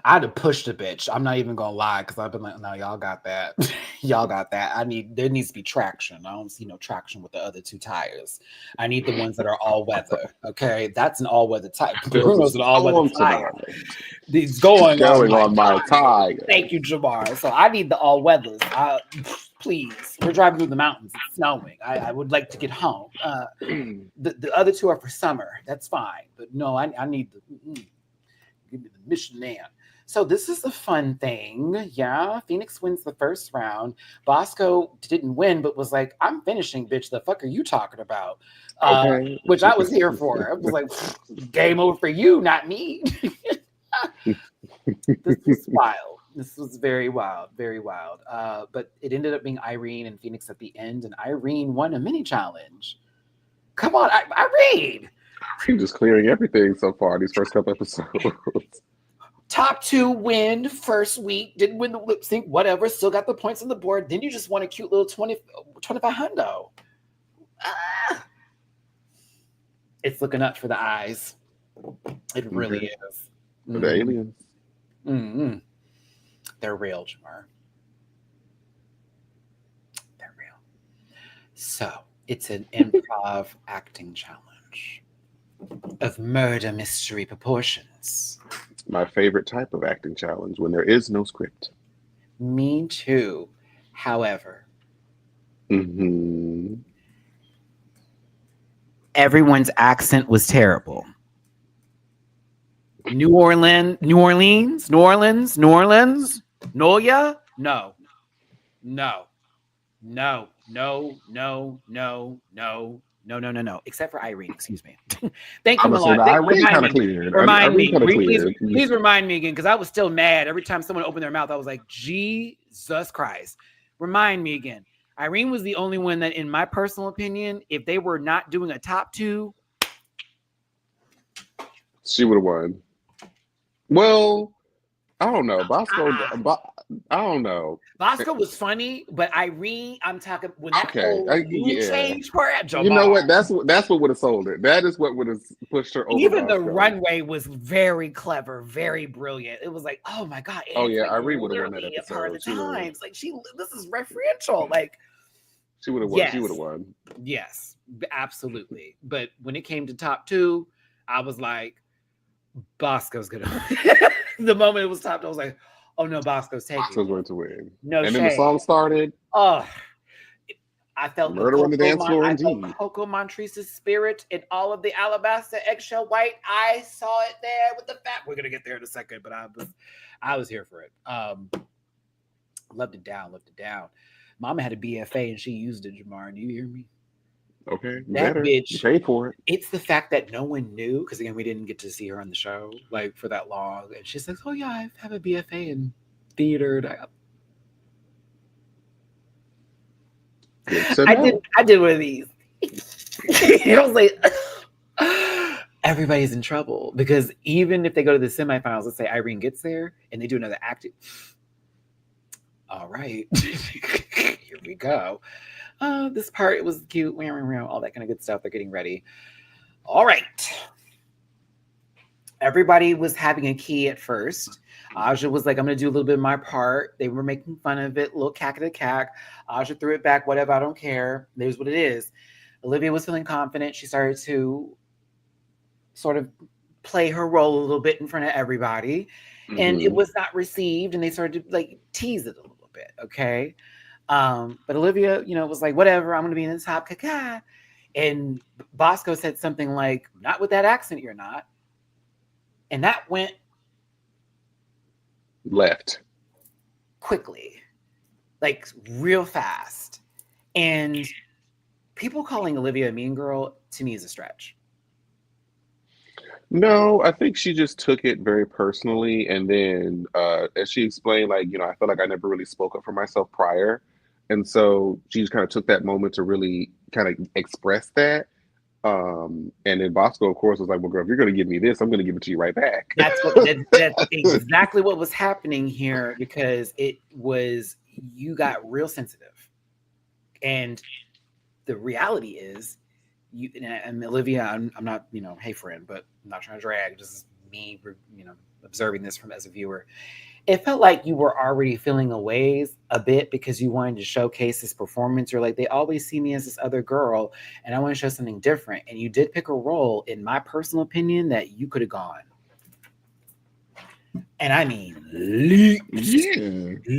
I'd have pushed a bitch. I'm not even gonna lie, because I've been like, no, y'all got that. Y'all got that. There needs to be traction. I don't see no traction with the other two tires. I need the ones that are all weather. Okay, that's an all weather tire. Bruno's an all weather tire. He's going on my tire. Thank you, Jamar. So I need the all weathers. Please, we're driving through the mountains. It's snowing. I would like to get home. The other two are for summer. That's fine, but no, I need the. Give me the Michelin. So this is a fun thing. Yeah, Phoenix wins the first round. Bosco didn't win, but was like, I'm finishing, bitch. The fuck are you talking about? Okay. Which I was here for. I was like, game over for you, not me. This was wild. This was very wild, very wild. But it ended up being Irene and Phoenix at the end, and Irene won a mini challenge. Come on, Irene! She's just clearing everything so far, these first couple episodes. Top 2 win first week, didn't win the lip sync, whatever, still got the points on the board. Then you just won a cute little 2500. It's looking up for the eyes. It really is. For the aliens. Mm-hmm. They're real, Jamar. They're real. So it's an improv acting challenge of murder mystery proportions. My favorite type of acting challenge, when there is no script. Me too. However, everyone's accent was terrible. New Orleans, Noya? No. Except for Irene, excuse me. Thank you, Milan. Remind me. Please remind me again, because I was still mad. Every time someone opened their mouth, I was like, Jesus Christ. Remind me again. Irene was the only one that, in my personal opinion, if they were not doing a top 2, she would have won. Well, I don't know. Bosco, I don't know. Bosco was funny, but Irene, I'm talking when that whole change part. You know what? That's what would have sold it. That is what would have pushed her over. Even the runway was very clever, very brilliant. It was like, oh my god. Oh yeah, Irene would have won that episode. Part of the times, like this is referential. Like she would have won. Yes. She would have won. Yes, absolutely. But when it came to top 2, I was like, Bosco's gonna. The moment it was top 2, I was like, oh no, Bosco's taking. Bosco's going to win. No, and then the song started. Oh, I felt Murder on the dance floor, I felt indeed. Coco Montrese's spirit in all of the alabaster eggshell white. I saw it there with the fat. We're gonna get there in a second, but I was here for it. Loved it down. Mama had a BFA and she used it, Jamar. Do you hear me? Okay, That better. bitch. You paid for it. It's the fact that no one knew, because again, we didn't get to see her on the show like for that long. And she's like, "Oh yeah, I have a BFA in theater." I did one of these. And I was like, everybody's in trouble because even if they go to the semifinals, let's say Irene gets there and they do another act. All right, here we go. This part was cute, all that kind of good stuff. They're getting ready. All right. Everybody was having a key at first. Aja was like, I'm going to do a little bit of my part. They were making fun of it, little cack. Aja threw it back, whatever, I don't care. There's what it is. Olivia was feeling confident. She started to sort of play her role a little bit in front of everybody. Mm-hmm. And it was not received. And they started to like tease it a little bit, okay? But Olivia, was like, whatever, I'm going to be in the top caca. And Bosco said something like, not with that accent, you're not. And that went left quickly, like real fast. And people calling Olivia a mean girl to me is a stretch. No, I think she just took it very personally. And then as she explained, like, I felt like I never really spoke up for myself prior. And so she just kind of took that moment to really kind of express that. And then Bosco, of course, was like, well, girl, if you're going to give me this, I'm going to give it to you right back. That's exactly what was happening here, because you got real sensitive. And the reality is, and Olivia, I'm not, hey friend, but I'm not trying to drag, just me, observing this as a viewer. It felt like you were already feeling a bit because you wanted to showcase this performance. You're like, they always see me as this other girl and I want to show something different. And you did pick a role, in my personal opinion, that you could have gone. And I mean,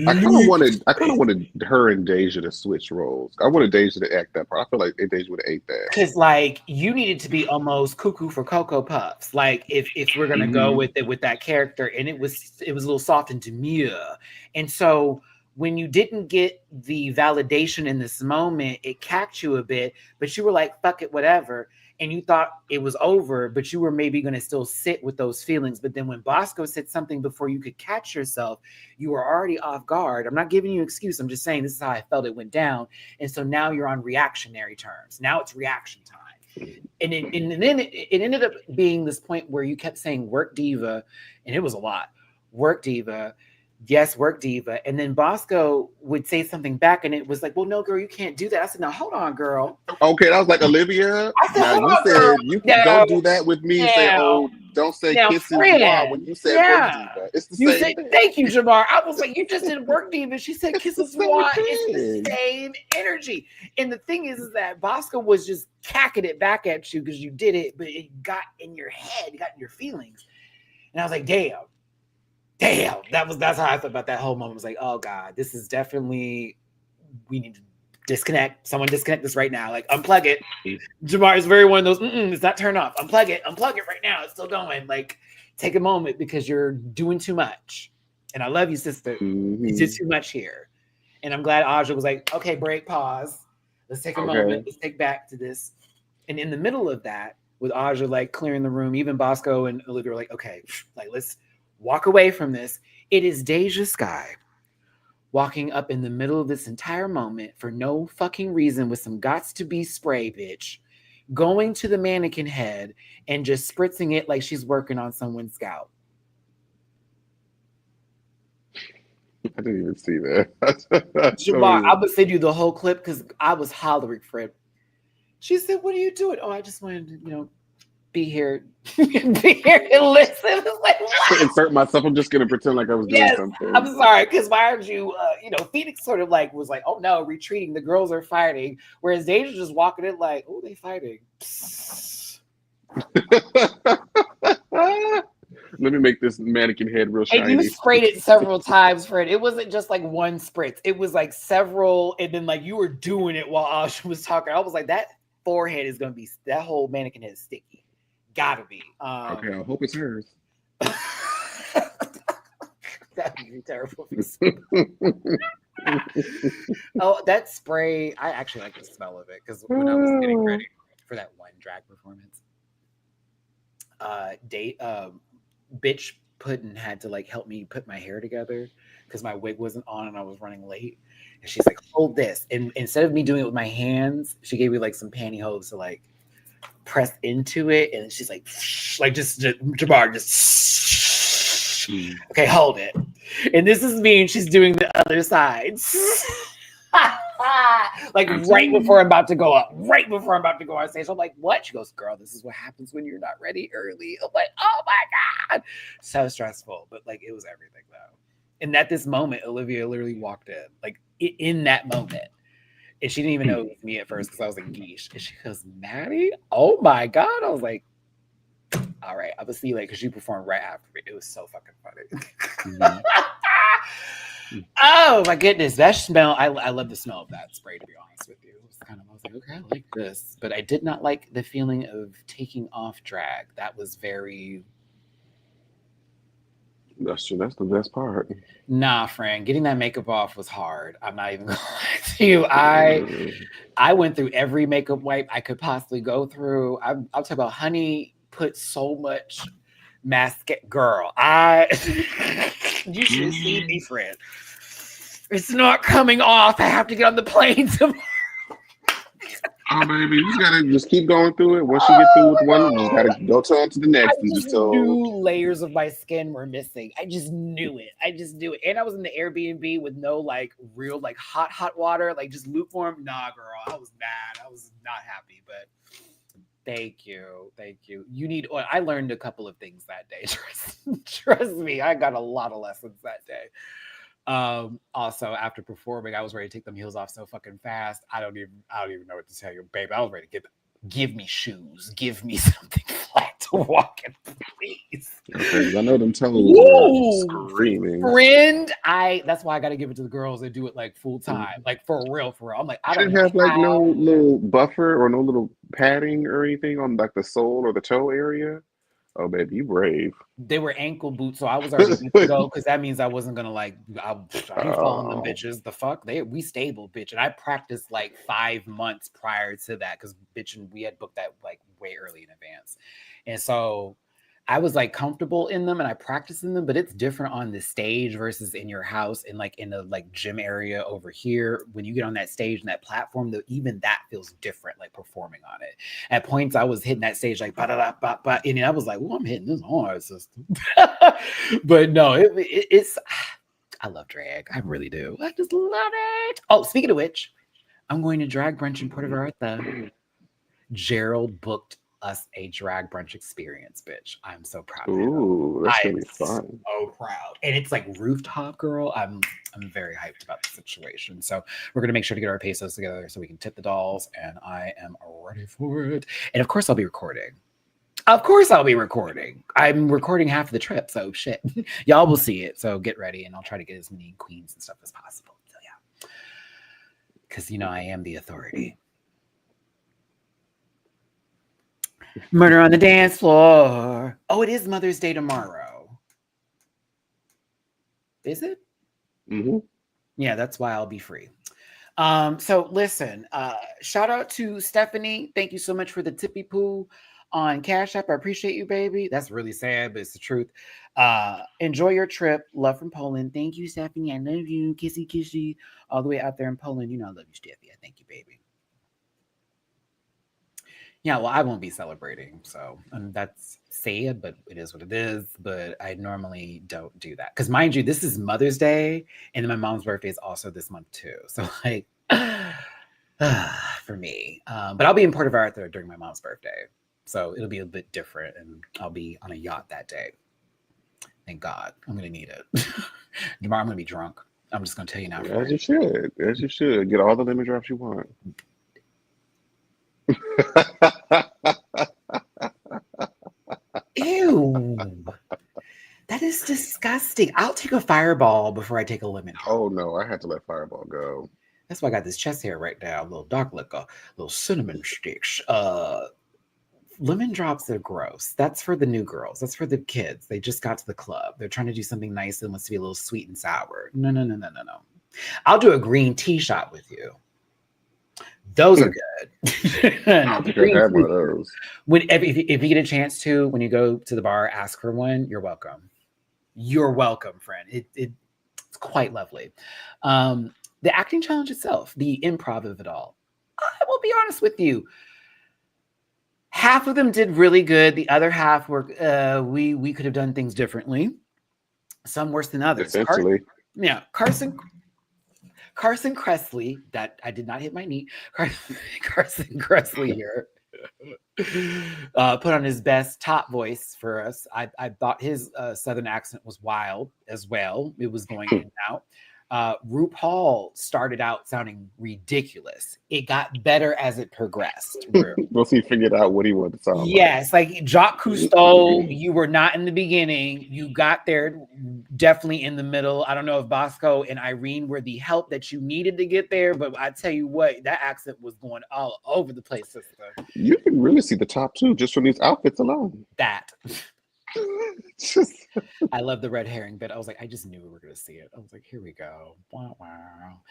I kind of wanted her and Deja to switch roles. I wanted Deja to act that part. I feel like Deja would have ate that. Because like you needed to be almost cuckoo for Cocoa Puffs. Like if we're gonna go with it with that character, and it was a little soft and demure. And so when you didn't get the validation in this moment, it cacked you a bit, but you were like, fuck it, whatever. And you thought it was over, but you were maybe going to still sit with those feelings. But then when Bosco said something before you could catch yourself, you were already off guard. I'm not giving you an excuse. I'm just saying this is how I felt it went down. And so now you're on reactionary terms. Now it's reaction time. And then it ended up being this point where you kept saying work diva, and it was a lot. Work diva. Yes, work diva. And then Bosco would say something back, and it was like, well, no, girl, you can't do that. I said, now, hold on, girl. Okay, that was like, Olivia. I said, now, you said, you don't do that with me. Say, don't say kisses moi when you said work diva. It's the same thing. Thank you, Jamar. I was like, you just did work diva. She said kisses moi. It's the same energy. And the thing is that Bosco was just cacking it back at you because you did it, but it got in your head, it got in your feelings. And I was like, damn, that's how I felt about that whole moment. I was like, oh God, this is definitely, we need to disconnect. Someone disconnect this right now. Like, unplug it. Jamar is very one of those, it's not turned off. Unplug it right now. It's still going. Like, take a moment because you're doing too much. And I love you, sister. You did too much here. And I'm glad Aja was like, okay, break, pause. Let's take a moment. Let's take back to this. And in the middle of that, with Aja like clearing the room, even Bosco and Olivia were like, okay, like let's walk away from this. It is Deja Sky walking up in the middle of this entire moment for no fucking reason with some gots to be spray, bitch, going to the mannequin head and just spritzing it like she's working on someone's scalp. I didn't even see that. Jamar, I would send you the whole clip because I was hollering for it. She said, what are you doing? Oh, I just wanted to, be here and listen. Like, to insert myself, I'm just gonna pretend like I was doing something. I'm sorry, because why aren't you? Phoenix sort of like was like, oh no, retreating. The girls are fighting, whereas Deja just walking in like, oh, they fighting. Let me make this mannequin head real And you shiny. sprayed it several times, Fred. It wasn't just like one spritz. It was like several, and then like you were doing it while Asha was talking. I was like, that forehead is gonna be, that whole mannequin head is sticky. Gotta be. Okay, I hope it's hers. That would be terrible. Oh, that spray! I actually like the smell of it because when I was getting ready for that one drag performance, bitch Puddin had to like help me put my hair together because my wig wasn't on and I was running late. And she's like, "Hold this," and instead of me doing it with my hands, she gave me like some pantyhose to like press into it, and she's like just Jamar, just okay, hold it. And this is me, and she's doing the other side. Like right before I'm about to go up, right before I'm about to go on stage. I'm like, what? She goes, girl, this is what happens when you're not ready early. I'm like, oh my God. So stressful. But like it was everything though. And at this moment, Olivia literally walked in, like in that moment. And she didn't even know it was me at first because I was like, geesh. And she goes, Maddie? Oh my God. I was like, all right, I'm gonna see you later because you performed right after me. It was so fucking funny. Oh my goodness, that smell! I love the smell of that spray. To be honest with you, it was kind of, I was like, okay, I like this, but I did not like the feeling of taking off drag. That was very. That's true. That's the best part. Nah, friend, getting that makeup off was hard. I'm not even gonna lie to you. I went through every makeup wipe I could possibly go through. I'll talk about honey. Put so much mascara, girl. You should have seen me, friend. It's not coming off. I have to get on the plane tomorrow. Oh, baby, you just gotta just keep going through it. Once you get through with one, you just gotta go on to the next. I And just just tell. knew layers of my skin were missing. I just knew it. I just knew it. And I was in the Airbnb with no like real like hot water, like just lukewarm. Nah, girl, I was mad. I was not happy, but thank you. You need oil. I learned a couple of things that day. Trust me, I got a lot of lessons that day. Also after performing, I was ready to take them heels off so fucking fast. I don't even know what to tell you, babe. I was ready to give me shoes, give me something flat to walk in, please. Okay, I know them toes were screaming. Friend, that's why I got to give it to the girls and do it like full time, like for real. I'm like, I You don't didn't have like how. no little buffer or no little padding or anything on like the sole or the toe area. Oh, baby, you brave. They were ankle boots, so I was already good to go because that means I wasn't gonna like I ain't following them bitches. The fuck, we stable, bitch. And I practiced like 5 months prior to that because bitch, and we had booked that like way early in advance, and so I was like comfortable in them and I practiced in them, but it's different on the stage versus in your house and like in the like gym area over here. When you get on that stage and that platform, though, even that feels different, like performing on it. At points, I was hitting that stage like, and I was like, well, I'm hitting this hard system. But no, it's, I love drag. I really do. I just love it. Oh, speaking of which, I'm going to drag brunch in Puerto Vallarta. Gerald booked us a drag brunch experience, bitch. I'm so proud of him. Ooh, that's gonna be fun. So proud. And it's like rooftop, girl. I'm very hyped about the situation. So we're gonna make sure to get our pesos together so we can tip the dolls, and I am ready for it. And of course I'll be recording. I'm recording half of the trip, so shit. Y'all will see it. So get ready, and I'll try to get as many queens and stuff as possible. So yeah. Because I am the authority. Murder on the dance floor. Oh, it is Mother's Day tomorrow. Is it? Mm-hmm. Yeah, that's why I'll be free. So listen, shout out to Stephanie. Thank you so much for the tippy poo on Cash App. I appreciate you, baby. That's really sad, but it's the truth. Enjoy your trip. Love from Poland. Thank you, Stephanie. I love you. Kissy, kissy. All the way out there in Poland. I love you, Stephanie. Thank you, baby. Yeah, well, I won't be celebrating, so that's sad, but it is what it is. But I normally don't do that because, mind you, this is Mother's Day, and then my mom's birthday is also this month too. So, like, for me, but I'll be in Puerto Vallarta during my mom's birthday, so it'll be a bit different, and I'll be on a yacht that day. Thank God, I'm gonna need it. Tomorrow, I'm gonna be drunk. I'm just gonna tell you now. As you should. Get all the lemon drops you want. Ew. disgusting. I'll take a fireball before I take a lemon drop. Oh no, I had to let Fireball go. That's why I got this chest hair right now. A little dark liquor, little cinnamon sticks. Lemon drops are gross. That's for the new girls. That's for the kids. They just got to the club. They're trying to do something nice and wants to be a little sweet and sour. No, no, no, no, no, no. I'll do a green tea shot with you. Those are good. I think I had one of those. If you get a chance to, when you go to the bar, ask for one. You're welcome. You're welcome, friend. It's quite lovely. The acting challenge itself, the improv of it all. I will be honest with you. Half of them did really good. The other half were we could have done things differently. Some worse than others. Essentially. Carson Kressley, that I did not hit my knee. Carson Kressley here put on his best top voice for us. I thought his Southern accent was wild as well. It was going in and out. RuPaul started out sounding ridiculous. It got better as it progressed. Once he figured out what he wanted to sound like. Yes, like Jacques Cousteau, you were not in the beginning. You got there definitely in the middle. I don't know if Bosco and Irene were the help that you needed to get there, but I tell you what, that accent was going all over the place, sister. You can really see the top two just from these outfits alone. That. I love the red herring bit. I was like, I just knew we were going to see it. I was like, here we go. Wow, wow.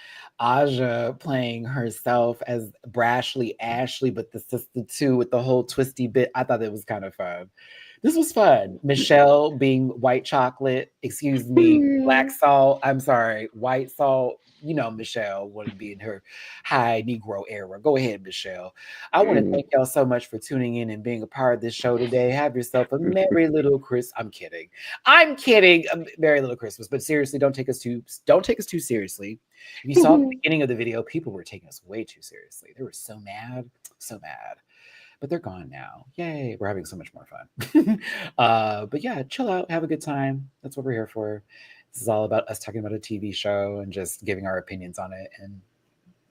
Aja playing herself as Brashley Ashley, but the sister too with the whole twisty bit. I thought it was kind of fun. This was fun. Michelle being white chocolate, excuse me, black salt. I'm sorry, white salt. You know, Michelle wanted to be in her high Negro era. Go ahead, Michelle. I want to thank y'all so much for tuning in and being a part of this show today. Have yourself a merry little Christmas. I'm kidding. Merry little Christmas. But seriously, don't take us too seriously. If you saw the beginning of the video, people were taking us way too seriously. They were so mad. But they're gone now. Yay. We're having so much more fun. But yeah, chill out. Have a good time. That's what we're here for. This is all about us talking about a TV show and just giving our opinions on it. And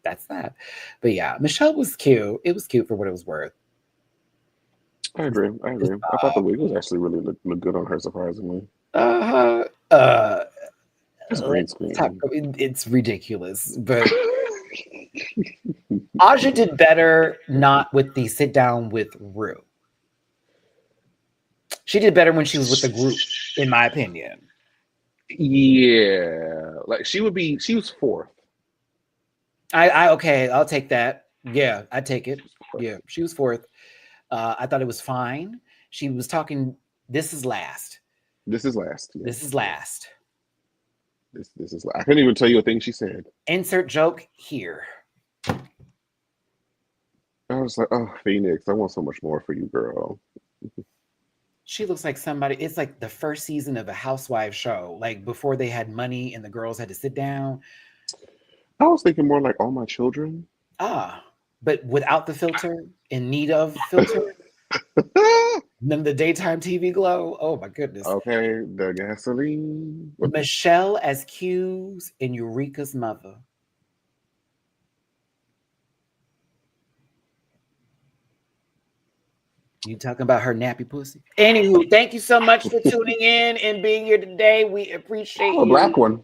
that's that. But yeah, Michelle was cute. It was cute for what it was worth. I agree. I thought the wig was actually really look good on her, surprisingly. It's green screen. It's ridiculous. But Aja did better not with the sit down with Rue. She did better when she was with the group, in my opinion. Yeah, like she was fourth. Okay, I'll take that. Yeah, I take it. Yeah, she was fourth. I thought it was fine. She was talking. This is last. Yeah. This is last. This is last. I couldn't even tell you a thing she said. Insert joke here. I was like, oh, Phoenix, I want so much more for you, girl. She looks like somebody. It's like the first season of a housewife show, like before they had money and the girls had to sit down. I was thinking more like All My Children. But without the filter, in need of filter. Then the daytime TV glow. Oh my goodness. Okay, the gasoline. Michelle as Q's and Eureka's mother. You talking about her nappy pussy? Anywho, thank you so much for tuning in and being here today. We appreciate you. A black one.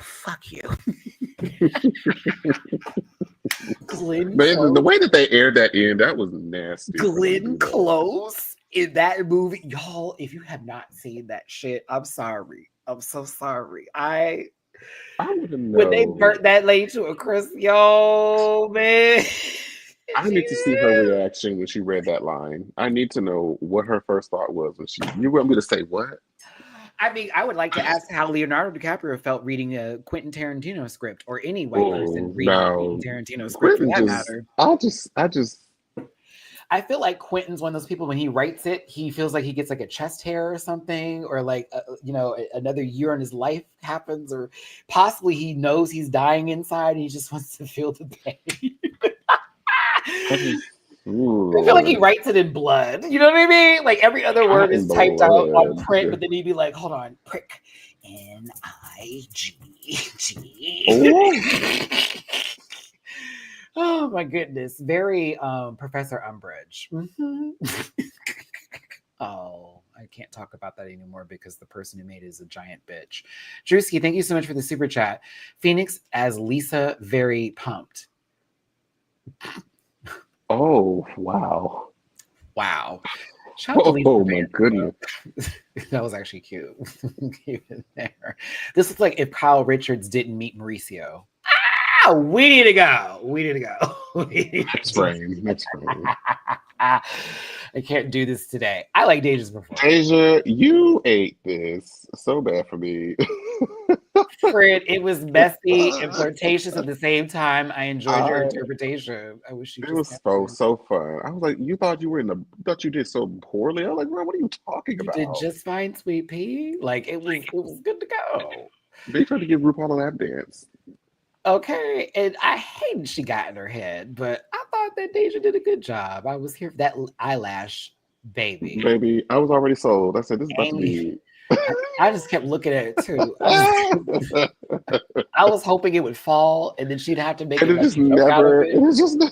Fuck you. Glenn Man, the way that they aired that in, that was nasty. Glenn Close in that movie. Y'all, if you have not seen that shit, I'm sorry. I'm so sorry. I wouldn't know. When they burnt that lady to a crisp, yo, man. I need to see her reaction when she read that line. I need to know what her first thought was when you want me to say what? I mean, I would like to ask how Leonardo DiCaprio felt reading a Quentin Tarantino script, or any white person reading a Quentin Tarantino script for that matter. I feel like Quentin's one of those people, when he writes it, he feels like he gets like a chest hair or something, or like, another year in his life happens, or possibly he knows he's dying inside and he just wants to feel the pain. I feel like he writes it in blood. You know what I mean? Like every other word is typed out on print, but then he'd be like, hold on, prick. N-I-G-G. Oh my goodness. Very Professor Umbridge. Mm-hmm. Oh I can't talk about that anymore because the person who made it is a giant bitch. Drewski, thank you so much for the super chat. Phoenix as Lisa, very pumped. Oh, wow. Wow. Shout out to Lisa Oh, my Vanderpump. goodness. That was actually cute. Even there. This is like if Kyle Richards didn't meet Mauricio. We need to go. We need to go. Next frame. Next frame. I can't do this today. I like Deja's performance. Deja, you ate this so bad for me. Fred, it was messy and flirtatious at the same time. I enjoyed your interpretation. I wish you It just was so fun. I was like, you thought you did so poorly. I was like, bro, what are you talking you about? did just fine, sweet pea. Like it was good to go. They tried to give RuPaul a lap dance. Okay, and I hated she got in her head, but I thought that Deja did a good job. I was here for that eyelash baby. Baby, I was already sold. I said, this is about to Amy, be. I just kept looking at it too. I was hoping it would fall, and then she'd have to make And it it like just a joke out never, of it. it was just.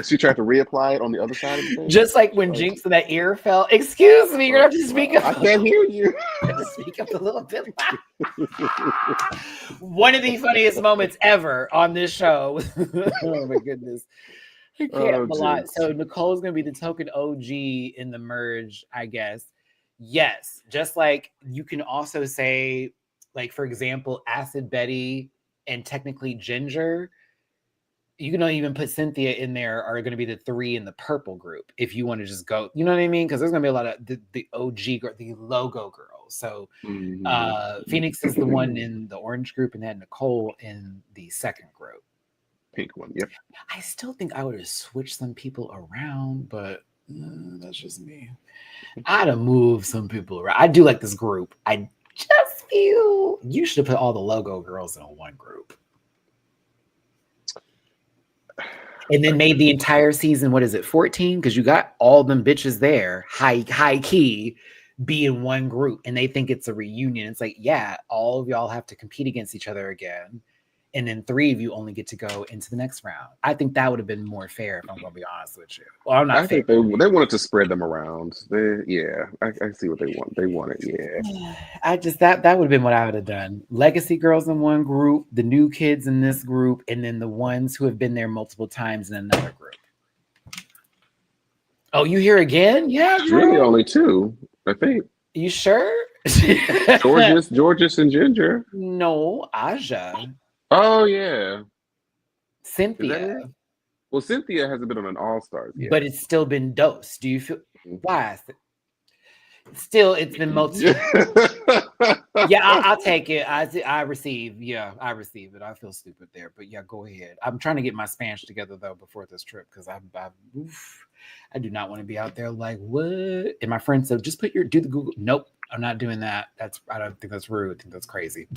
She tried to reapply it on the other side of the thing. Just like when Jinx in that ear fell. Excuse me, you're gonna have to speak up. I can't hear you. Speak up a little bit. One of the funniest moments ever on this show. Oh my goodness. I can't a lot. So Nicole's gonna be the token OG in the merge, I guess. Yes, just like you can also say, like, for example, Acid Betty and technically Ginger. You can even put Cynthia in there are going to be the three in the purple group if you want to just go, you know what I mean? Because there's going to be a lot of the OG girl, the logo girls. So Phoenix is the one in the orange group and then Nicole in the second group. Pink one, yep. I still think I would have switched some people around, but that's just me. I'd have moved some people around. I do like this group. I just feel you should have put all the logo girls in one group. And then made the entire season, what is it, 14? Because you got all them bitches there, high key, be in one group, and they think it's a reunion. It's like, yeah, all of y'all have to compete against each other again. And then 3 of you only get to go into the next round. I think that would have been more fair, if I'm going to be honest with you. Well, I'm not. I think they wanted to spread them around. I see what they want. They want it, yeah. I just that would have been what I would have done. Legacy girls in one group, the new kids in this group, and then the ones who have been there multiple times in another group. Oh, you here again? Yeah, It's really only 2, I think. You sure? Georges and Ginger. No, Aja. Oh yeah, Cynthia. Well, Cynthia hasn't been on an All-Stars yet, but it's still been dosed. Do you feel why? Still, it's been multiple. Yeah, I'll take it. I receive. Yeah, I receive it. I feel stupid there, but yeah, go ahead. I'm trying to get my Spanish together though before this trip because I do not want to be out there like what. And my friend said, just do the Google. Nope. I'm not doing that. I don't think that's rude. I think that's crazy.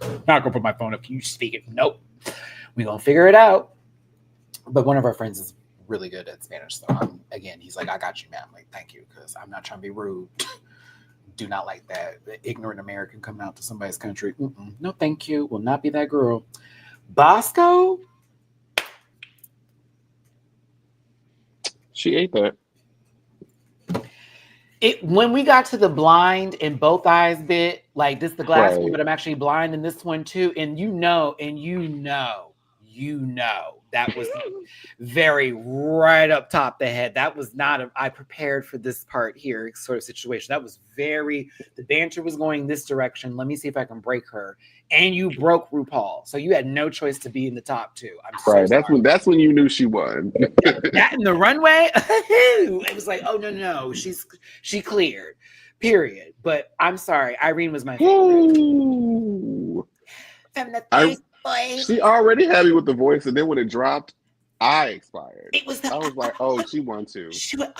I'm not gonna put my phone up. Can you speak it? Nope. We're gonna figure it out. But one of our friends is really good at Spanish. So he's like, I got you, man. I'm like, thank you, because I'm not trying to be rude. Do not like that. The ignorant American coming out to somebody's country. No, thank you. Will not be that girl. Bosco? She ate that. When we got to the blind and both eyes bit, like this the glass one, but I'm actually blind in this one too. And you know, that was very right up top the head. That was not I prepared for this part here sort of situation. That was the banter was going this direction. Let me see if I can break her. And you broke RuPaul. So you had no choice to be in the top 2. I'm so sorry. That's when you knew she won. That in the runway, it was like, oh no, she cleared. Period. But I'm sorry, Irene was my favorite. From the face, boy. She already had me with the voice, and then when it dropped, I expired. I was like, oh, she won too. She went,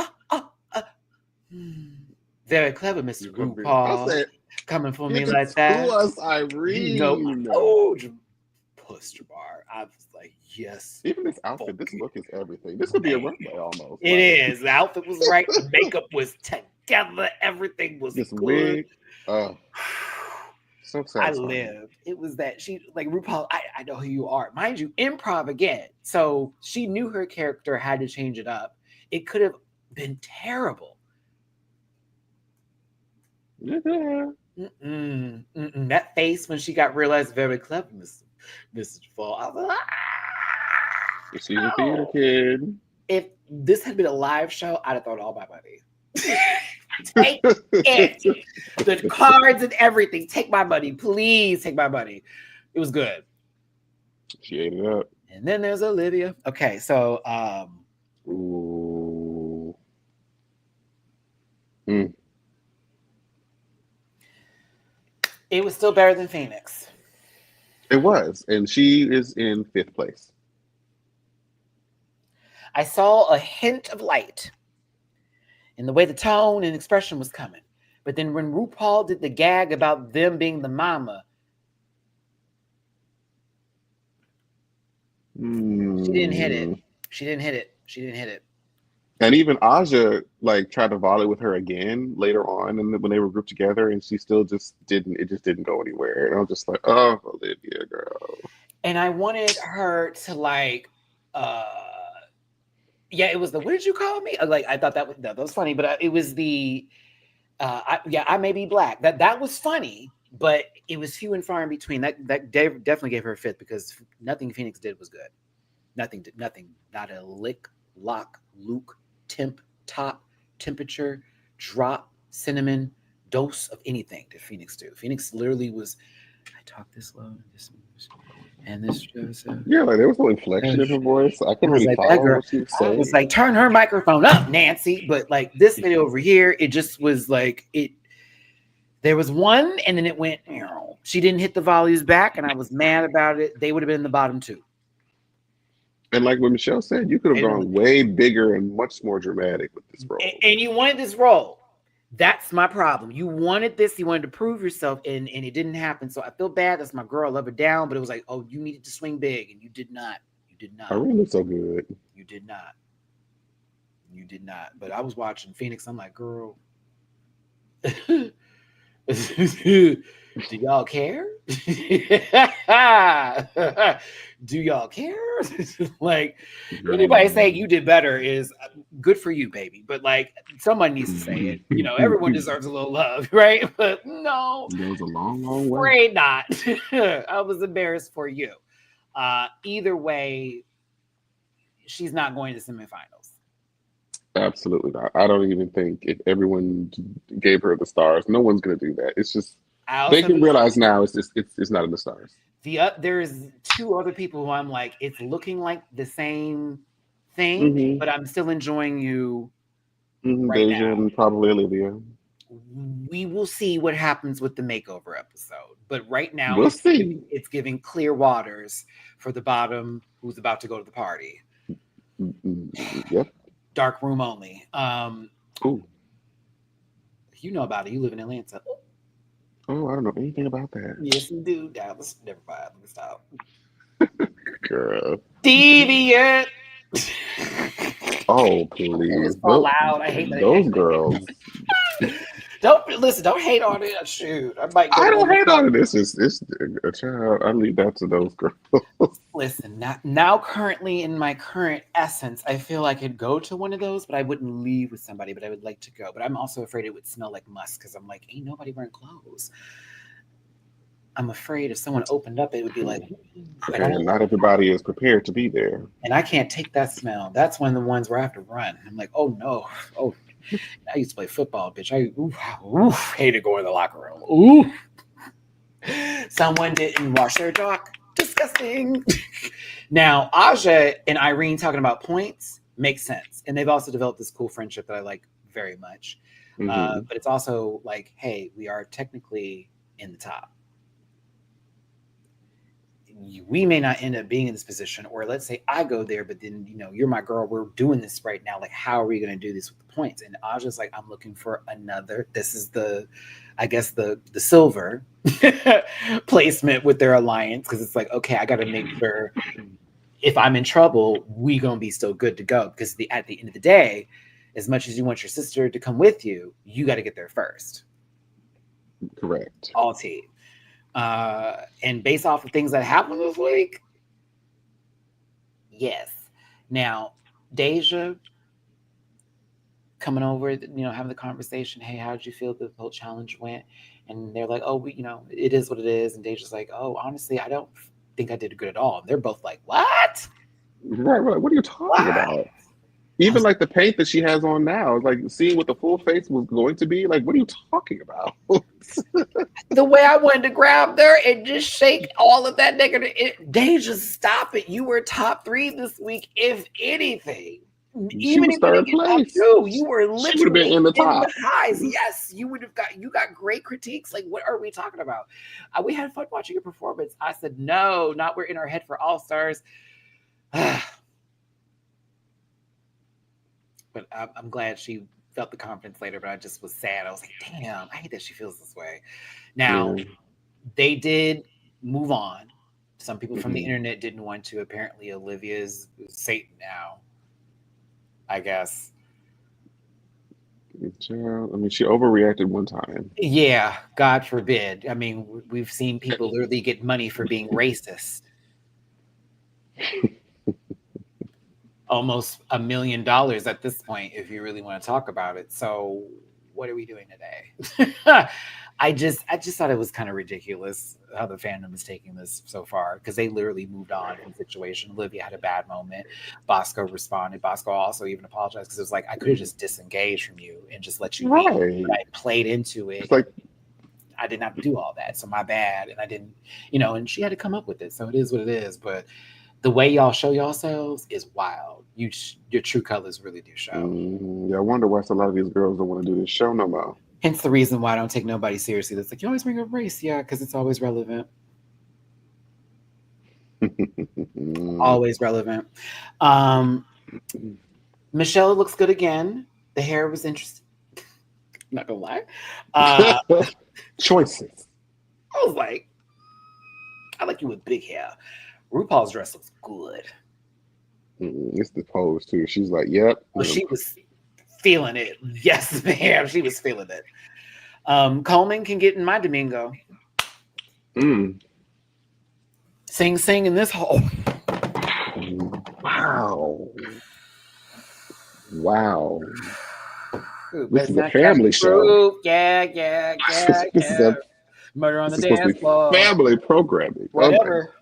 Very clever, Mr. RuPaul. Coming for me like that. Us, Irene. No, push your bar. I was like, yes. Even this outfit, this look is everything. This could be a runway almost. It is. The outfit was right. The makeup was together. Everything was this good. Wig. So sad. I lived. It was that she like RuPaul. I know who you are, mind you. Improv again, so she knew her character had to change it up. It could have been terrible. Yeah. That face when she got realized very clever, Mr. Fall. I was like, She's a theater no. kid. If this had been a live show, I'd have thrown all my money. Take it. The cards and everything. Take my money. Please take my money. It was good. She ate it up. And then there's Olivia. Okay, so Ooh. Mm. it was still better than Phoenix. It was, and she is in 5th place. I saw a hint of light in the way the tone and expression was coming. But then when RuPaul did the gag about them being the mama, she didn't hit it. She didn't hit it. She didn't hit it. And even Aja like tried to volley with her again later on, and when they were grouped together, and she still just didn't. It just didn't go anywhere. And I was just like, "Oh, Olivia, girl." And I wanted her to like, yeah, it was the what did you call me? Like I thought that was funny, but it was the, I may be black. That was funny, but it was few and far in between. That definitely gave her a 5th because nothing Phoenix did was good. Nothing, not a lick, lock, luke, temp, top, temperature, drop, cinnamon, dose of anything did Phoenix do. Phoenix literally was, I talk this low, and this shows. Yeah, like there was no inflection in her voice. I couldn't was really like, that follow girl, what she was I saying. was like, turn her microphone up, Nancy. But like this video over here, it just was like it. There was one, and then it went. She didn't hit the volleys back, and I was mad about it. They would have been in the bottom 2. And like what Michelle said, you could have gone way bigger and much more dramatic with this role. And you wanted this role. That's my problem. You wanted this. You wanted to prove yourself, and it didn't happen. So I feel bad. That's my girl. I love her down. But it was like, oh, you needed to swing big, and you did not. You did not. Irene looked so good. You did not. You did not. But I was watching Phoenix. I'm like, girl. Do y'all care? Do y'all care? Like anybody saying you did better is good for you, baby. But like someone needs to say it. You know, everyone deserves a little love, right? But no, it goes a long, long way. Afraid not. I was embarrassed for you. Either way, she's not going to semifinals. Absolutely not. I don't even think if everyone gave her the stars, no one's going to do that. It's just they can realize now it's not in the stars. There's 2 other people who I'm like, it's looking like the same thing, but I'm still enjoying you. Right Deja now. and probably Olivia. We will see what happens with the makeover episode, but right now we'll see. It's giving clear waters for the bottom who's about to go to the party. Yep. Dark room only. Ooh. You know about it. You live in Atlanta. Oh, I don't know anything about that. Yes, you do. Dallas. Never mind. Let me stop. Girl. Deviant. Oh, please. It's so loud. I hate that. Those girls. Don't hate on it. Shoot, I don't hate on it. It's a child. I leave that to those girls. Listen, now currently in my current essence, I feel I could go to one of those, but I wouldn't leave with somebody. But I would like to go. But I'm also afraid it would smell like musk because I'm like, ain't nobody wearing clothes. I'm afraid if someone opened up, it would be like. And not everybody is prepared to be there. And I can't take that smell. That's one of the ones where I have to run. I'm like, oh no, oh. I used to play football, bitch. I hated going to the locker room. Ooh. Someone didn't wash their jock. Disgusting. Now, Aja and Irene talking about points makes sense. And they've also developed this cool friendship that I like very much. But it's also like, hey, we are technically in the top. We may not end up being in this position, or let's say I go there, but then, you're my girl. We're doing this right now. Like, how are we going to do this with the points? And Aja's like, I'm looking for another. This is the silver placement with their alliance. Cause it's like, okay, I got to make sure if I'm in trouble, we going to be still good to go. Because at the end of the day, as much as you want your sister to come with you, you got to get there first. Correct. All team. And based off of things that happened this week, yes. Now, Deja, coming over, having the conversation. Hey, how did you feel the whole challenge went? And they're like, oh, it is what it is. And Deja's like, oh, honestly, I don't think I did good at all. And they're both like, what? Right. What are you talking What? about? Even like the paint that she has on now, like seeing what the full face was going to be. Like, what are you talking about? The way I wanted to grab there and just shake all of that negative. Deja, stop it. You were top 3 this week, if anything. She was Even if you didn't third get top place. 2, you were She would have literally been in the in top. the highs. Yes, you got great critiques. Like, what are we talking about? We had fun watching your performance. I said, no, not we're in our head for All Stars. But I'm glad she felt the confidence later, but I just was sad. I was like, damn, I hate that she feels this way. Now, they did move on. Some people from the internet didn't want to. Apparently, Olivia's Satan now, I guess. Child, I mean, she overreacted one time. Yeah, God forbid. I mean, we've seen people literally get money for being racist. Almost $1 million at this point, if you really want to talk about it. So what are we doing today? I just thought it was kind of ridiculous how the fandom is taking this so far, because they literally moved on from the situation. Olivia had a bad moment. Bosco responded. Bosco also even apologized, because it was like, I could have just disengaged from you and just let you be. But I played into it. It's like, I didn't have to do all that. So my bad. And I didn't, and she had to come up with it. So it is what it is. But the way y'all show yourselves is wild. Your true colors really do show. Yeah, I wonder why a lot of these girls don't want to do this show no more. Hence the reason why I don't take nobody seriously. That's like, you always bring up race. Yeah, because it's always relevant. Always relevant. Michelle looks good again. The hair was interesting. Not gonna lie. Choices. I was like, I like you with big hair. RuPaul's dress looks good. It's the pose too. She's like, yep. Well, she was feeling it. Yes, ma'am. She was feeling it. Coleman can get in my Domingo. Sing in this hole. Wow. Ooh, this is a family show. Yeah. Murder on the dance floor. Family programming. Whatever.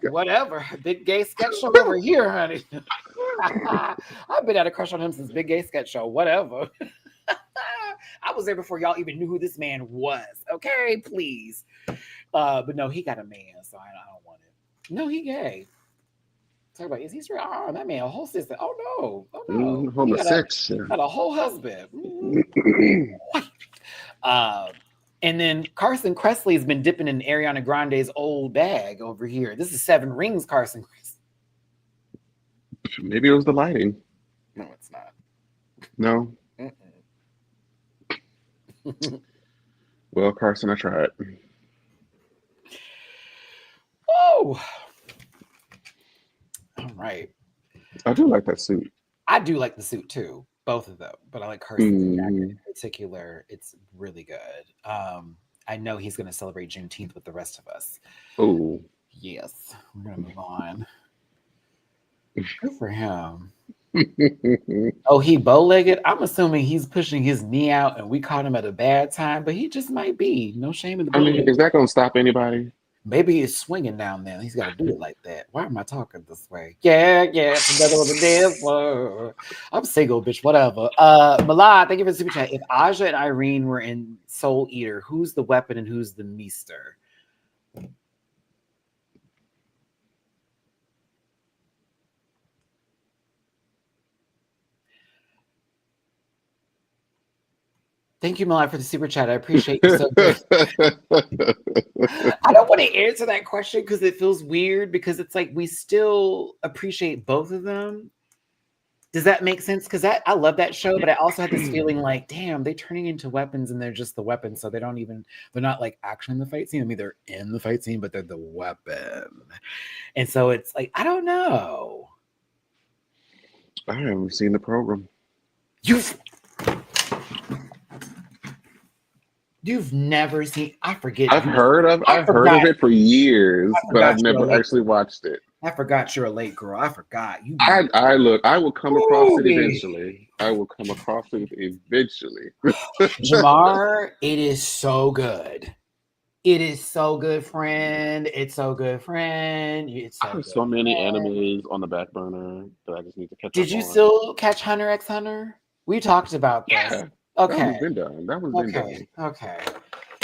Big gay sketch show over here, honey. I've been at a crush on him since Big Gay Sketch Show. Whatever. I was there before y'all even knew who this man was. Okay, please. But no, he got a man, so I don't want it. No, he gay. Talk about, is he straight? Oh, that man, a whole sister. Oh no. Homosexual. Got a whole husband. And then Carson Kressley's been dipping in Ariana Grande's old bag over here. This is 7 Rings, Carson Kressley. Maybe it was the lighting. No, it's not. No. Well, Carson, I tried. Oh. All right. I do like that suit. I do like the suit too, both of them. But I like Carson's jacket in particular. It's really good. I know he's going to celebrate Juneteenth with the rest of us. Oh. Yes. We're going to move on. Good for him. Oh, he bow-legged? I'm assuming he's pushing his knee out and we caught him at a bad time, but he just might be. No shame in the bow. I mean, is that going to stop anybody? Maybe he's swinging down there. He's got to do it like that. Why am I talking this way? Yeah. Together with the dance floor. I'm single, bitch. Whatever. Malad, thank you for the super chat. If Aja and Irene were in Soul Eater, who's the weapon and who's the meester? Thank you, Malad, for the super chat. I appreciate you so much. I don't want to answer that question because it feels weird, because it's like we still appreciate both of them. Does that make sense? Because I love that show, but I also had this feeling like, damn, they're turning into weapons and they're just the weapons. So they're not like actually in the fight scene. I mean, they're in the fight scene, but they're the weapon. And so it's like, I don't know. I haven't seen the program. You've never seen? I forget. I've heard of it for years, but I've never actually watched it. I forgot you're a late girl. I forgot. I will come across it eventually. I will come across it eventually. Jamar, it is so good. It is so good, friend. It's so good, friend. It's I so have good, so many friend. animes on the back burner that I just need to catch Did up you on. still catch Hunter x Hunter? We talked about this. Yeah, that Okay, one's been done. That one's been okay, done. okay.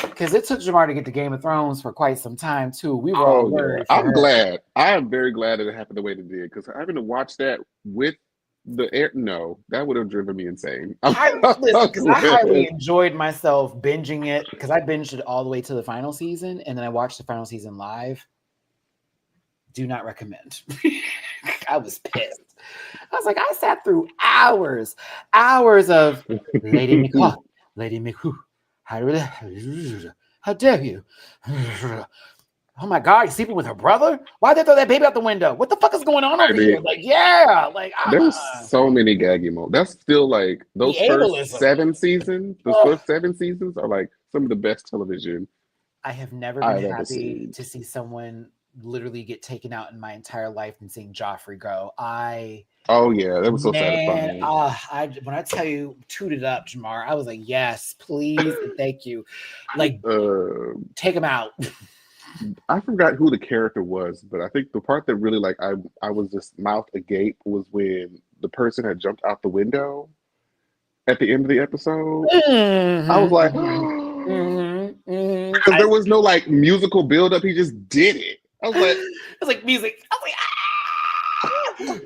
Because it took Jamar to get to Game of Thrones for quite some time too. We were all Oh yeah, worried for I'm her. glad. I am very glad that it happened the way it did because having to watch that with the air, no, that would have driven me insane. Listen, I'm because I highly glad. enjoyed myself binging it because I binged it all the way to the final season and then I watched the final season live. Do not recommend. I was pissed. I was like, I sat through hours of Lady McCaw, Lady McCoo. How dare you? Oh my God, he's sleeping with her brother? Why'd they throw that baby out the window? What the fuck is going on over here? Baby, Like, yeah, like, there's so many gaggy moments. That's still like the those first ableism. seven seasons. Those Ugh. first 7 seasons are like some of the best television I have never been I've ever happy seen. to see someone literally get taken out in my entire life and seeing Joffrey go. Oh yeah, that was so Man, satisfying. when I tell you, toot it up, Jamar. I was like, yes, please, and thank you. Like, Uh, take him out. I forgot who the character was, but I think the part that really like I was just mouth agape was when the person had jumped out the window at the end of the episode. I was like, because there was no like musical build up. He just did it. I was like, It's like music. I was like,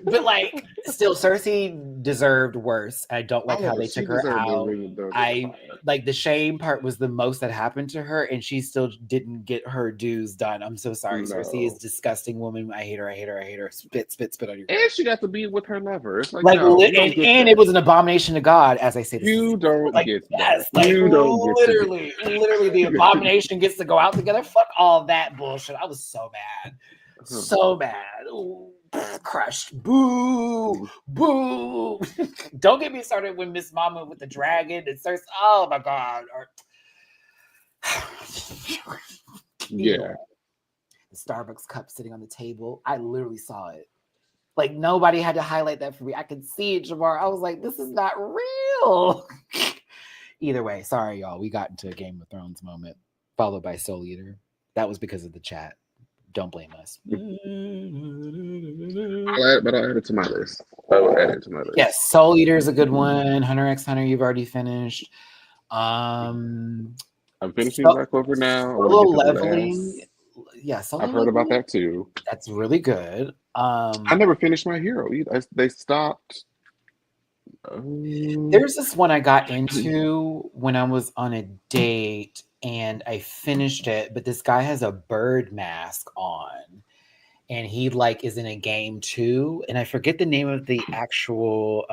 but like, still, Cersei deserved worse. I don't like how oh, they she took her deserved the out. ring of the I fire. like the shame part was the most that happened to her, and she still didn't get her dues done. I'm so sorry. Cersei is No. disgusting woman. I hate her. I hate her. I hate her. Spit, spit, spit on your grave. And she got to be with her lover. It's like, Like, no, you don't get and it that. was an abomination to God, as I say. This is You don't like, get that. yes, like You don't get to be. literally, the abomination gets to go out together. Fuck all that bullshit. I was so mad, so mad. Ooh, crushed. Boo, boo. Don't get me started when Miss Mama with the dragon and Cersei. Oh my God. Yeah. The Starbucks cup sitting on the table. I literally saw it. Like, nobody had to highlight that for me. I could see it, Jamar. I was like, this is not real. Either way, sorry, y'all. We got into a Game of Thrones moment, followed by Soul Eater. That was because of the chat. Don't blame us. But I'll add it to my list. I will add it to my list. Yes, Soul Eater is a good one. Hunter x Hunter, you've already finished. I'm finishing So, Black Clover now. I want Solo to get to the Leveling. last. Yeah, Solo I've heard about Leveling. that too. That's really good. I never finished My Hero either. They stopped. There's this one I got into when I was on a date and I finished it, but this guy has a bird mask on and he like is in a game too. And I forget the name of the actual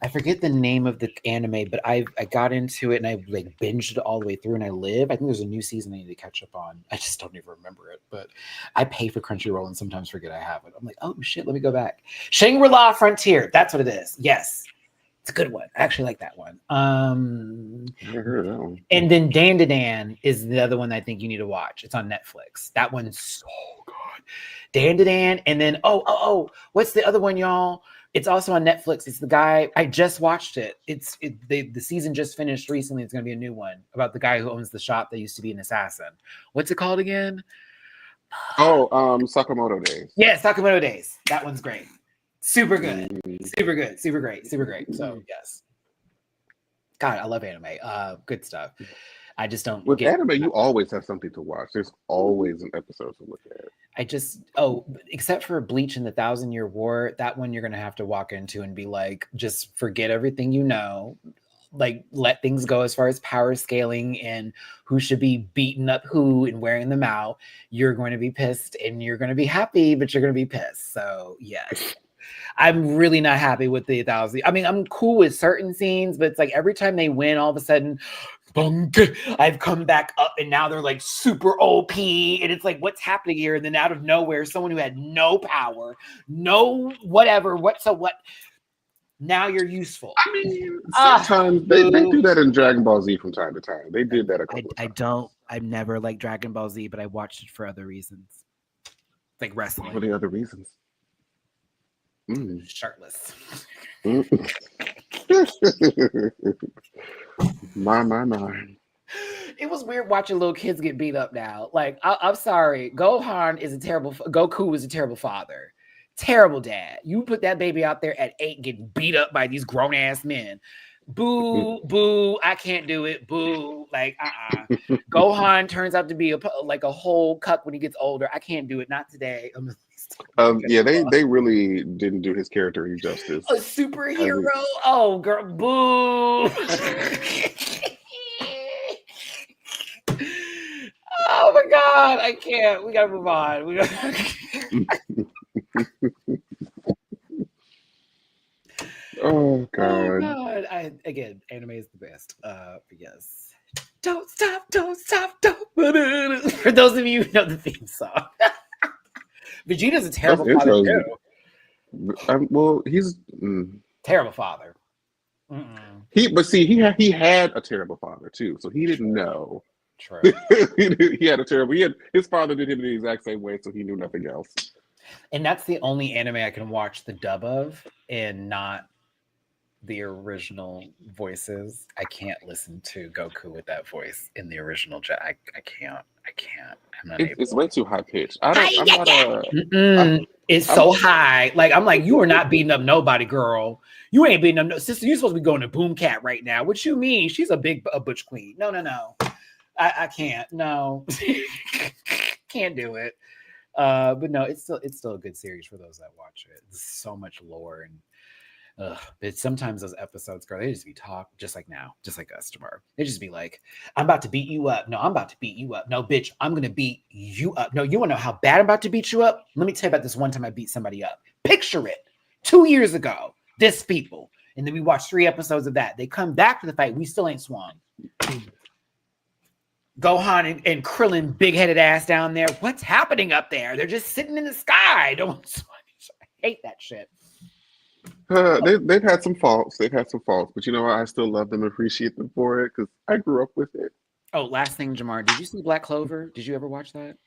I forget the name of the anime, but I got into it and I like binged it all the way through and I think there's a new season I need to catch up on. I just don't even remember it, but I pay for Crunchyroll and sometimes forget I have it. I'm like, oh shit, let me go back. Shangri-La Frontier. That's what it is. Yes. It's a good one. I actually like that one. Never heard of that one. And then Dan to Dan is the other one I think you need to watch. It's on Netflix. That one's so good. Dan to Dan. And then, what's the other one, y'all? It's also on Netflix. It's the guy, I just watched it. The season just finished recently. It's going to be a new one about the guy who owns the shop that used to be an assassin. What's it called again? Oh, Sakamoto Days. Yeah, Sakamoto Days. That one's great. Super good. Super good. Super great. Super great. So, yes. God, I love anime. Good stuff. I just don't With anime, you always have something to watch. There's always an episode to look at. Except for Bleach and the 1,000-Year War, that one you're gonna have to walk into and be like, just forget everything you know, like let things go as far as power scaling and who should be beating up who and wearing them out. You're going to be pissed and you're going to be happy, but you're going to be pissed. So yes. I'm really not happy with the 1,000. I mean, I'm cool with certain scenes, but it's like every time they win, all of a sudden, I've come back up and now they're like super OP. And it's like, what's happening here? And then out of nowhere, someone who had no power, no whatever, now you're useful. I mean, sometimes they do that in Dragon Ball Z from time to time. They did that a couple of times. I've never liked Dragon Ball Z, but I watched it for other reasons. Like wrestling. What are the other reasons? Mm. shirtless. Mm. My. It was weird watching little kids get beat up now. Like, I'm sorry. Goku is a terrible father. Terrible dad. You put that baby out there at 8 getting beat up by these grown ass men. Boo, boo. I can't do it. Boo. Like, Gohan turns out to be a whole cuck when he gets older. I can't do it. Not today. Yeah, they really didn't do his character any justice. A superhero? Oh, girl. Boo. Oh my God, I can't. We gotta move on. Oh God. Oh God. Again, anime is the best. Yes. Don't stop, don't. For those of you who know the theme song. Vegeta's a terrible father too. Well, he's terrible father. He had a terrible father too, so he didn't know. True. He had his father did him the exact same way, so he knew nothing else. And that's the only anime I can watch the dub of and not the original voices. I can't listen to Goku with that voice in the original. I can't. I'm not able. It's way too high pitched. It's so high. Like, I'm like, you are not beating up nobody, girl. You ain't beating up no sister. You're supposed to be going to Boom Cat right now. What you mean? She's a butch queen. No. I can't. No. Can't do it. But no, it's still a good series for those that watch it. There's so much lore but sometimes those episodes, girl, they just be talk just like now, just like us tomorrow. They just be like, I'm about to beat you up. No, I'm about to beat you up. No, bitch, I'm gonna beat you up. No, you wanna know how bad I'm about to beat you up? Let me tell you about this one time I beat somebody up. Picture it. 2 years ago, this people. And then we watched 3 episodes of that. They come back to the fight. We still ain't swung. Gohan and Krillin, big-headed ass down there. What's happening up there? They're just sitting in the sky. I hate that shit. They've had some faults. But you know what? I still love them and appreciate them for it because I grew up with it. Oh, last thing, Jamar. Did you see Black Clover? Did you ever watch that?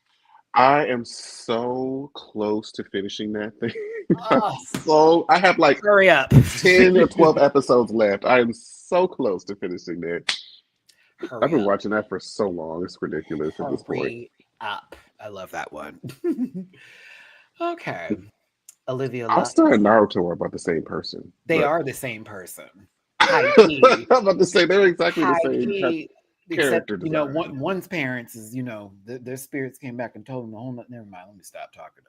I am so close to finishing that thing. I have like hurry up. 10 or 12 episodes left. I am so close to finishing that. I've been watching that for so long. It's ridiculous at this point. Up. I love that one. Okay. Olivia. Asta and Naruto are about the same person. They are the same person. I'm about to say they're exactly the same character. Except, one's parents is, their spirits came back and told them the whole. Never mind. Let me stop talking.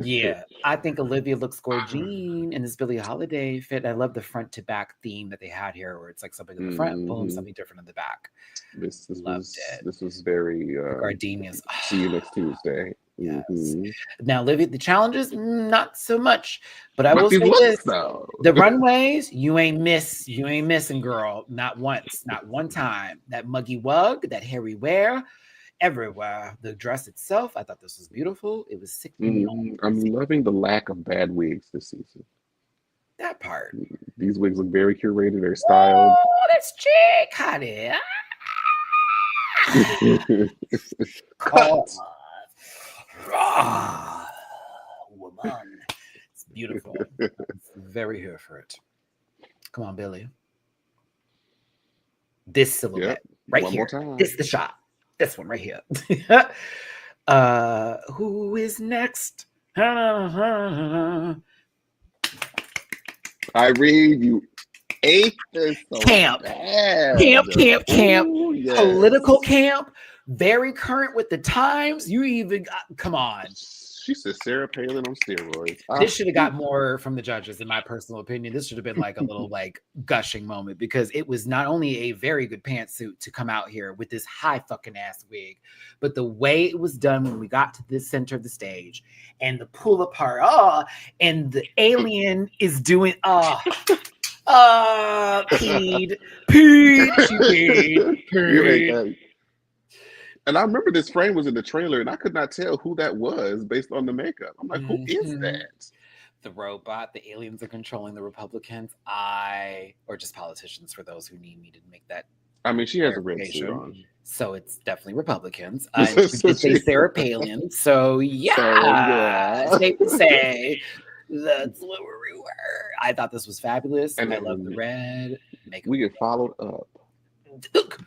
Yeah, I think Olivia looks gorgeous in this Billie Holiday fit. I love the front to back theme that they had here, where it's like something in the front, boom, something different in the back. This was very gardenias. See you next Tuesday. Yes. Now, Olivia, the challenges, not so much, but I will say this: the runways, you ain't missing, girl. Not once, not one time. That muggy wug, that hairy wear, everywhere. The dress itself, I thought this was beautiful. It was sick. I'm loving the lack of bad wigs this season. That part. These wigs look very curated, very styled. Oh, that's chick, honey. Cut. Woman. It's beautiful. It's very here for it. Come on, Billy. This silhouette right here. This is the shot. This one right here. Who is next? Irene, you ate this. So camp. Bad. Camp. Ooh, yes. Political camp. Very current with the times. You even come on. She said Sarah Palin on steroids. This should have got more from the judges, in my personal opinion. This should have been like a little gushing moment, because it was not only a very good pantsuit to come out here with this high fucking ass wig, but the way it was done when we got to the center of the stage and the pull apart, and the alien is doing peed. And I remember this frame was in the trailer, and I could not tell who that was based on the makeup. I'm like, who is that? The robot, the aliens are controlling the Republicans. Or just politicians, for those who need me to make that. I mean, she has a red suit on. So it's definitely Republicans. She did say Sarah Palin. So yeah, safe to say. That's what we were. I thought this was fabulous. And I love the then red makeup. we get followed up. Look,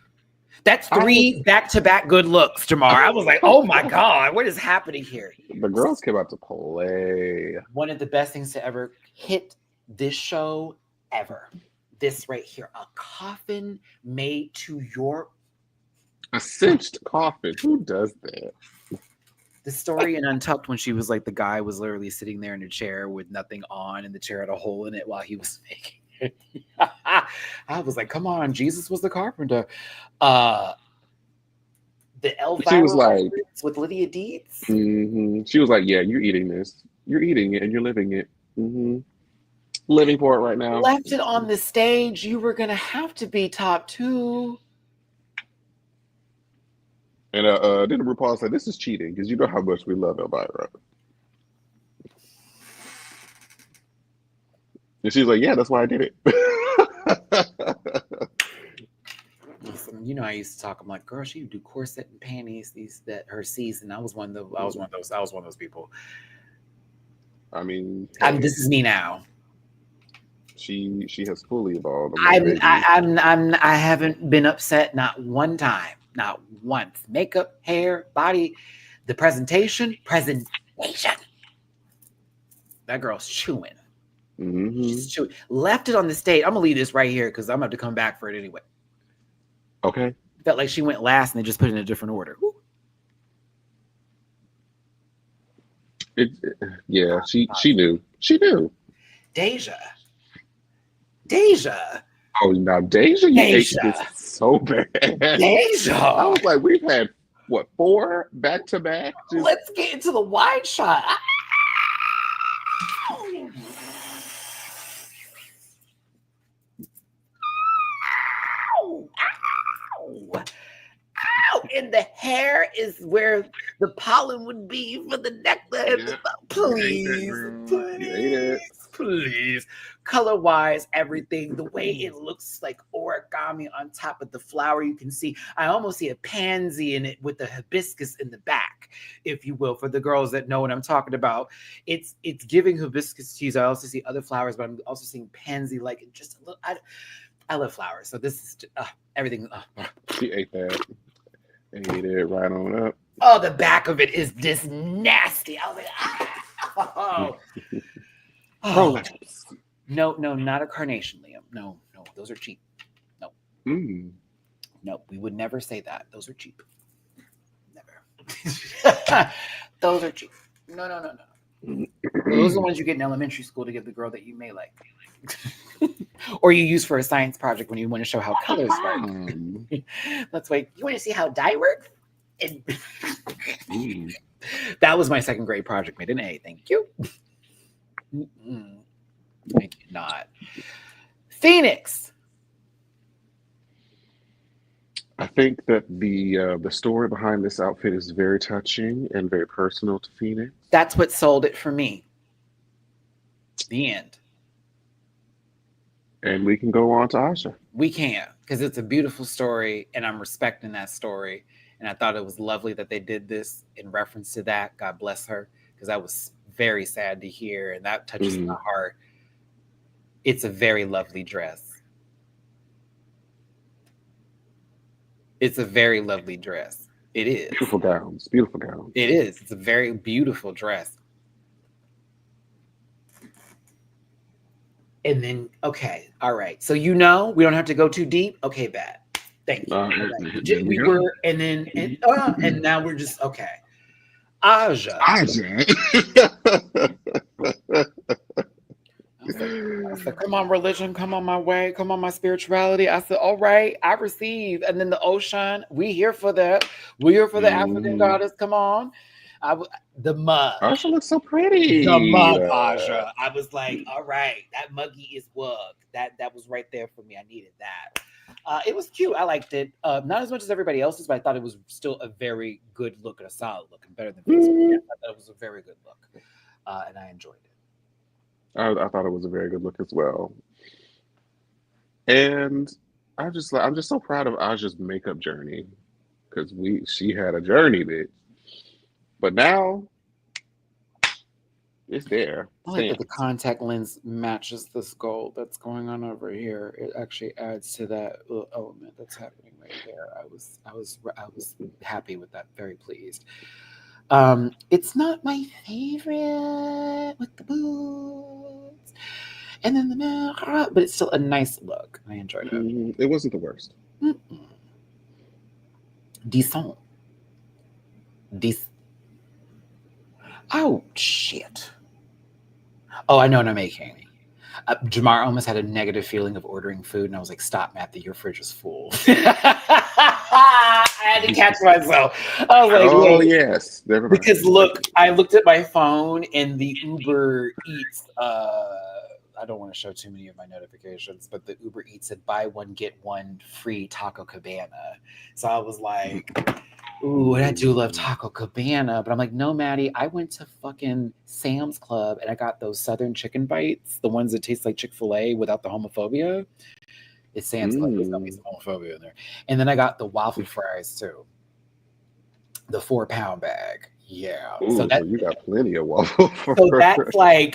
that's I 3 back-to-back good looks, Jamar. I was like, oh my God, what is happening here? The girls came out to play. One of the best things to ever hit this show ever. This right here, a coffin made to your... A cinched coffin. Who does that? The story in Untucked when she was like, the guy was literally sitting there in a chair with nothing on and the chair had a hole in it while he was making it. I was like, come on, Jesus was the carpenter. The Elvira She was like, with Lydia Deetz. She was like, yeah, you're eating this. You're eating it and you're living it. Living for it right now. Left it on the stage. You were going to have to be top 2. And then RuPaul said, this is cheating because you know how much we love Elvira. And she's like, yeah, that's why I did it. Listen, you know, I used to talk. I'm like, girl, she would do corset and panties. Her season. I was one of those people. I mean, this is me now. She has fully evolved. I haven't been upset not one time, not once. Makeup, hair, body, the presentation. That girl's chewing. She's chewing. Left it on the stage. I'm gonna leave this right here because I'm about to come back for it anyway. Okay. Felt like she went last and they just put it in a different order. Yeah, she knew. She knew. Deja. Oh, now Deja, you ate this so bad. Deja. I was like, we've had what, 4 back to back? Let's get into the wide shot. And the hair is where the pollen would be for the necklace. Please. Color-wise, everything, the way it looks like origami on top of the flower, you can see, I almost see a pansy in it with the hibiscus in the back, if you will, for the girls that know what I'm talking about. It's giving hibiscus teas. I also see other flowers, but I'm also seeing pansy, like just a little, I love flowers. So this is everything. She ate that. And ate it right on up. Oh, the back of it is this nasty. I was like, oh. No, not a carnation, Liam. No, those are cheap. No. No, we would never say that. Those are cheap. Never. Those are cheap. No. Those are the ones you get in elementary school to give the girl that you may like. Or you use for a science project when you want to show how colors work. Let's wait. You want to see how dye works? That was my second grade project. Made an A. Thank you. Thank you not. Phoenix. I think that the story behind this outfit is very touching and very personal to Phoenix. That's what sold it for me. The end. And we can go on to Aja. We can, because it's a beautiful story, and I'm respecting that story. And I thought it was lovely that they did this in reference to that. God bless her, because that was very sad to hear, and that touches my heart. It's a very lovely dress. It's a very lovely dress. It is. Beautiful gowns. Beautiful gowns. It is. It's a very beautiful dress. And then, okay, all right. So we don't have to go too deep. Okay, bad. Thank you. We were, and now we're just okay. Aja. I said, come on, religion, come on my way, come on my spirituality. I said, all right, I receive. And then the ocean, we here for that. We're here for the African goddess. Come on. The mug. Aja looks so pretty. The mug, Aja. I was like, all right, that muggy is wug. That was right there for me. I needed that. It was cute. I liked it. Not as much as everybody else's, but I thought it was still a very good look and a solid look and better than Facebook. I thought it was a very good look. And I enjoyed it. I thought it was a very good look as well. And I'm just so proud of Aja's makeup journey. Because she had a journey, bitch. But now It's there. I like that the Stamped. contact lens matches this gold that's going on over here. It actually adds to that little element that's happening right there. I was happy with that. Very pleased. It's not my favorite with the boots and then the mirror, but it's still a nice look. I enjoyed it. It wasn't the worst. Mm-mm. Decent. Decent. Oh shit. Oh, I know what I'm making. Jamar almost had a negative feeling of ordering food, and I was like, "Stop, Matthew, your fridge is full." I had to catch myself. I was like, Oh "Wait," yes, never mind. because look, I looked at my phone, and the Uber Eats. I don't want to show too many of my notifications, but the Uber Eats said buy one get one free Taco Cabana. So I was like, ooh, and I do love Taco Cabana, but I'm like, no, Maddie, I went to fucking Sam's Club and I got those Southern chicken bites, the ones that taste like Chick-fil-A without the homophobia. It's Sam's Club. There's gonna be some homophobia in there. And then I got the waffle fries too. The 4-pound bag. Yeah. Ooh, So that you got plenty of waffle. so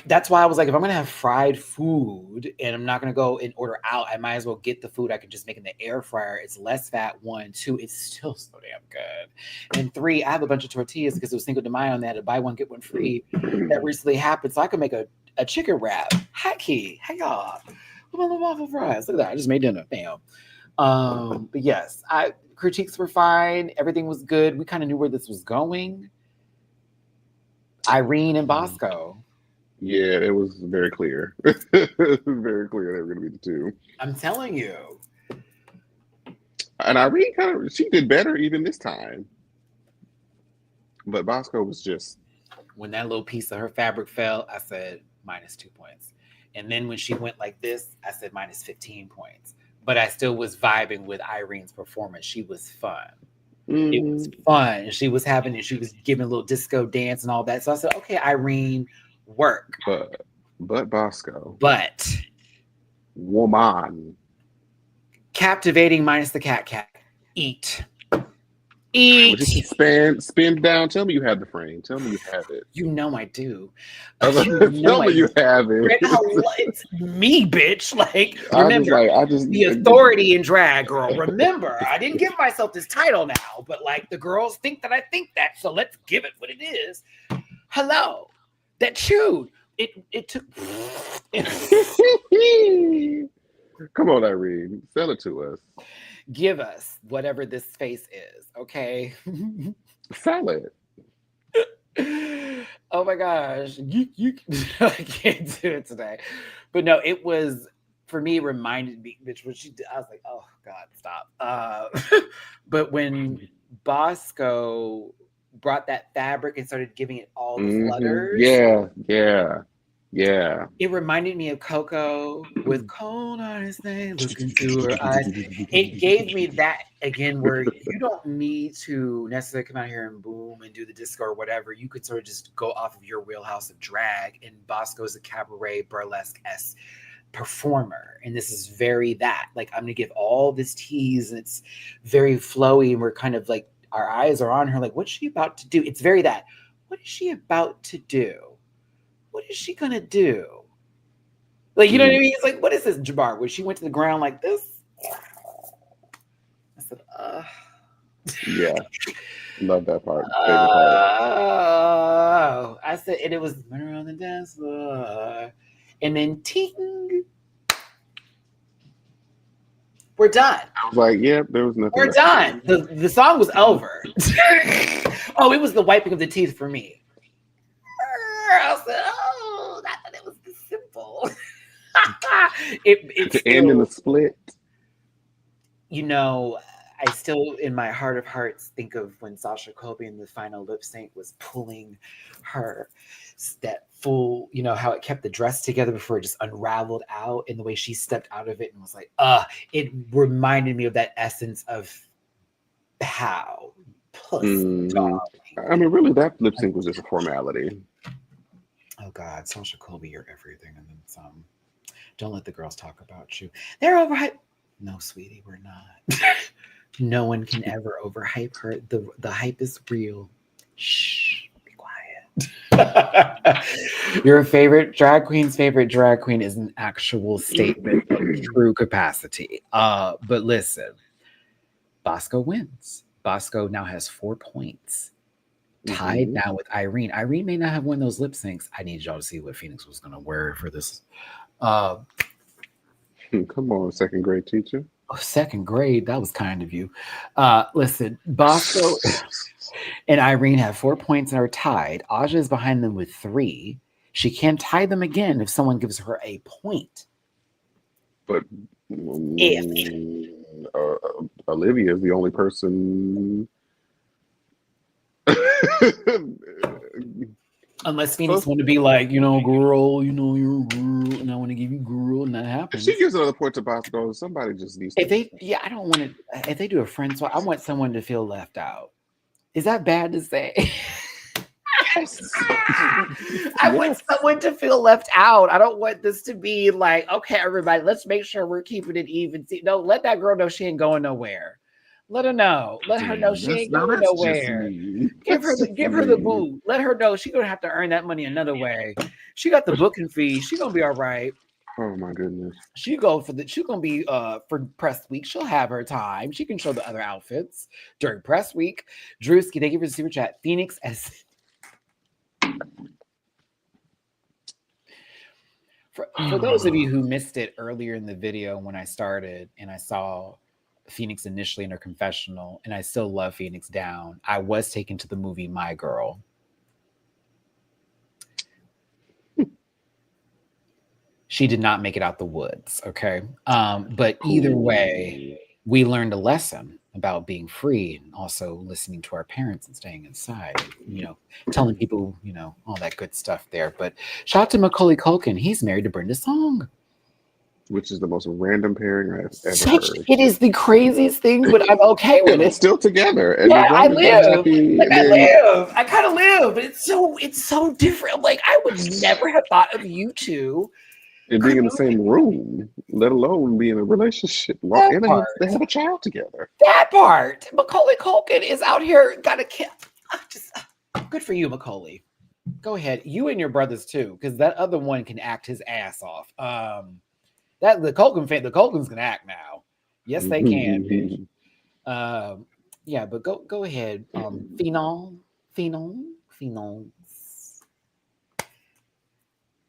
that's why I was like, if I'm gonna have fried food and I'm not gonna go and order out, I might as well get the food I can just make in the air fryer. It's less fat. 1, 2, it's still so damn good. And 3, I have a bunch of tortillas because it was Cinco de Mayo and they had to buy one get one free. That recently happened, so I could make a chicken wrap. Hi key, hey y'all. What about the waffle fries? Look at that, I just made dinner. Bam. But yes, critiques were fine. Everything was good. We kind of knew where this was going. Irene and Bosco. Yeah, it was very clear. It was very clear they were going to be the two. I'm telling you. And Irene she did better even this time. But Bosco was just. When that little piece of her fabric fell, I said -2 points. And then when she went like this, I said -15 points. But I still was vibing with Irene's performance. She was fun. It was fun. She was giving a little disco dance and all that. So I said, okay, Irene, work. But Bosco. But woman. Captivating minus the cat. Eat. Just spin down. Tell me you have the frame. Tell me you have it. You know I do. Tell me you have it. It's me, bitch. Like, remember, the authority in drag, girl. Remember, I didn't give myself this title now, but like the girls think that I think that, so let's give it what it is. Hello, that chewed. It took. Come on, Irene, sell it to us. Give us whatever this face is, okay? Sell it. Oh my gosh. I can't do it today. But no, it was, for me, it reminded me, bitch, what she did. I was like, oh God, stop. But when Bosco brought that fabric and started giving it all the flutters. Yeah. It reminded me of Coco with cold eyes, they look into her eyes. It gave me that again, where you don't need to necessarily come out here and boom and do the disco or whatever. You could sort of just go off of your wheelhouse of drag. And Bosco is a cabaret burlesque-esque performer. And this is very that. Like, I'm going to give all this tease and it's very flowy. And we're kind of like, our eyes are on her. Like, what's she about to do? It's very that. What is she about to do? What is she gonna do? Like, you know what I mean? It's like, what is this, Jabbar? Where she went to the ground like this? I said, Yeah. Love that part. I said, and it was on the dance floor. And then ting. We're done. I was like, yeah, there was nothing. We're done. The song was over. Oh, it was the wiping of the teeth for me. I said, oh, I thought it was this simple. It's to end in a split. You know, I still, in my heart of hearts, think of when Sasha Colby in the final lip sync was pulling her, that full, you know, how it kept the dress together before it just unraveled out, and the way she stepped out of it and was like, it reminded me of that essence of how pussy, darling. I mean, really, that lip sync was just a formality. Oh God, Sasha Colby, you're everything, and then some. Don't let the girls talk about you. They're overhyped. No, sweetie, we're not. No one can ever overhype her. The hype is real. Shh, be quiet. Your favorite drag queen's favorite drag queen is an actual statement of true capacity. But listen, Bosco wins. Bosco now has 4 points. Tied Mhm. now with Irene. Irene may not have won those lip syncs. I need y'all to see what Phoenix was going to wear for this. Come on, second grade teacher. Second grade, that was kind of you. Listen, Bosco and Irene have 4 points and are tied. Aja is behind them with 3. She can tie them again if someone gives her a point. But If Olivia is the only person. unless Phoenix want to be like, girl, you're a girl, and I want to give you girl, and that If happens. she gives another point to Bosco, somebody just needs to. I don't want to. If they do a friend swap, I want someone to feel left out. Is that bad to say? Yes. I want someone to feel left out. I don't want this to be like, okay, everybody, let's make sure we're keeping it even. No, let that girl know she ain't going nowhere. Let her know. Let her know she ain't going nowhere. Give her the boot. Let her know she's gonna have to earn that money another way. She got the booking fee. She's gonna be all right. Oh my goodness. She's gonna be for press week. She'll have her time. She can show the other outfits during press week. Drewski, thank you for the super chat. Phoenix as for those of you who missed it earlier in the video when I started and I saw Phoenix initially in her confessional, and I still love Phoenix down. I was taken to the movie My Girl. She did not make it out the woods, okay? But either way, we learned a lesson about being free and also listening to our parents and staying inside, and, telling people, all that good stuff there. But shout out to Macaulay Culkin. He's married to Brenda Song. Which is the most random pairing I've ever heard. It is the craziest thing, but I'm okay with And it. it's still together. And Yeah, I live. I kind of live, but it's so different. Like, I would never have thought of you two. And being in the same room, let alone be in a relationship. And they have a child together. That part. Macaulay Culkin is out here, got a kid. Good for you, Macaulay. Go ahead. You and your brothers, too, because that other one can act his ass off. The Culkins can act now. Yes, they can, bitch. Yeah, but go ahead. Phenom.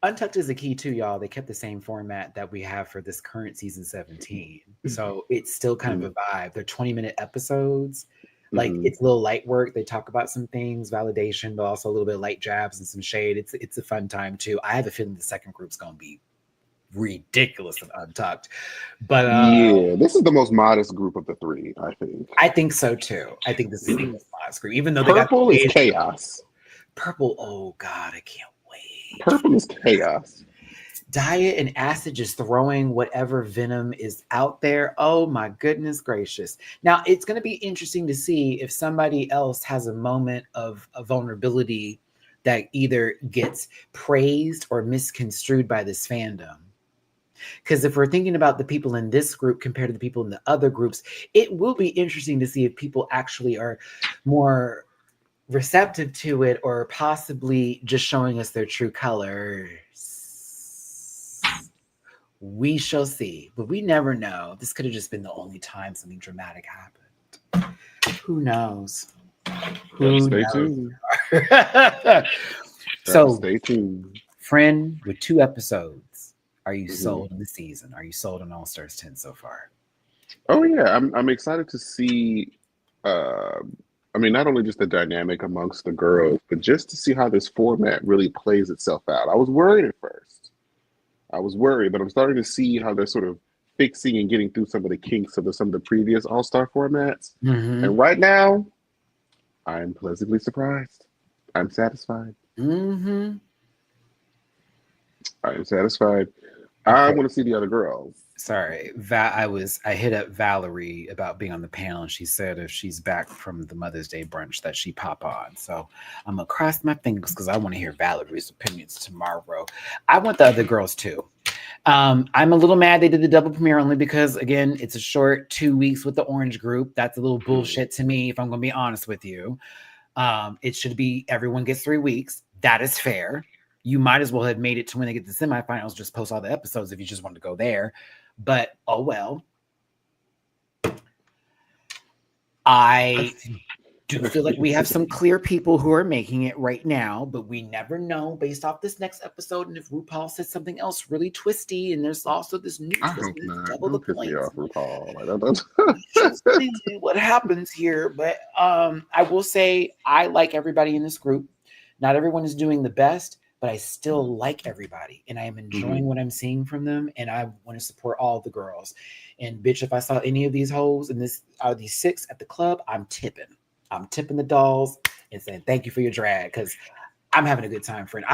Untucked is the key too, y'all. They kept the same format that we have for this current season 17. So it's still kind of a vibe. They're 20-minute episodes. Like, it's a little light work. They talk about some things, validation, but also a little bit of light jabs and some shade. It's a fun time too. I have a feeling the second group's gonna be ridiculous and Untucked. But yeah, this is the most modest group of the 3, I think. I think so too. I think this is the most modest group, even though Purple is chaos. Purple, oh God, I can't wait. Purple is chaos. Diet and Acid just throwing whatever venom is out there. Oh my goodness gracious. Now, it's going to be interesting to see if somebody else has a moment of a vulnerability that either gets praised or misconstrued by this fandom. Because if we're thinking about the people in this group compared to the people in the other groups, it will be interesting to see if people actually are more receptive to it or possibly just showing us their true colors. We shall see, but we never know. This could have just been the only time something dramatic happened. Who knows? Stay tuned. So, stay tuned. Friend, with 2 episodes, are you sold on the season? Are you sold on All Stars 10 so far? Oh yeah, I'm excited to see. Not only just the dynamic amongst the girls, but just to see how this format really plays itself out. I was worried at first. But I'm starting to see how they're sort of fixing and getting through some of the kinks of some of the previous All-Star formats. And right now, I'm pleasantly surprised. I'm satisfied. I am satisfied. Okay. I want to see the other girls. Sorry, I hit up Valerie about being on the panel, and she said if she's back from the Mother's Day brunch that she pop on. So I'm gonna cross my fingers because I want to hear Valerie's opinions tomorrow. I want the other girls too. I'm a little mad they did the double premiere only because, again, it's a short 2 weeks with the Orange group. That's a little bullshit to me, if I'm gonna be honest with you. It should be everyone gets 3 weeks. That is fair. You might as well have made it to when they get to the semifinals, just post all the episodes if you just wanted to go there. But oh well. I do feel like we have some clear people who are making it right now, but we never know based off this next episode. And if RuPaul says something else really twisty, and there's also this new I twist, hope not. double the Don't piss me points. off, RuPaul. Like, Just see what happens here. But I will say I like everybody in this group. Not everyone is doing the best, but I still like everybody, and I am enjoying what I'm seeing from them, and I want to support all the girls. And bitch, if I saw any of these hoes and these 6 at the club, I'm tipping the dolls and saying thank you for your drag, because I'm having a good time, friend.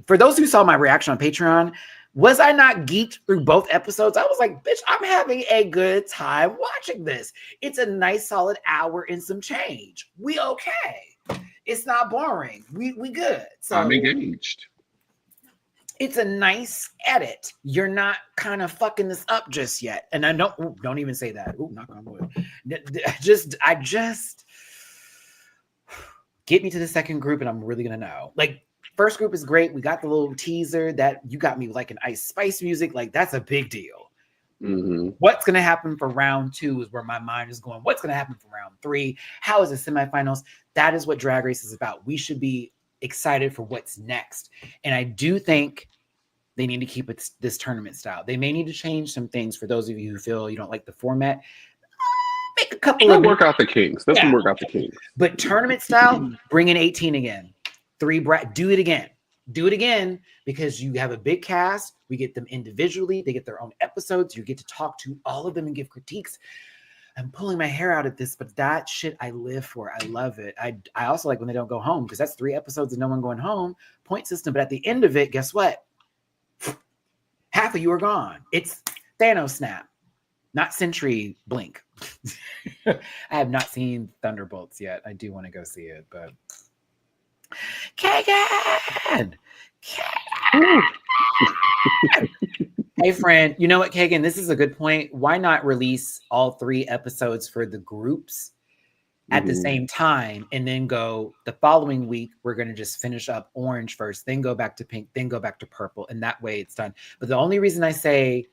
For those who saw my reaction on Patreon, was I not geeked through both episodes? I was like, bitch, I'm having a good time watching this. It's a nice solid hour and some change. We okay. It's not boring. We good. So I'm engaged. It's a nice edit. You're not kind of fucking this up just yet. And I don't even say that. Ooh, knock on wood. I just get me to the second group and I'm really gonna know. Like, first group is great. We got the little teaser that you got me like an Ice Spice music. Like, that's a big deal. Mm-hmm. What's going to happen for round 2 is where my mind is going. What's going to happen for round 3? How is the semifinals? That is what Drag Race is about. We should be excited for what's next. And I do think they need to keep it this tournament style. They may need to change some things for those of you who feel you don't like the format. Make a couple of work out the kinks. Work out the kinks. But tournament style, bring in 18 again. Do it again. Do it again, because you have a big cast. We get them individually. They get their own episodes. You get to talk to all of them and give critiques. I'm pulling my hair out at this, but that shit I live for. I love it. I also like when they don't go home, because that's 3 episodes of no one going home. Point system. But at the end of it, guess what? Half of you are gone. It's Thanos snap, not Sentry blink. I have not seen Thunderbolts yet. I do want to go see it, but Kagan! Hey, friend, you know what, Kagan? This is a good point. Why not release all 3 episodes for the groups at the same time, and then go the following week? We're going to just finish up orange first, then go back to pink, then go back to purple, and that way it's done. But the only reason I say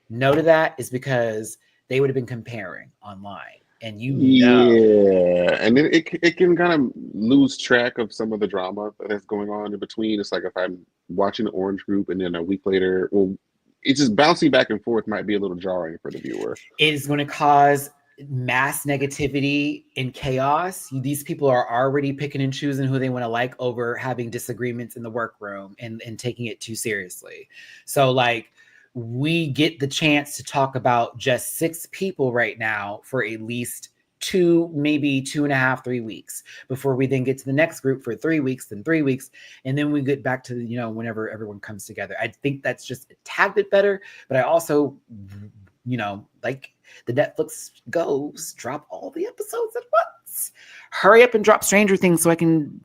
no to that is because they would have been comparing online. And yeah, and then it can kind of lose track of some of the drama that's going on in between. It's like if I'm watching the orange group and then a week later, well, it's just bouncing back and forth might be a little jarring for the viewer. It is going to cause mass negativity and chaos. These people are already picking and choosing who they want to like over having disagreements in the workroom and taking it too seriously. So like, we get the chance to talk about just 6 people right now for at least 2, maybe 2.5, 3 weeks before we then get to the next group for 3 weeks, then 3 weeks. And then we get back to, whenever everyone comes together. I think that's just a tad bit better, but I also, like the Netflix goes, drop all the episodes at once. Hurry up and drop Stranger Things so I can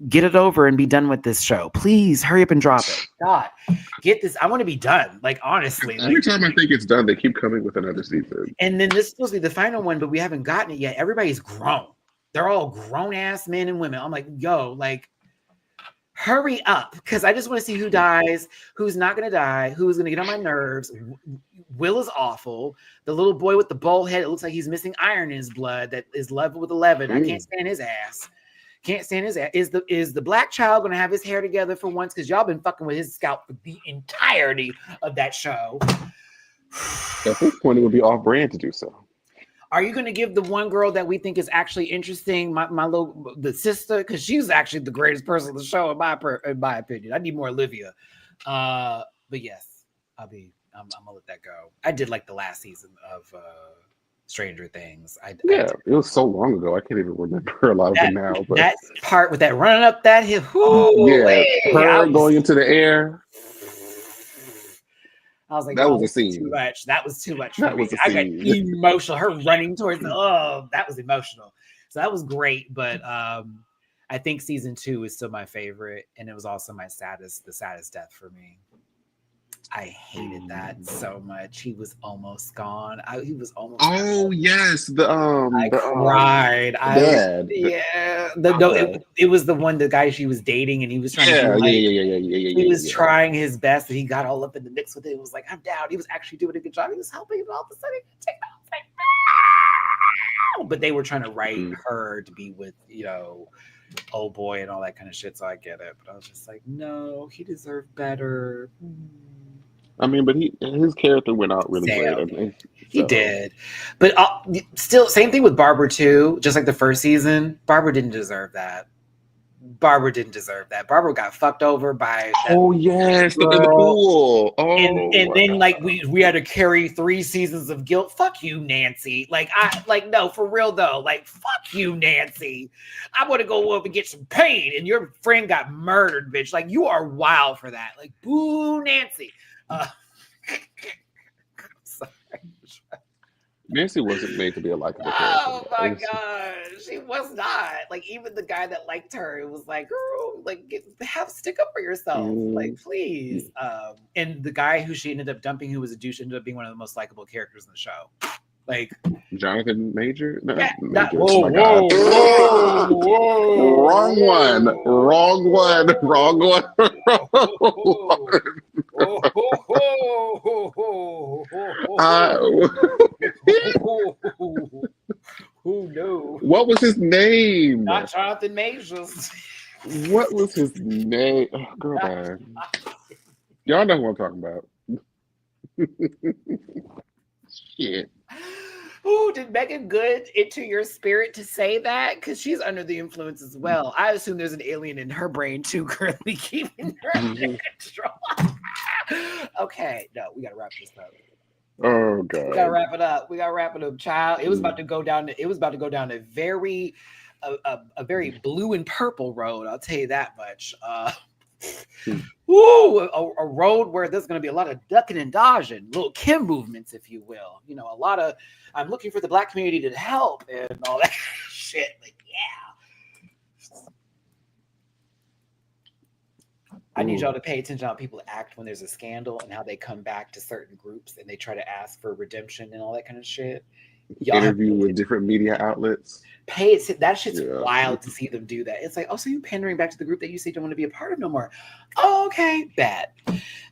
get it over and be done with this show. Please hurry up and drop it. God, get this. I want to be done. Like, honestly. Every time I think it's done, they keep coming with another season. And then this is supposed to be the final one, but we haven't gotten it yet. Everybody's grown. They're all grown-ass men and women. I'm like, yo, like, hurry up, because I just want to see who dies, who's not going to die, who's going to get on my nerves. Will is awful. The little boy with the bald head, it looks like he's missing iron in his blood that is level with 11. I can't stand his ass. Can't stand his ass. Is the black child going to have his hair together for once? Because y'all been fucking with his scalp for the entirety of that show. At this point, it would be off-brand to do so. Are you going to give the one girl that we think is actually interesting, the sister, because she's actually the greatest person on the show in my opinion. I need more Olivia, but yes, I'm gonna let that go. I did like the last season of Stranger Things. It was so long ago. I can't even remember a lot of it now. But that part with that running up that hill, going into the air. I was like, that was a scene. Too much. That was too much for me. I got emotional. Her running towards that was emotional. So that was great. But I think season 2 is still my favorite, and it was also the saddest death for me. I hated that so much. He was almost gone. He was almost. Oh yes, I cried. I was dad. yeah. No, it was the one the guy she was dating, and he was trying to be like he was trying his best, and he got all up in the mix with it. It was like I'm down. He was actually doing a good job. He was helping, and all of a sudden, but they were trying to write her to be with old boy and all that kind of shit. So I get it, but I was just like, no, he deserved better. I mean, but his character went out really great. I think. He did, but still, same thing with Barbara too. Just like the first season, Barbara didn't deserve that. Barbara got fucked over by that yes, girl. in the pool. Oh, and then like we had to carry 3 seasons of guilt. Fuck you, Nancy. No, for real though. Like, fuck you, Nancy. I want to go up and get some pain, and your friend got murdered, bitch. Like, you are wild for that. Like, boo, Nancy. Nancy wasn't made to be a likable character. Oh my gosh, she was not. Like, even the guy that liked her, it was like, girl, like, stick up for yourself, like, please. And the guy who she ended up dumping, who was a douche, ended up being one of the most likable characters in the show. Like Jonathan Major? No, yeah, Major. Whoa. Wrong one. Who knew? What was his name? Not Jonathan Majors. What was his name? Oh, girl, man. Y'all know who I'm talking about. Shit. Ooh, did Megan Good enter your spirit to say that? Because she's under the influence as well. I assume there's an alien in her brain too, currently keeping her under control. Okay, no, we gotta wrap this up. Oh god, we gotta wrap it up. Child. It was about to go down. It was about to go down a very blue and purple road. I'll tell you that much. A road where there's going to be a lot of ducking and dodging, little Kim movements, if you will. A lot of I'm looking for the Black community to help and all that shit. Like, yeah. I need y'all to pay attention to how people act when there's a scandal and how they come back to certain groups and they try to ask for redemption and all that kind of shit. Interview with different media outlets. That shit's wild to see them do that. It's like, oh, so you're pandering back to the group that you say don't want to be a part of no more. Oh, okay, bad.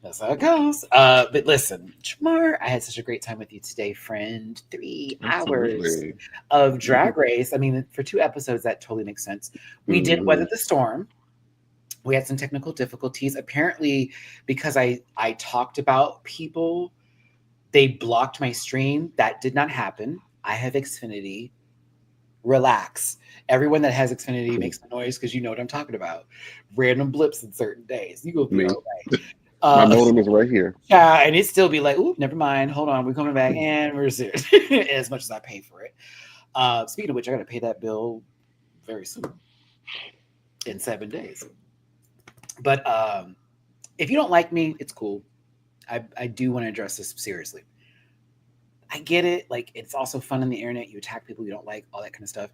That's how it goes. But listen, Jamar, I had such a great time with you today, friend. 3 hours of Drag Race. I mean, for 2 episodes, that totally makes sense. We did weather the storm. We had some technical difficulties. Apparently, because I talked about people, they blocked my stream. That did not happen. I have Xfinity. Relax. Everyone that has Xfinity makes the noise because you know what I'm talking about. Random blips in certain days. You go be all right. My modem is right here. Yeah, and it still be like, ooh, never mind. Hold on, we're coming back, and we're serious. As much as I pay for it. Speaking of which, I got to pay that bill very soon, in 7 days. But if you don't like me, it's cool. I do want to address this seriously. I get it. Like, it's also fun on the internet. You attack people you don't like, all that kind of stuff.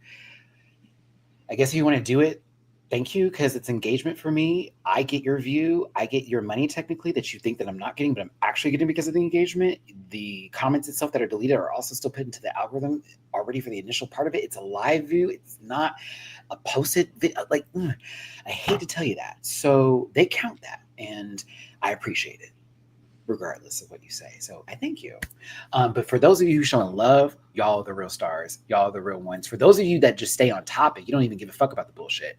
I guess if you want to do it, thank you, because it's engagement for me. I get your view. I get your money, technically, that you think that I'm not getting, but I'm actually getting because of the engagement. The comments itself that are deleted are also still put into the algorithm already for the initial part of it. It's a live view. It's not a posted video. Like, I hate to tell you that. So they count that, and I appreciate it, regardless of what you say. So I thank you. But for those of you who showing love, y'all are the real stars. Y'all are the real ones. For those of you that just stay on topic, you don't even give a fuck about the bullshit.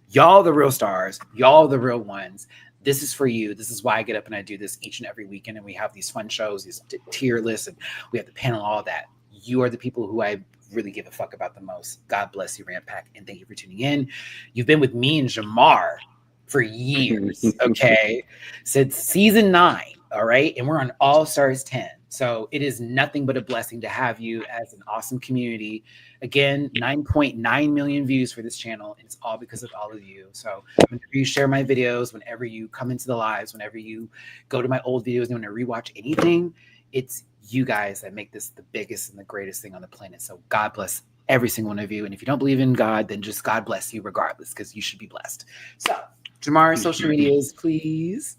Y'all are the real stars. Y'all are the real ones. This is for you. This is why I get up and I do this each and every weekend. And we have these fun shows, these tier lists, and we have the panel, all that. You are the people who I really give a fuck about the most. God bless you, Rant Pack. And thank you for tuning in. You've been with me and Jamar for years, okay? Since season 9. All right. And we're on All Stars 10. So it is nothing but a blessing to have you as an awesome community. Again, 9.9 million views for this channel. And it's all because of all of you. So whenever you share my videos, whenever you come into the lives, whenever you go to my old videos and you want to rewatch anything, it's you guys that make this the biggest and the greatest thing on the planet. So God bless every single one of you. And if you don't believe in God, then just God bless you regardless, because you should be blessed. So Jamar, social medias, please.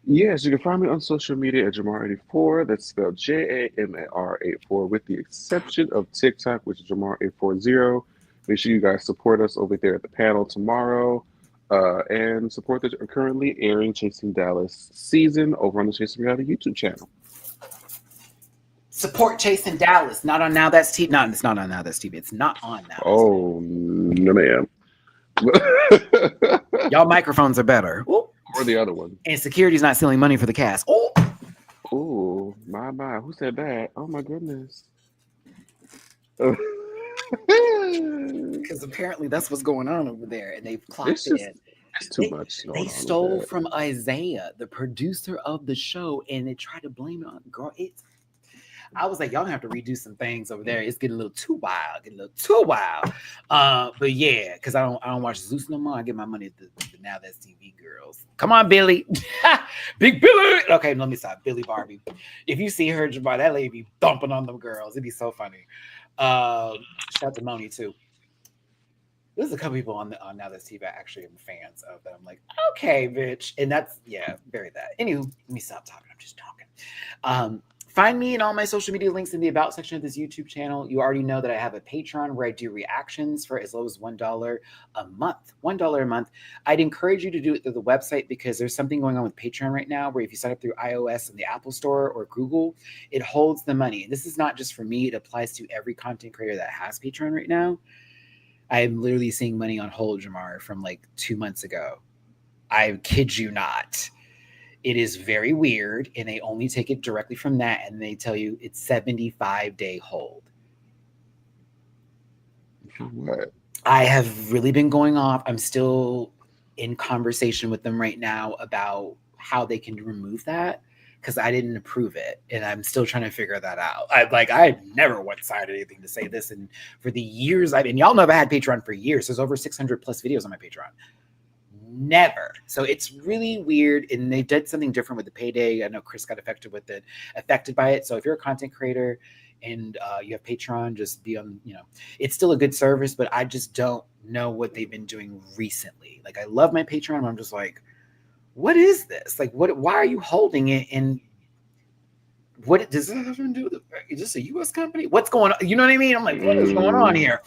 Yes, you can find me on social media at Jamar84. That's spelled JAMAR84, with the exception of TikTok, which is Jamar840. Make sure you guys support us over there at the panel tomorrow. And support the currently airing Chasing Dallas season over on the Chasing Reality YouTube channel. Support Chasing Dallas. Not on Now That's TV. It's not on Now That's TV. It's not on Now That's TV. Oh, no, ma'am. Y'all microphones are better. Ooh. Or the other one. And security's not stealing money for the cast. Oh, Oh, my. Who said that? Oh, my goodness. because apparently that's what's going on over there, and they've clocked It's just, in. it's too much. They stole from Isaiah, the producer of the show, and they tried to blame it on girl. I was like, y'all have to redo some things over there. It's getting a little too wild. But yeah, because I don't watch Zeus no more. I get my money at the Now That's TV girls. Come on, Billy. Big Billy. Okay, let me stop. Billy Barbie. If you see her, Jabbar, that lady be thumping on them girls. It'd be so funny. Shout out to Moni too. There's a couple people on Now That's TV I actually am fans of that. I'm like, okay, bitch. And that's, very that. Anywho, let me stop talking. I'm just talking. Find me in all my social media links in the About section of this YouTube channel. You already know that I have a Patreon where I do reactions for as low as $1 a month. $1 a month. I'd encourage you to do it through the website because there's something going on with Patreon right now where if you sign up through iOS and the Apple Store or Google, it holds the money. And this is not just for me. It applies to every content creator that has Patreon right now. I'm literally seeing money on hold, Jamar, from like 2 months ago. I kid you not. It is very weird, and they only take it directly from that, and they tell you it's 75-day hold. What? I have really been going off. I'm still in conversation with them right now about how they can remove that because I didn't approve it, and I'm still trying to figure that out. I never once cited anything to say this, and for the years and y'all know I've had Patreon for years. There's over 600 plus videos on my Patreon. Never. So it's really weird, and they did something different with the payday. I know Chris got affected by it. So if you're a content creator and you have Patreon, just be on, it's still a good service, but I just don't know what they've been doing recently. Like, I love my Patreon, but I'm just like, what is this? Like, why are you holding it? And what does this have to do with is this a US company? What's going on? You know what I mean? I'm like, what is going on here?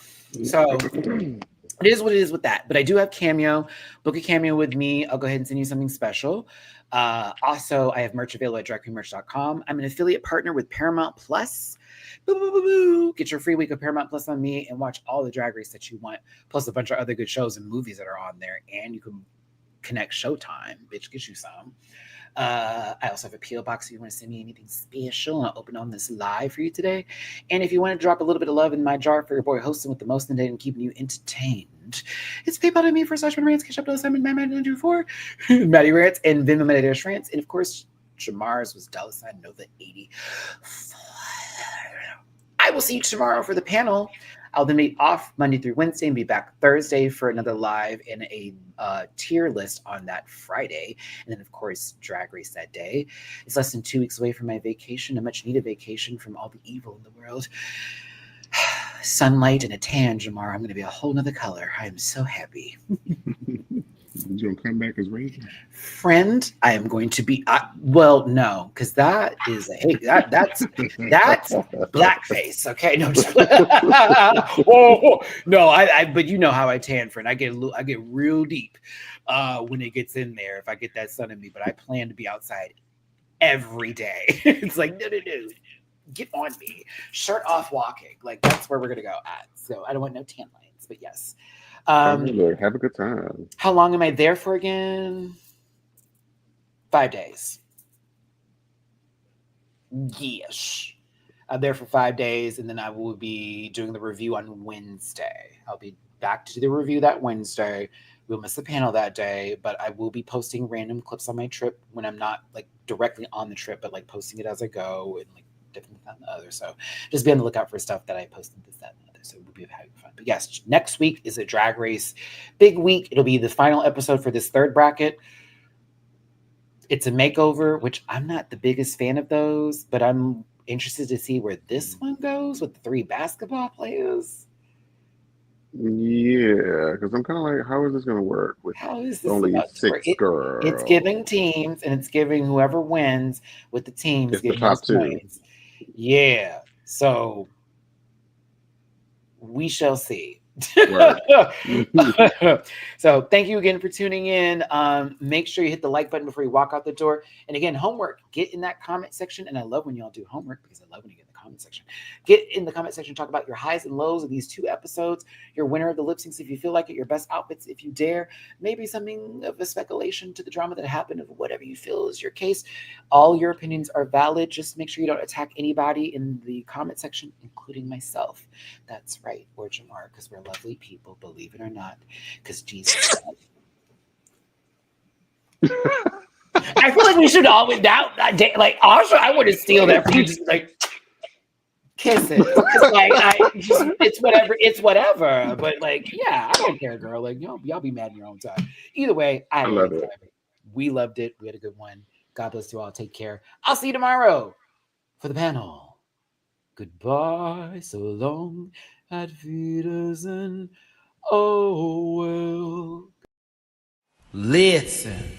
So it is what it is with that. But I do have Cameo. Book a Cameo with me. I'll go ahead and send you something special. Also, I have merch available at dragqueenmerch.com. I'm an affiliate partner with Paramount Plus. Boo, boo, boo, boo. Get your free week of Paramount Plus on me and watch all the Drag Race that you want, plus a bunch of other good shows and movies that are on there. And you can connect Showtime. Bitch, get you some. I also have a P.O. box if you want to send me anything special. I'll open on this live for you today. And if you want to drop a little bit of love in my jar for your boy hosting with the most in the day and keeping you entertained, it's PayPal to me for /MattyRants, Cash App $7, Matty-Rants, MattyRants, and Venmo MattyRants. And of course, Jamar's was $Nova80. I will see you tomorrow for the panel. I'll then be off Monday through Wednesday and be back Thursday for another live and a tier list on that Friday. And then, of course, Drag Race that day. It's less than 2 weeks away from my vacation, a much-needed vacation from all the evil in the world. Sunlight and a tan, Jamar. I'm going to be a whole nother color. I am so happy. You gonna come back as Raven? Friend, I am going to be. No, because that is that's blackface. Okay, no, no, but you know how I tan, friend. I get real deep when it gets in there. If I get that sun in me, but I plan to be outside every day. It's like no, get on me, shirt off, walking. Like that's where we're gonna go at. So I don't want no tan lines, but yes. Have a good time. How long am I there for again? 5 days. Yes. I'm there for 5 days, and then I will be doing the review on Wednesday. I'll be back to do the review that Wednesday. We'll miss the panel that day, but I will be posting random clips on my trip when I'm not like directly on the trip, but like posting it as I go and like different than the other. So just be on the lookout for stuff that I posted this, that, and the other. So we'll be having fun. But yes, next week is a Drag Race big week. It'll be the final episode for this third bracket. It's a makeover, which I'm not the biggest fan of those, but I'm interested to see where this one goes with the 3 basketball players. Yeah, because I'm kind of like, how is this going to work with How is this only about to work? six It's giving girls? teams, and it's giving whoever wins with the team is It's the getting those top two. points. Yeah. So we shall see. Word. So thank you again for tuning in. Make sure you hit the like button before you walk out the door. And again, homework, get in that comment section. And I love when y'all do homework because I love when you get in the comment section. Get in the comment section, talk about your highs and lows of these 2 episodes, your winner of the lip syncs if you feel like it, your best outfits if you dare, maybe something of a speculation to the drama that happened, of whatever you feel is your case. All your opinions are valid. Just make sure you don't attack anybody in the comment section, including myself. That's right, or Jamar, because we're lovely people, believe it or not. Because Jesus. I feel like we should all without like also I want to steal that from you, just like kisses. It's like it's whatever. But like, yeah, I don't care, girl. Like, y'all be mad in your own time. Either way, I had I a great love it. time. We loved it. We had a good one. God bless you all. Take care. I'll see you tomorrow for the panel. Goodbye, so long, at Wiedersehen. Oh well. Listen.